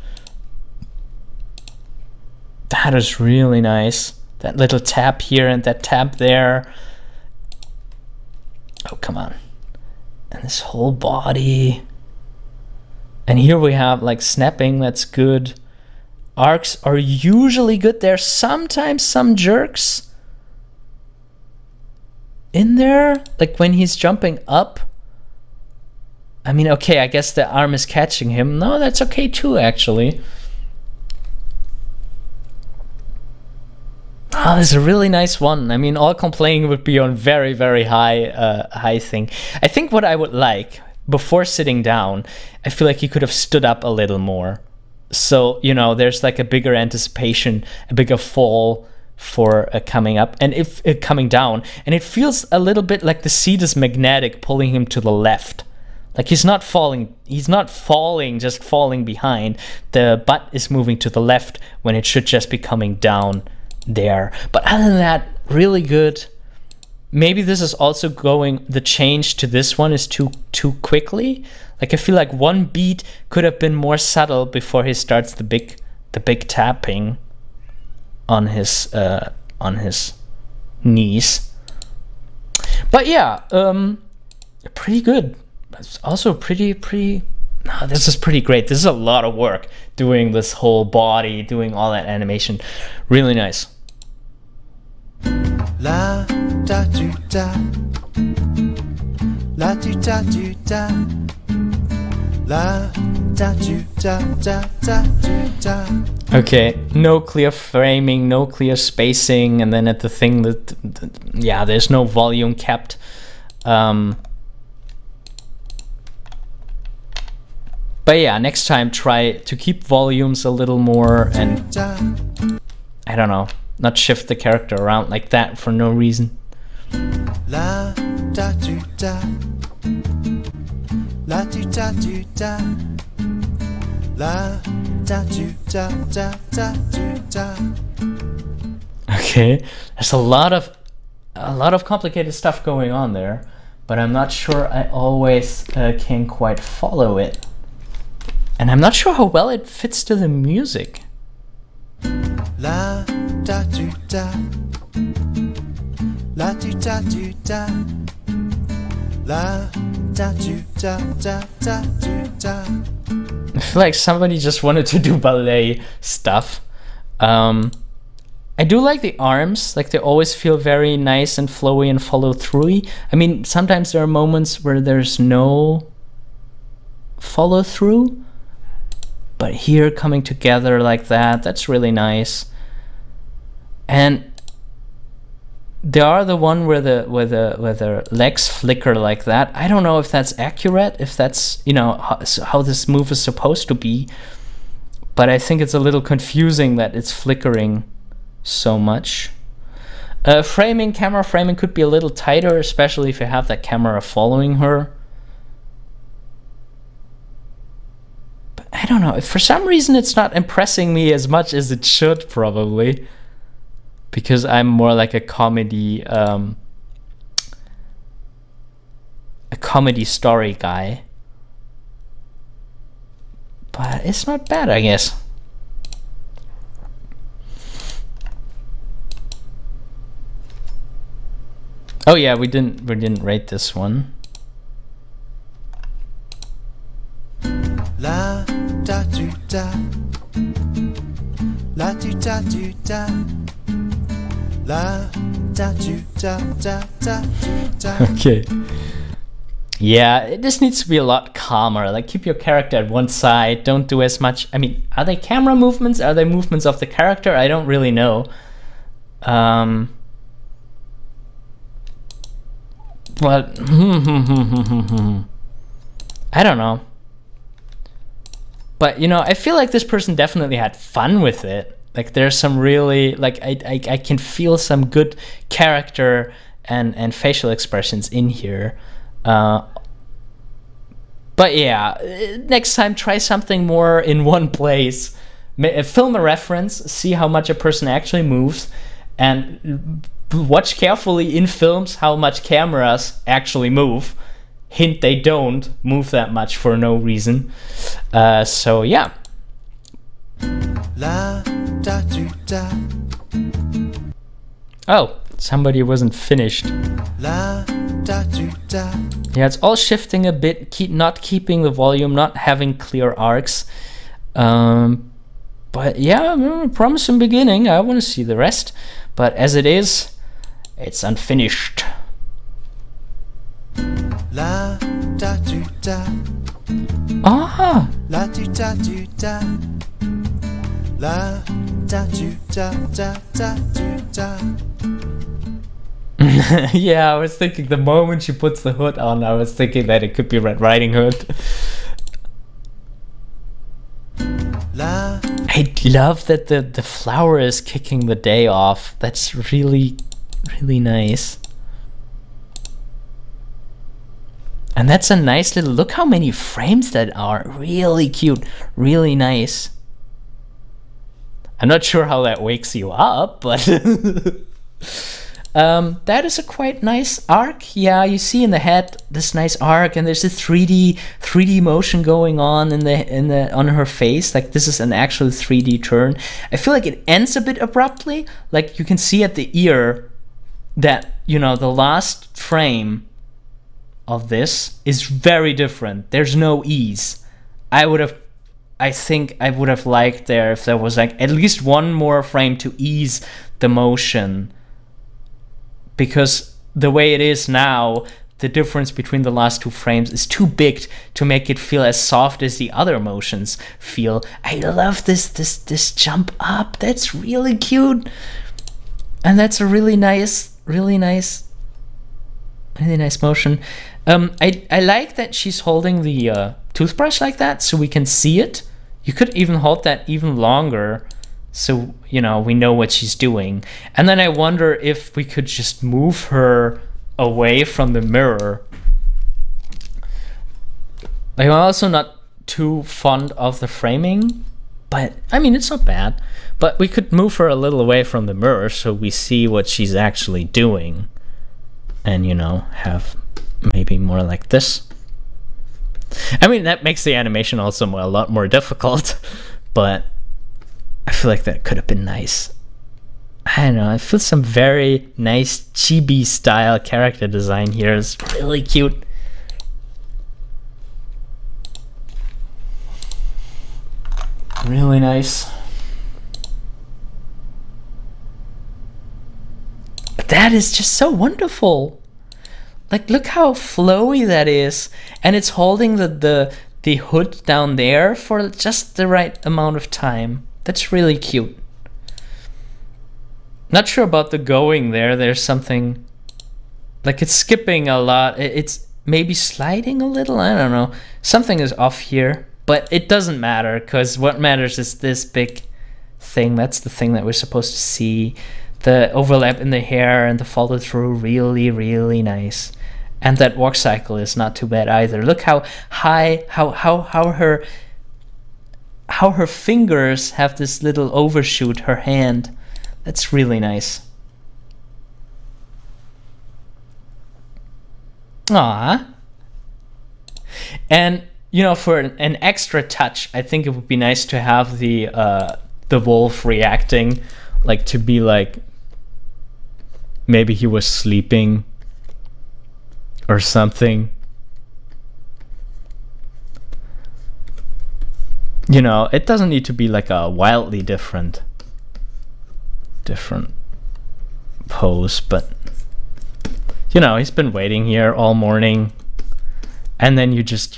That is really nice. That little tap here and that tap there. Oh, come on. And this whole body. And here we have like snapping, that's good. Arcs are usually good. There's sometimes some jerks in there, like when he's jumping up. I mean, okay, I guess the arm is catching him. No, that's okay too, actually. Oh, this is a really nice one. I mean, all complaining would be on very, very high thing. I think what I would like, before sitting down, I feel like he could have stood up a little more. So, you know, there's like a bigger anticipation, a bigger fall for coming up and if coming down. And it feels a little bit like the seat is magnetic, pulling him to the left. Like he's not falling, just falling behind. The butt is moving to the left when it should just be coming down there. But other than that, really good. Maybe this is also going, the change to this one is too quickly. Like I feel like one beat could have been more subtle before he starts the big tapping on his knees. But yeah, pretty good. It's also pretty. No, this is pretty great. This is a lot of work doing this whole body, doing all that animation. Really nice. La da do da, la do da do da, la da do da da da do da. Okay, no clear framing, no clear spacing, and then at the thing that, yeah, there's no volume kept. But yeah, next time try to keep volumes a little more and, I don't know, not shift the character around like that for no reason. La da do da, la do da do da, la da do da da da do da. Okay, there's a lot of complicated stuff going on there, but I'm not sure I always can quite follow it. And I'm not sure how well it fits to the music. La da do da, la do da do da, La da do da da da do da. I feel like somebody just wanted to do ballet stuff. I do like the arms, like they always feel very nice and flowy and follow through. I mean, sometimes there are moments where there's no follow through, but here coming together like that, that's really nice. And they are the one where the legs flicker like that. I don't know if that's accurate, if that's, you know, how this move is supposed to be, but I think it's a little confusing that it's flickering so much. Camera framing could be a little tighter, especially if you have that camera following her. But I don't know, for some reason it's not impressing me as much as it should, probably because I'm more like a comedy story guy. But it's not bad, I guess. Oh yeah, we didn't rate this one. La da do da. La do da do da. La da do da da da do da. Okay. Yeah, this needs to be a lot calmer. Like, keep your character at one side. Don't do as much. I mean, are they camera movements? Are they movements of the character? I don't really know. But I don't know. But, you know, I feel like this person definitely had fun with it. Like, there's some really, like, I can feel some good character and facial expressions in here. But yeah, next time try something more in one place. Film a reference, see how much a person actually moves, and watch carefully in films how much cameras actually move. Hint, they don't move that much for no reason. So yeah. La da do da. Oh, somebody wasn't finished. La da do da. Yeah, it's all shifting a bit, not keeping the volume, not having clear arcs. But yeah, promising beginning. I want to see the rest. But as it is, it's unfinished. La da do da. Ah! La do da do da. La da do da da da do da. Yeah, I was thinking the moment she puts the hood on, I was thinking that it could be Red Riding Hood. La. I love that the flower is kicking the day off. That's really, really nice. And that's a nice little, look how many frames that are. Really cute, really nice. I'm not sure how that wakes you up, but that is a quite nice arc. Yeah, you see in the head this nice arc, and there's a 3D motion going on on her face. Like, this is an actual 3D turn. I feel like it ends a bit abruptly. Like, you can see at the ear that, you know, the last frame of this is very different. There's no ease. I think I would have liked there if there was like at least one more frame to ease the motion, because the way it is now, the difference between the last two frames is too big to make it feel as soft as the other motions feel. I love this jump up. That's really cute, and that's a really nice motion. I like that she's holding the toothbrush like that, so we can see it. You could even hold that even longer, so, you know, we know what she's doing. And then I wonder if we could just move her away from the mirror. I'm also not too fond of the framing, but I mean, it's not bad. But we could move her a little away from the mirror so we see what she's actually doing, and, you know, have maybe more like this. I mean, that makes the animation also a lot more difficult, but I feel like that could have been nice. I don't know, I feel some very nice chibi style character design here. It's really cute. Really nice. That is just so wonderful. Like, look how flowy that is. And it's holding the hood down there for just the right amount of time. That's really cute. Not sure about the going there. There's something, like, it's skipping a lot. It's maybe sliding a little. I don't know. Something is off here. But it doesn't matter, because what matters is this big thing. That's the thing that we're supposed to see. The overlap in the hair and the follow through, really, really nice. And that walk cycle is not too bad either. Look how high, how her fingers have this little overshoot, her hand. That's really nice. Aww. And you know, for an extra touch, I think it would be nice to have the wolf reacting, like, to be like, maybe he was sleeping or something. You know, it doesn't need to be like a wildly different pose, but you know, he's been waiting here all morning. And then you just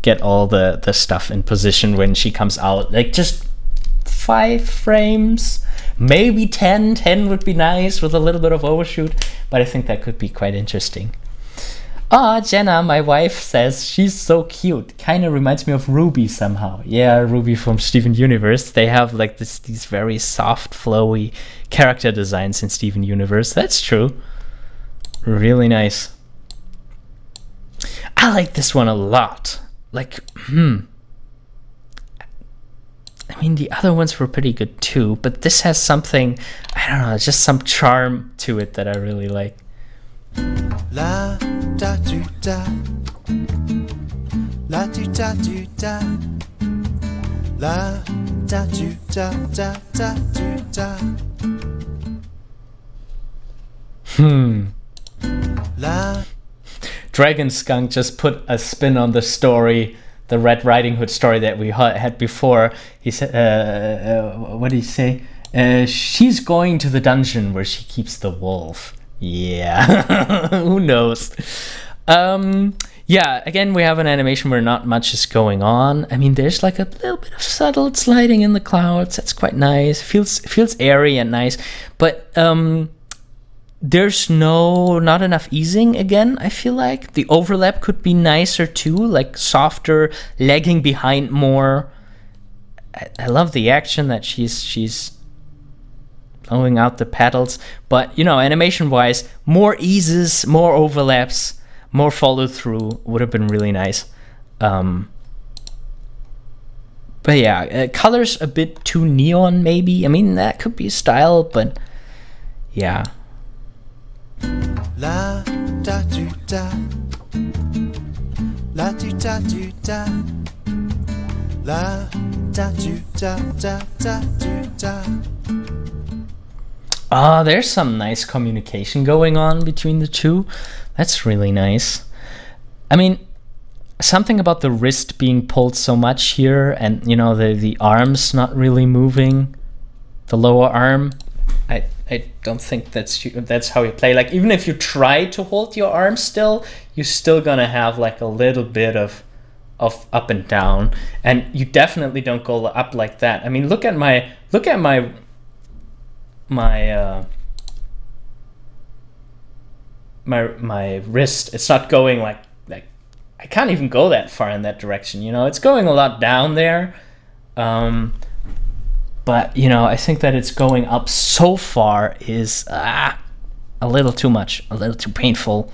get all the stuff in position when she comes out. Like, just 5 frames, maybe 10. 10 would be nice with a little bit of overshoot, but I think that could be quite interesting. Ah, Jenna, my wife, says she's so cute. Kind of reminds me of Ruby somehow. Yeah, Ruby from Steven Universe. They have like these very soft, flowy character designs in Steven Universe. That's true. Really nice. I like this one a lot. Like, I mean, the other ones were pretty good too, but this has something, I don't know, just some charm to it that I really like. La da do da, la do da do da, la da do da da da do da. La. Dragon Skunk just put a spin on the story, the Red Riding Hood story that we had before. He said, what did he say? She's going to the dungeon where she keeps the wolf. Yeah, who knows? Yeah, again, we have an animation where not much is going on. I mean, there's like a little bit of subtle sliding in the clouds. That's quite nice. Feels airy and nice, but there's not enough easing again. I feel like the overlap could be nicer too, like softer, lagging behind more. I love the action that she's blowing out the petals, but you know, animation wise, more eases, more overlaps, more follow through would have been really nice. But yeah, colors a bit too neon maybe. I mean, that could be a style, but yeah. La da do da, la do da do da, la da do da da da do da. Ah, there's some nice communication going on between the two. That's really nice. I mean, something about the wrist being pulled so much here, and you know, the arms not really moving, the lower arm. I don't think that's how you play. Like, even if you try to hold your arm still, you're still gonna have like a little bit of up and down, and you definitely don't go up like that. I mean, look at my wrist. It's not going like I can't even go that far in that direction, you know. It's going a lot down there, but you know, I think that it's going up so far is a little too much, a little too painful.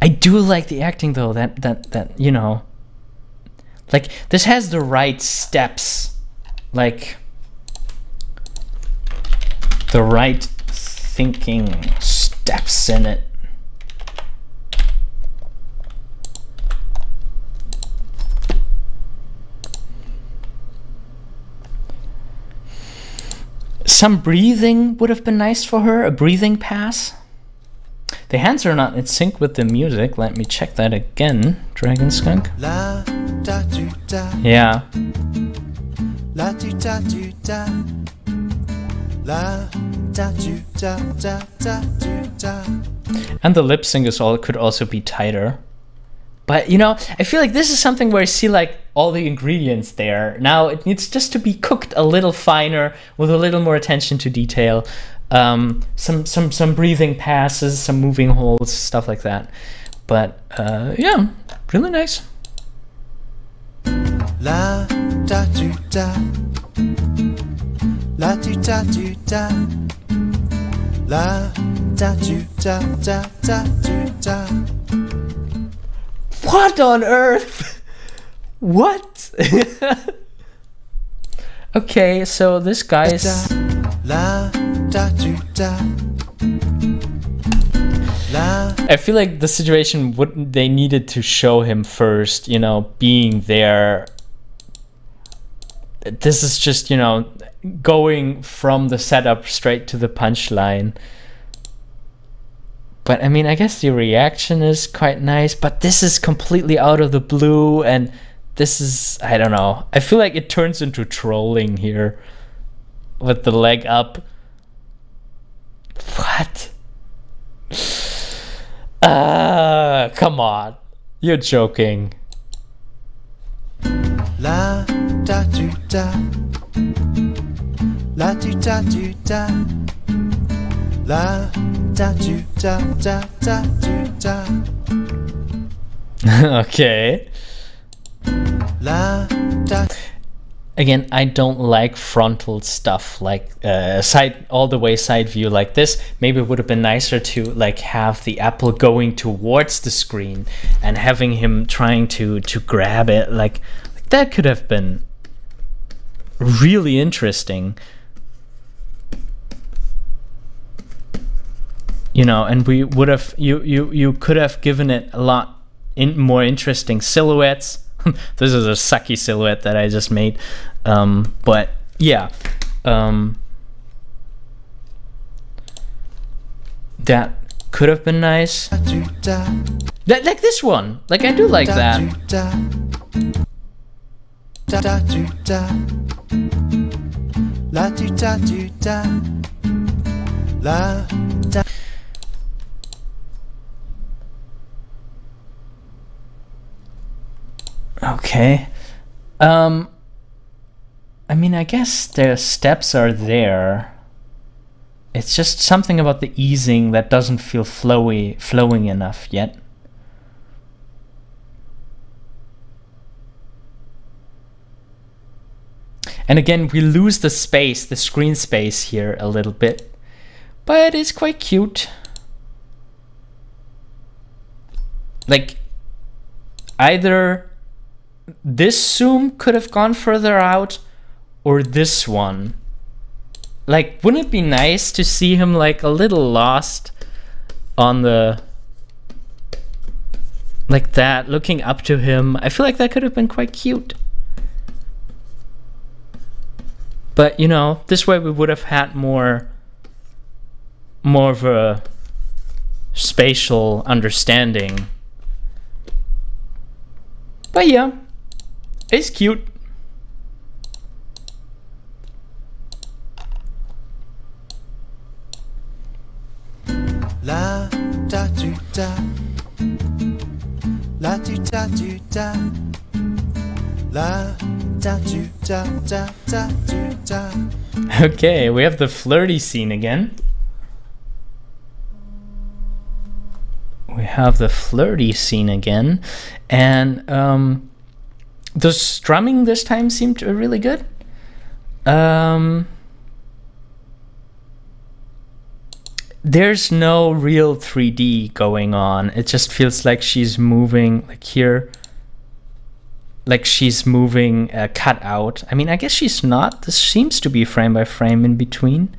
I do like the acting though, that you know, like this has the right steps, like the right thinking steps in it. Some breathing would have been nice for her, a breathing pass. The hands are not in sync with the music. Let me check that again. Dragon Skunk. La da do da. Yeah. La do da do da. La da do da da da do da. And the lip sync could also be tighter. But you know, I feel like this is something where I see like all the ingredients there. Now it needs just to be cooked a little finer with a little more attention to detail. Some breathing passes, some moving holds, stuff like that. But yeah, really nice. La da do da. La do da do da. La da do da da da do da. What on earth? What? Okay, so this guy's... La da do da. La. I feel like the situation they needed to show him first, you know, being there. This is just, you know, going from the setup straight to the punchline. But I mean, I guess the reaction is quite nice, but this is completely out of the blue, and this is, I don't know. I feel like it turns into trolling here with the leg up. What? Come on. You're joking. La da do da. La do da do da. La da do da da da do da. Okay. La da. Again, I don't like frontal stuff, like all the way side view like this. Maybe it would have been nicer to like have the apple going towards the screen and having him trying to grab it. Like that could have been really interesting. You know, and we would have you could have given it a lot more interesting silhouettes. This is a sucky silhouette that I just made, but yeah, that could have been nice. Like this one, like I do like that. Okay. I mean, I guess the steps are there. It's just something about the easing that doesn't feel flowing enough yet. And again, we lose the space, the screen space here a little bit, but it's quite cute. Like, either this zoom could have gone further out, or this one. Like, wouldn't it be nice to see him like a little lost on the, like that, looking up to him? I feel like that could have been quite cute. But you know, this way we would have had more of a spatial understanding. But yeah, it's cute. La da do da. La do da do da. La da do da da da do da. Okay, we have the flirty scene again. And the strumming this time seemed really good. There's no real 3D going on. It just feels like she's moving, like here, like she's moving cut out. I mean, I guess she's not. This seems to be frame by frame in between.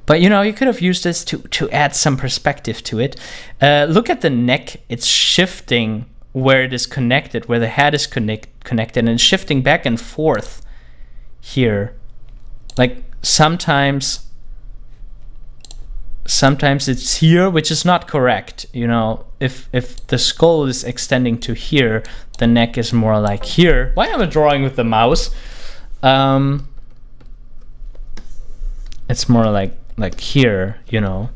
But you know, you could have used this to add some perspective to it. Look at the neck. It's shifting where it is connected, where the head is connected, and it's shifting back and forth here. Like sometimes sometimes it's here, which is not correct. You know, if the skull is extending to here, the neck is more like here. Why am I drawing with the mouse? It's more like here, you know.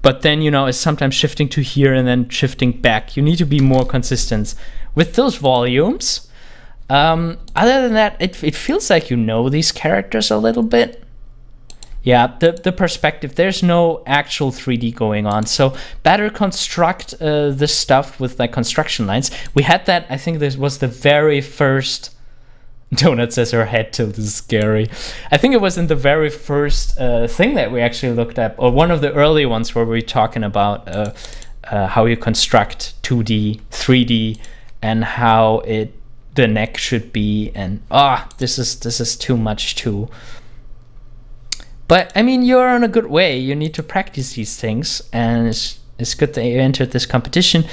But then, you know, it's sometimes shifting to here and then shifting back. You need to be more consistent with those volumes. Other than that, it feels like you know these characters a little bit. Yeah, the perspective, there's no actual 3D going on. So better construct this stuff with like construction lines. We had that, I think this was the very first... Donut says her head tilt is scary. I think it was in the very first thing that we actually looked at, or one of the early ones where we were talking about how you construct 2D, 3D, and how the neck should be. And this is too much too. But I mean, you're on a good way. You need to practice these things, and it's good that you entered this competition.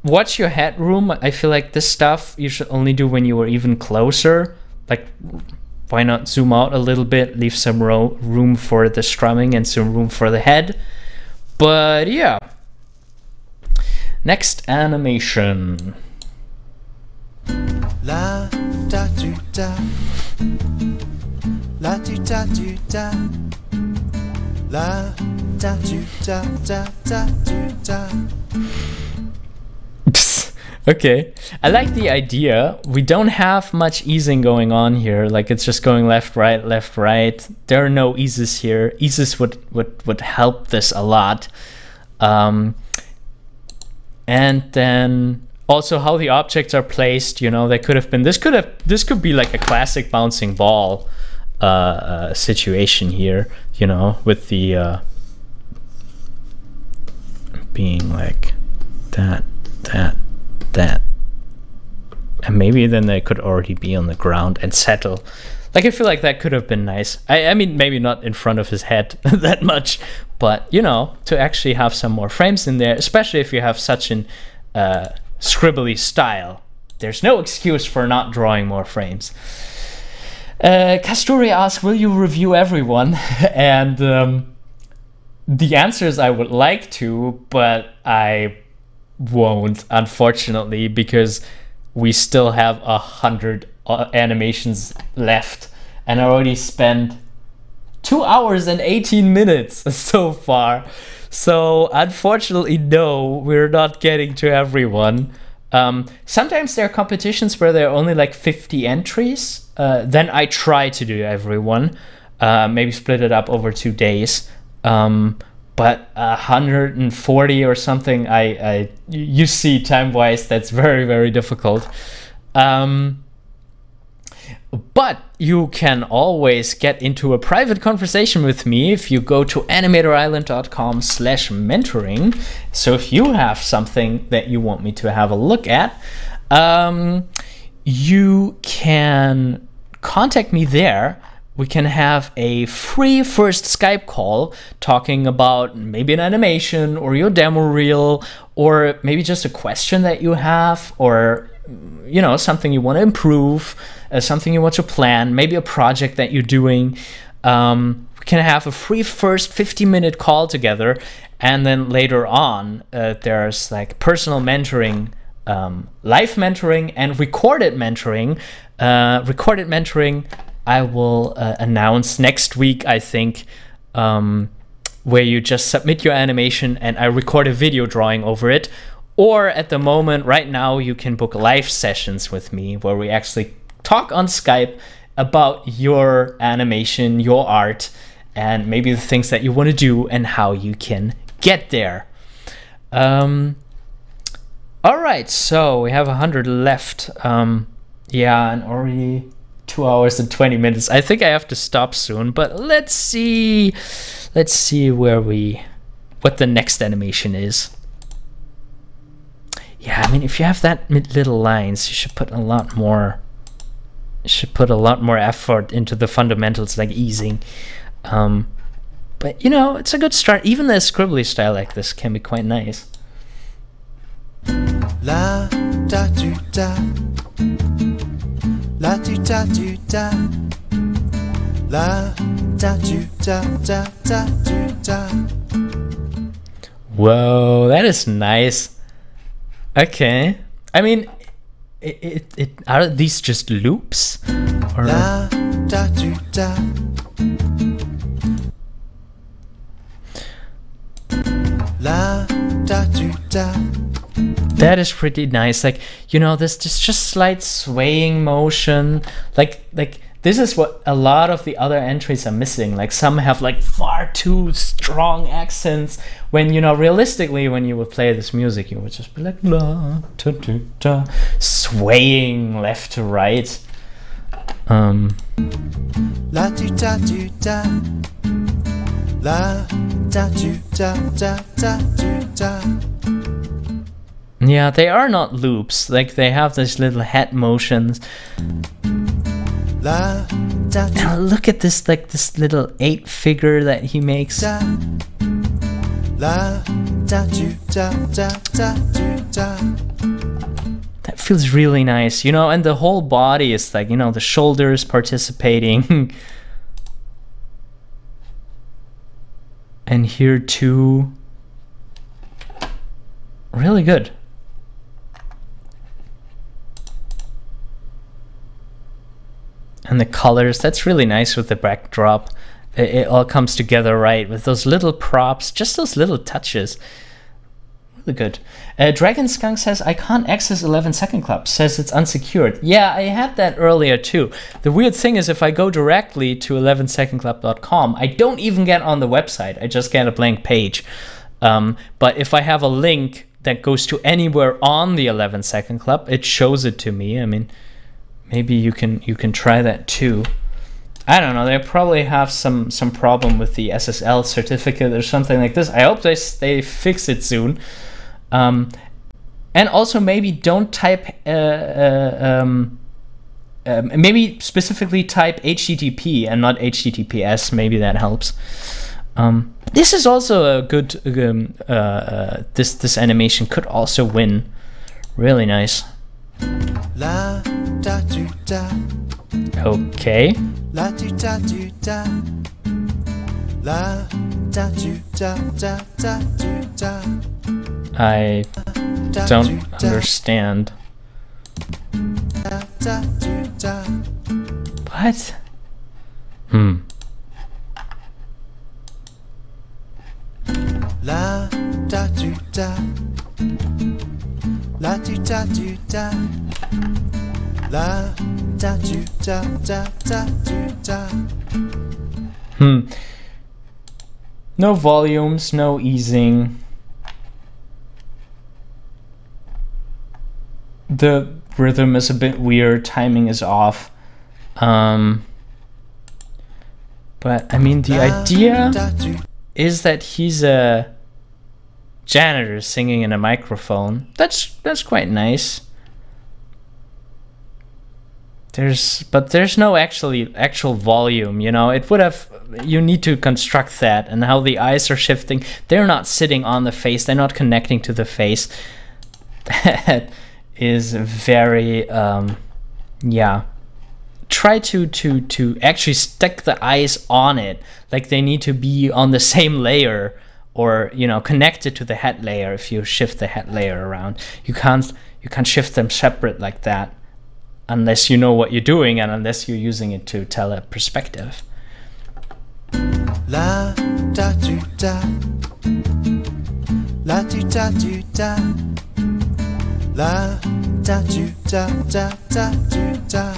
Watch your headroom. I feel like this stuff you should only do when you are even closer. Like, why not zoom out a little bit, leave some room for the strumming and some room for the head. But yeah. Next animation. La da do da, la do da do da, la da do da da da do da. Okay, I like the idea. We don't have much easing going on here. Like, it's just going left, right, left, right. There are no eases here. Eases would help this a lot. And then also how the objects are placed. You know, they could have been. This could be like a classic bouncing ball situation here. You know, with the being like that. And maybe then they could already be on the ground and settle. Like, I feel like that could have been nice. I mean, maybe not in front of his head that much, but, you know, to actually have some more frames in there, especially if you have such an scribbly style. There's no excuse for not drawing more frames. Kasturi asks, will you review everyone? And the answer is I would like to, but I won't, unfortunately, because we still have 100 animations left, and I already spent 2 hours and 18 minutes so far. So unfortunately, no, we're not getting to everyone. Sometimes there are competitions where there are only like 50 entries. Then I try to do everyone, maybe split it up over 2 days. But 140 or something, you see, time-wise, that's very, very difficult. But you can always get into a private conversation with me if you go to animatorisland.com/mentoring. So if you have something that you want me to have a look at, you can contact me there. We can have a free first Skype call talking about maybe an animation or your demo reel, or maybe just a question that you have, or, you know, something you want to improve, something you want to plan, maybe a project that you're doing. We can have a free first 50-minute call together, and then later on there's like personal mentoring, live mentoring, and recorded mentoring. Recorded mentoring I will announce next week, I think, where you just submit your animation and I record a video drawing over it. Or at the moment, right now, you can book live sessions with me where we actually talk on Skype about your animation, your art, and maybe the things that you want to do and how you can get there. All right, so we have 100 left. Yeah, and already 2 hours and 20 minutes. I think I have to stop soon, but let's see what the next animation is. Yeah, I mean, if you have that little lines, you should put a lot more. You should put a lot more effort into the fundamentals, like easing. But you know, it's a good start. Even the scribbly style like this can be quite nice. La da do da, la do da do da, la da do da da da do da. Whoa, that is nice. Okay, I mean, are these just loops? Or... La da do da. La da do da. That is pretty nice. Like, you know, this just slight swaying motion. Like this is what a lot of the other entries are missing. Like some have like far too strong accents when, you know, realistically when you would play this music, you would just be like la da da da, swaying left to right. La do da do da. La da do da da da do da. Yeah, they are not loops. Like they have these little head motions. La da do. Now look at this, like this little 8 figure that he makes. Da. La da do da da da do da. That feels really nice, you know, and the whole body is like, you know, the shoulders participating. And here too. Really good. And the colors, that's really nice with the backdrop. It all comes together right with those little props, just those little touches. Really good. Dragon Skunk says, I can't access 11SecondClub, says it's unsecured. Yeah, I had that earlier too. The weird thing is if I go directly to 11secondclub.com, I don't even get on the website. I just get a blank page. But if I have a link that goes to anywhere on the 11SecondClub, it shows it to me. I mean, maybe you can try that too. I don't know, they probably have some problem with the SSL certificate or something like this. I hope they fix it soon. And also maybe don't type maybe specifically type HTTP and not HTTPS. Maybe that helps. This is also a good this animation could also win. Really nice. La da do da. Okay. La do da do da. La da do da da da do da. I don't understand. Da da do da. What? La da do da. La do da do da. La da do da da da do da. No volumes, no easing. The rhythm is a bit weird, timing is off. But I mean, the idea is that he's a janitor singing in a microphone. That's quite nice. There's no actual volume, you know. It would have, you need to construct that, and how the eyes are shifting. They're not sitting on the face, they're not connecting to the face. That is very yeah. Try to actually stick the eyes on it, like they need to be on the same layer, or, you know, connected to the head layer. If you shift the head layer around, you can't shift them separate like that, unless you know what you're doing and unless you're using it to tell a perspective. La da do da. La do da do da. La da do da da da do da.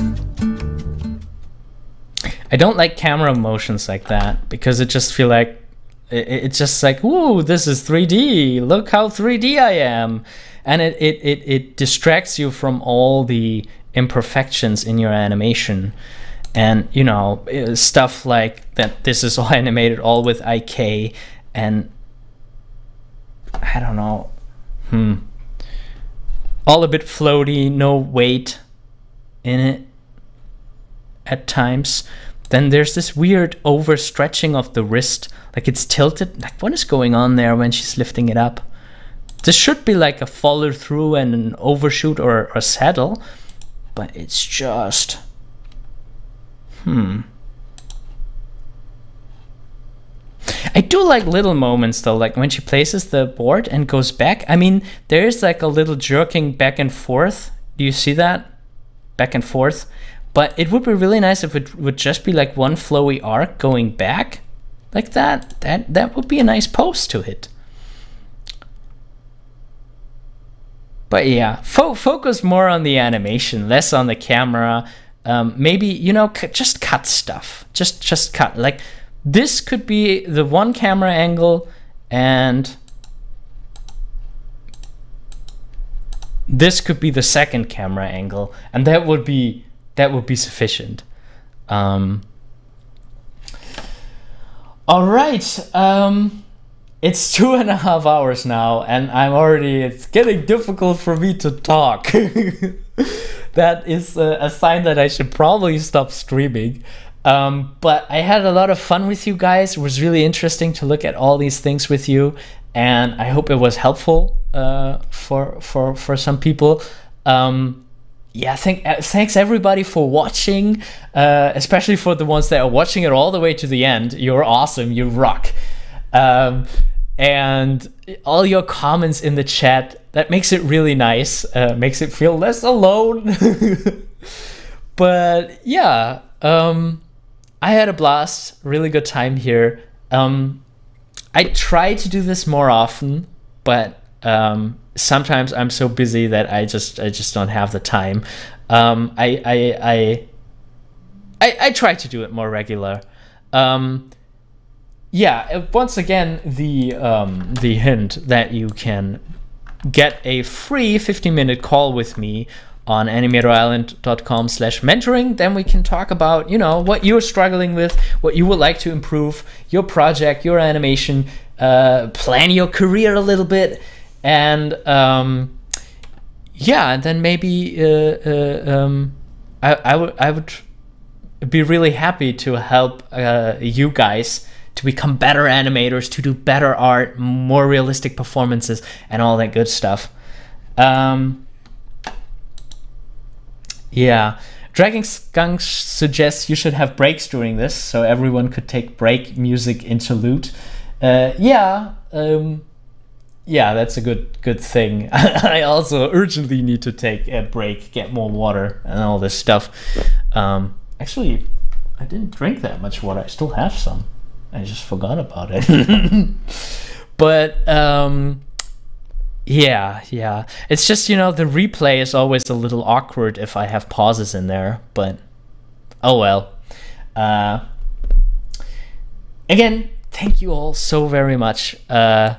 I don't like camera motions like that, because it just feel like it's just like, ooh, this is 3D. Look how 3D I am, and it distracts you from all the imperfections in your animation. And, you know, stuff like that, this is all animated all with IK, and I don't know, all a bit floaty, no weight in it at times. Then there's this weird overstretching of the wrist, like it's tilted. Like, what is going on there when she's lifting it up? This should be like a follow through and an overshoot or a saddle, but it's just I do like little moments though, like when she places the board and goes back. I mean, there is like a little jerking back and forth. Do you see that? Back and forth. But it would be really nice if it would just be like one flowy arc going back like that. That would be a nice pose to hit. But yeah, focus more on the animation, less on the camera. Maybe, you know, just cut stuff. Just cut. Like this could be the one camera angle, and this could be the second camera angle, and that would be sufficient. All right. It's 2.5 hours now, and it's getting difficult for me to talk. That is a sign that I should probably stop streaming. But I had a lot of fun with you guys. It was really interesting to look at all these things with you, and I hope it was helpful for some people. Yeah, thanks everybody for watching, especially for the ones that are watching it all the way to the end. You're awesome. You rock. And all your comments in the chat, that makes it really nice, makes it feel less alone. But yeah, I had a blast, really good time here. I try to do this more often, but sometimes I'm so busy that I just don't have the time. I try to do it more regular. Yeah, once again, the hint that you can get a free 15-minute call with me on animatorisland.com/mentoring. Then we can talk about, you know, what you're struggling with, what you would like to improve, your project, your animation, plan your career a little bit, and yeah, and then maybe I would be really happy to help you guys to become better animators, to do better art, more realistic performances, and all that good stuff. Yeah, Dragon Skunk suggests you should have breaks during this, so everyone could take break music interlude. Yeah, that's a good thing. I also urgently need to take a break, get more water, and all this stuff. Actually, I didn't drink that much water. I still have some. I just forgot about it. But yeah, it's just, you know, the replay is always a little awkward if I have pauses in there, but oh well. Again, thank you all so very much, and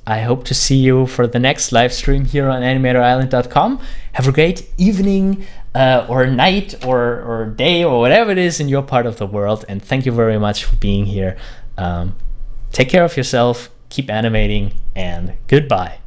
I hope to see you for the next live stream here on animatorisland.com. Have a great evening, or night, or day, or whatever it is in your part of the world, and thank you very much for being here. Take care of yourself, keep animating, and goodbye.